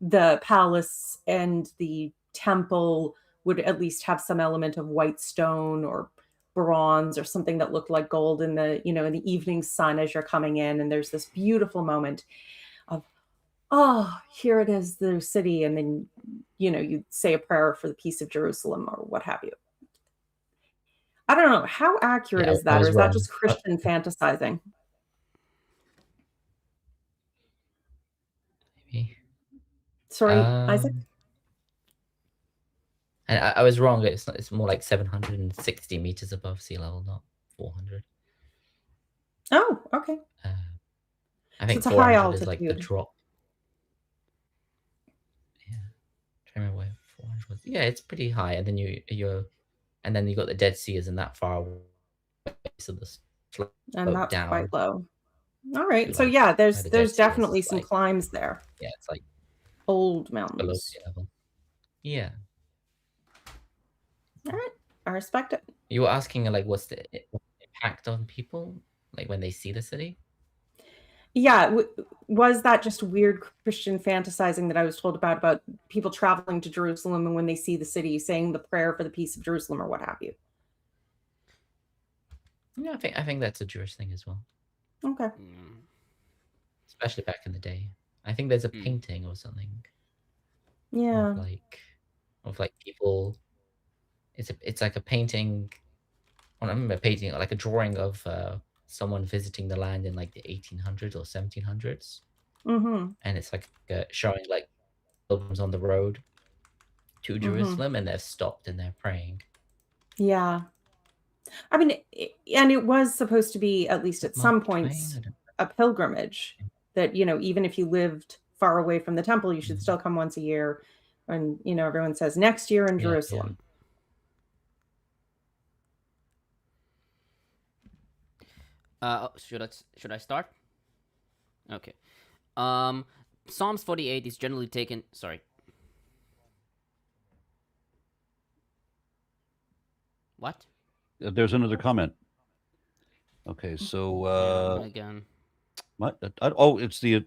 the palace and the temple would at least have some element of white stone or bronze or something that looked like gold in the in the evening sun as you're coming in, and there's this beautiful moment of, oh, here it is, the city, and then you say a prayer for the peace of Jerusalem or what have you. I don't know, how accurate is that, or is that just Christian fantasizing? Maybe. Sorry, Isaac? And I was wrong. It's more like 760 meters above sea level, not 400. Oh, okay. I think it's a high 400 altitude. is like the drop. Yeah, I'm trying to remember where 400 was. Yeah, it's pretty high, and then and then you got the Dead Sea isn't that far away, so the slope And that's down quite low. All right, so like yeah, where there's the Dead Sea definitely is, some like, climbs there. yeah, it's like Old below mountains. sea level. Yeah. All right, I respect it. You were asking like what's the impact on people like when they see the city? Yeah, was that just weird Christian fantasizing that I was told about people traveling to Jerusalem, and when they see the city, saying the prayer for the peace of Jerusalem or what have you? Yeah, I think that's a Jewish thing as well. Okay. especially back in the day. I think there's a Hmm. painting or something Yeah. of like people. It's like a painting. I don't remember a painting, like a drawing of someone visiting the land in like the 1800s or 1700s, Mm-hmm. and it's like showing like pilgrims on the road to Jerusalem, and they're stopped and they're praying. Yeah. I mean, and it was supposed to be, at least at some Mark Twain? points, I don't a pilgrimage that, even if you lived far away from the temple, you should still come once a year. And, everyone says next year in Yeah, yeah. Jerusalem. Should I start? Okay. Psalms 48 is generally taken. Sorry. What? There's another comment. Okay, so Again. what? Oh, it's the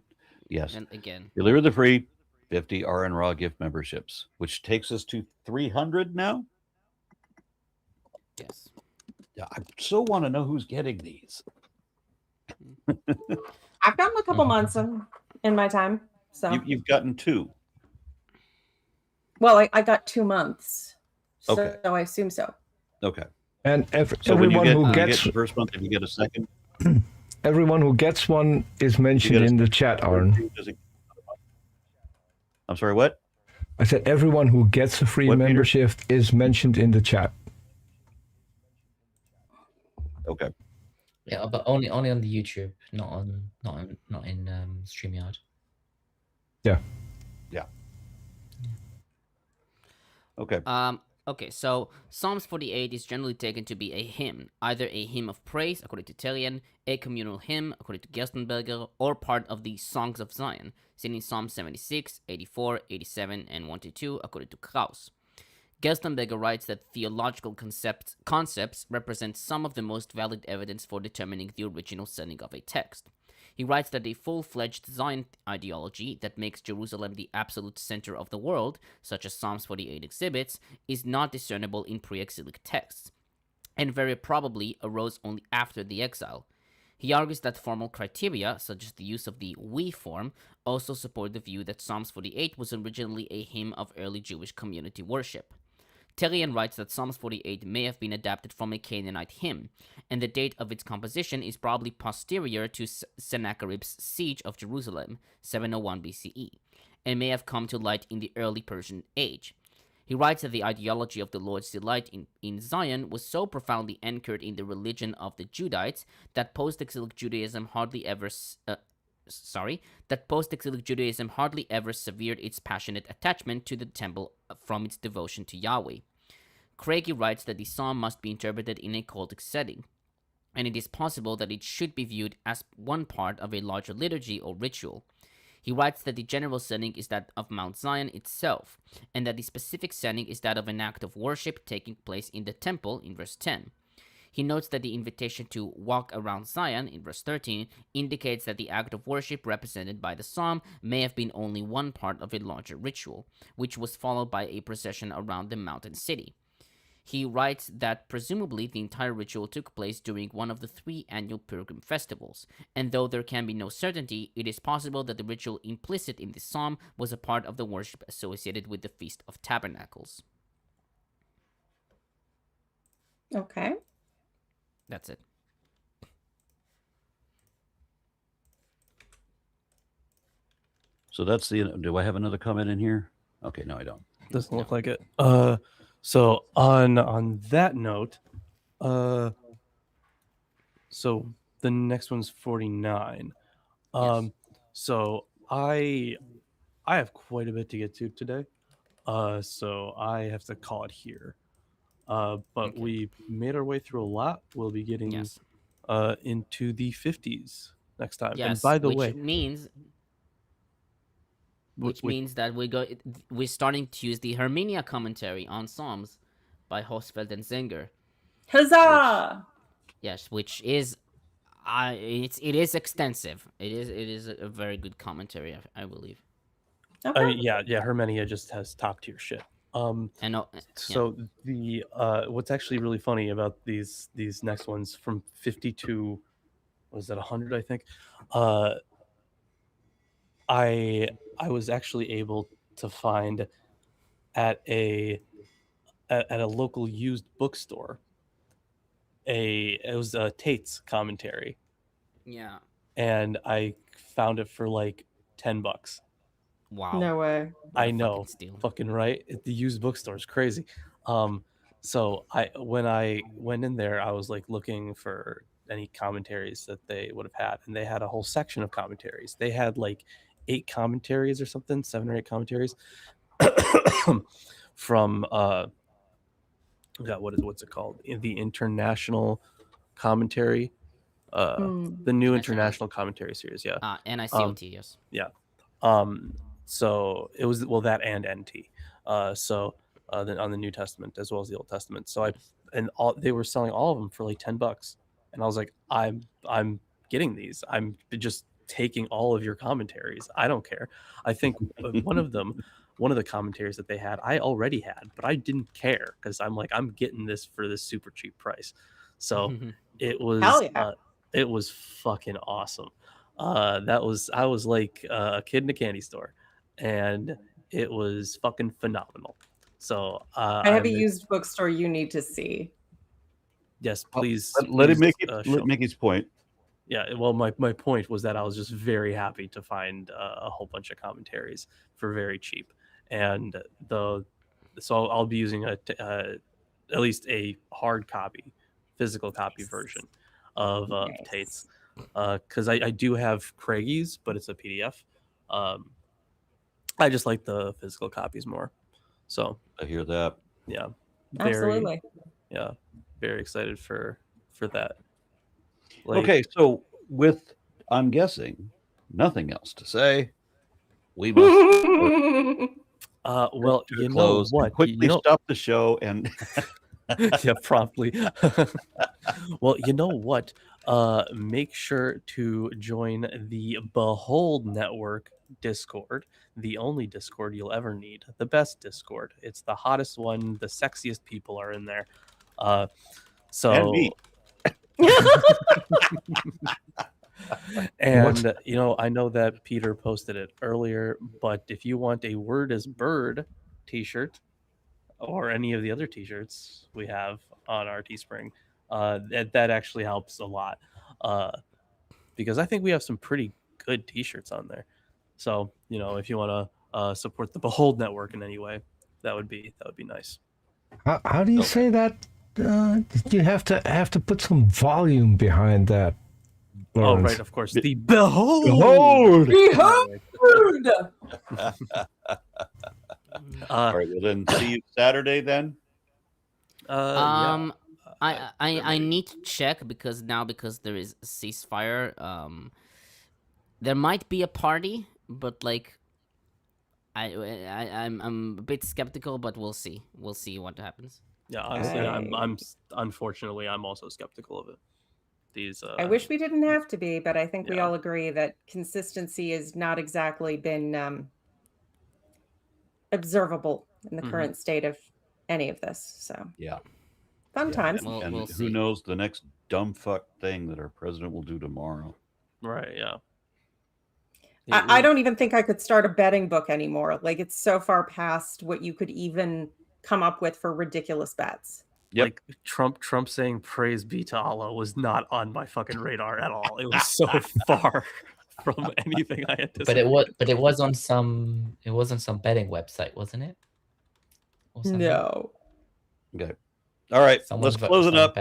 yes. And again. The Allure of the Free, 50 RN Raw gift memberships, which takes us to 300 now. Yes. Yeah, I so want to know who's getting these. I've gotten a couple months in my time. So You've gotten 2. well, I got 2 months. Okay. So I assume so. Okay. And So when everyone who you get gets the first month, if you get a second, everyone who gets one is mentioned in the chat, Aaron. I'm sorry, what? I said everyone who gets a free What, Peter? membership is mentioned in the chat. Okay. Yeah, but only on the YouTube, not in StreamYard. Yeah. Okay. Okay, so Psalms 48 is generally taken to be a hymn, either a hymn of praise, according to Telian, a communal hymn, according to Gerstenberger, or part of the Songs of Zion, seen in Psalm 76, 84, 87, and 122, according to Krauss. Gerstenberger writes that theological concepts represent some of the most valid evidence for determining the original setting of a text. He writes that a full-fledged Zion ideology that makes Jerusalem the absolute center of the world, such as Psalms 48 exhibits, is not discernible in pre-exilic texts, and very probably arose only after the exile. He argues that formal criteria, such as the use of the we form, also support the view that Psalms 48 was originally a hymn of early Jewish community worship. Telian writes that Psalms 48 may have been adapted from a Canaanite hymn, and the date of its composition is probably posterior to Sennacherib's siege of Jerusalem, 701 BCE, and may have come to light in the early Persian age. He writes that the ideology of the Lord's delight in Zion was so profoundly anchored in the religion of the Judites that post-exilic Judaism hardly ever severed its passionate attachment to the temple from its devotion to Yahweh. Craigie writes that the psalm must be interpreted in a cultic setting, and it is possible that it should be viewed as one part of a larger liturgy or ritual. He writes that the general setting is that of Mount Zion itself, and that the specific setting is that of an act of worship taking place in the temple in verse 10. He notes that the invitation to walk around Zion in verse 13 indicates that the act of worship represented by the psalm may have been only one part of a larger ritual, which was followed by a procession around the mountain city. He writes that presumably the entire ritual took place during one of the 3 annual pilgrim festivals, and though there can be no certainty, it is possible that the ritual implicit in this psalm was a part of the worship associated with the Feast of Tabernacles. Okay. That's it. So that's the. Do I have another comment in here? Okay, no, I don't. Doesn't look like it. So on that note, so the next one's 49. Yes. So I have quite a bit to get to today. So I have to call it here. But Okay. we made our way through a lot. We'll be getting Yes. into the 50s next time. Yes. And by the which way, means w- means that we're starting to use the Hermenia commentary on Psalms by Hosfeld and Zenger. Huzzah! Yes, which is it is extensive. It is a very good commentary, I believe. Okay. I mean, yeah, Hermenia just has top tier shit. And So the what's actually really funny about these next ones from 50 to, what is that, 100, I think, I was actually able to find at a local used bookstore it was a Tate's commentary, Yeah. and I found it for like $10. Wow. No way. What I a know, fucking steal. fucking right. The used bookstore is crazy. So when I went in there, I was like looking for any commentaries that they would have had, and they had a whole section of commentaries. They had like 8 commentaries or something, 7 or 8 commentaries from what's it called? The International Commentary, the new International Commentary series. Yeah, NICOT, yes. yeah. So it was that and NT. Then on the New Testament as well as the Old Testament. So they were selling all of them for like $10, and I was like, I'm getting these. I'm just taking all of your commentaries. I don't care. I think one of the commentaries that they had, I already had, but I didn't care because I'm like, I'm getting this for this super cheap price. So it was Hell yeah. it was fucking awesome. I was like a kid in a candy store, and it was fucking phenomenal. So I have a used bookstore you need to see. Yes, please. Let him please, make his point. Yeah, well, my point was that I was just very happy to find a whole bunch of commentaries for very cheap, and so I'll be using at least a hard copy, physical copy version of Tate's, because I do have Craigie's, but it's a PDF. I just like the physical copies more. So I hear that. Yeah, Absolutely. Yeah, very excited for that. Okay, so with, I'm guessing, nothing else to say, we must well, you know what? Quickly stop the show and yeah, promptly. Well, you know what? Make sure to join the Behold Network Discord, the only Discord you'll ever need, the best Discord. It's the hottest one. The sexiest people are in there. So. And me. And I know that Peter posted it earlier, but if you want a Word is Bird t-shirt or any of the other t-shirts we have on our Teespring, that actually helps a lot, because I think we have some pretty good t-shirts on there. So if you want to support the Behold Network in any way, that would be nice. How do you say that? You have to put some volume behind that. Lawrence. Oh, right, of course. The Behold! Behold! All right, well then see you Saturday then. I need to check because there is a ceasefire. There might be a party, but like I'm a bit skeptical, but we'll see. We'll see what happens. Yeah, honestly, I'm unfortunately I'm also skeptical of it. I wish we didn't have to be, but I think we all agree that consistency has not exactly been observable in the current state of any of this. So fun times. And we'll who knows the next dumb fuck thing that our president will do tomorrow. Right, yeah. I don't even think I could start a betting book anymore. Like, it's so far past what you could even come up with for ridiculous bets. Yep. Like Trump saying praise be to Allah was not on my fucking radar at all. It was so far from anything I anticipated. But it was on some betting website, wasn't it? No. Okay. All right. Let's close it up.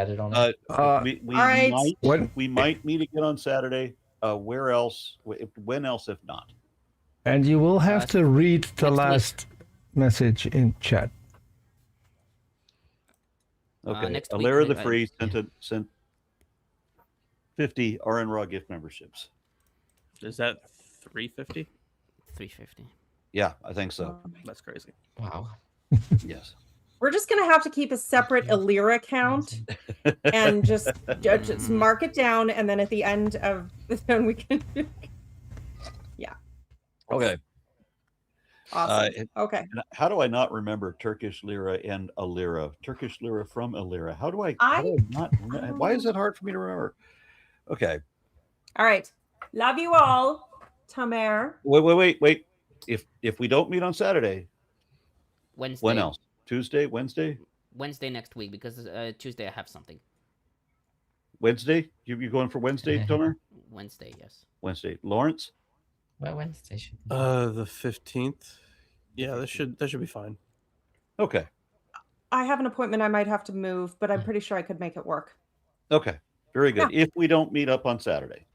We might meet again on Saturday. Where else? When else if not? And you will have to read the last message in chat. Okay. Next Alira week, the Free sent 50 RN Raw gift memberships. Is that 350? 350. Yeah, I think so. That's crazy. Wow. Yes. We're just going to have to keep a separate Alira account and just mark it down. And then at the end of then we can. Yeah. Okay. Awesome. Okay. How do I not remember Turkish lira and Alira? Turkish lira from Alira. How do I not? Why is it hard for me to remember? Okay. All right. Love you all. Tamer. Wait. If we don't meet on Saturday, Wednesday. when else? Tuesday, Wednesday, Wednesday next week, because Tuesday I have something. Wednesday. You going for Wednesday, Tomer? Wednesday, yes. Wednesday, Lawrence. Well, Wednesday should be. The 15th. Yeah, that should be fine. Okay. I have an appointment I might have to move, but I'm pretty sure I could make it work. Okay. Very good. If we don't meet up on Saturday.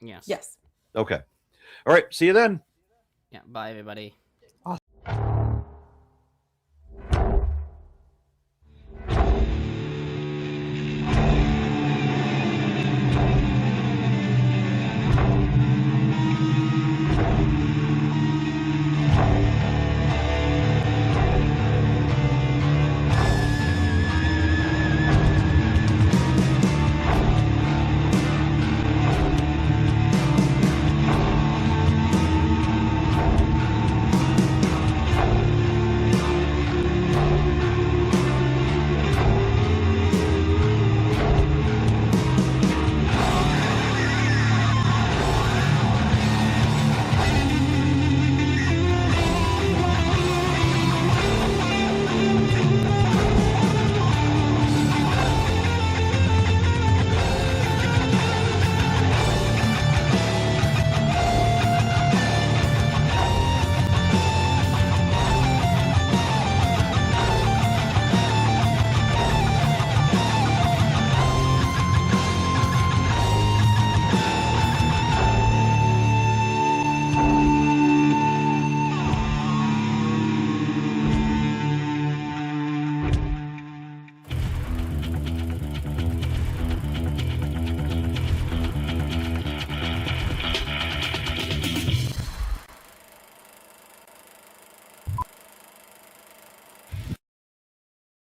Yes. Yes. Okay. All right. See you then. Yeah. Bye, everybody.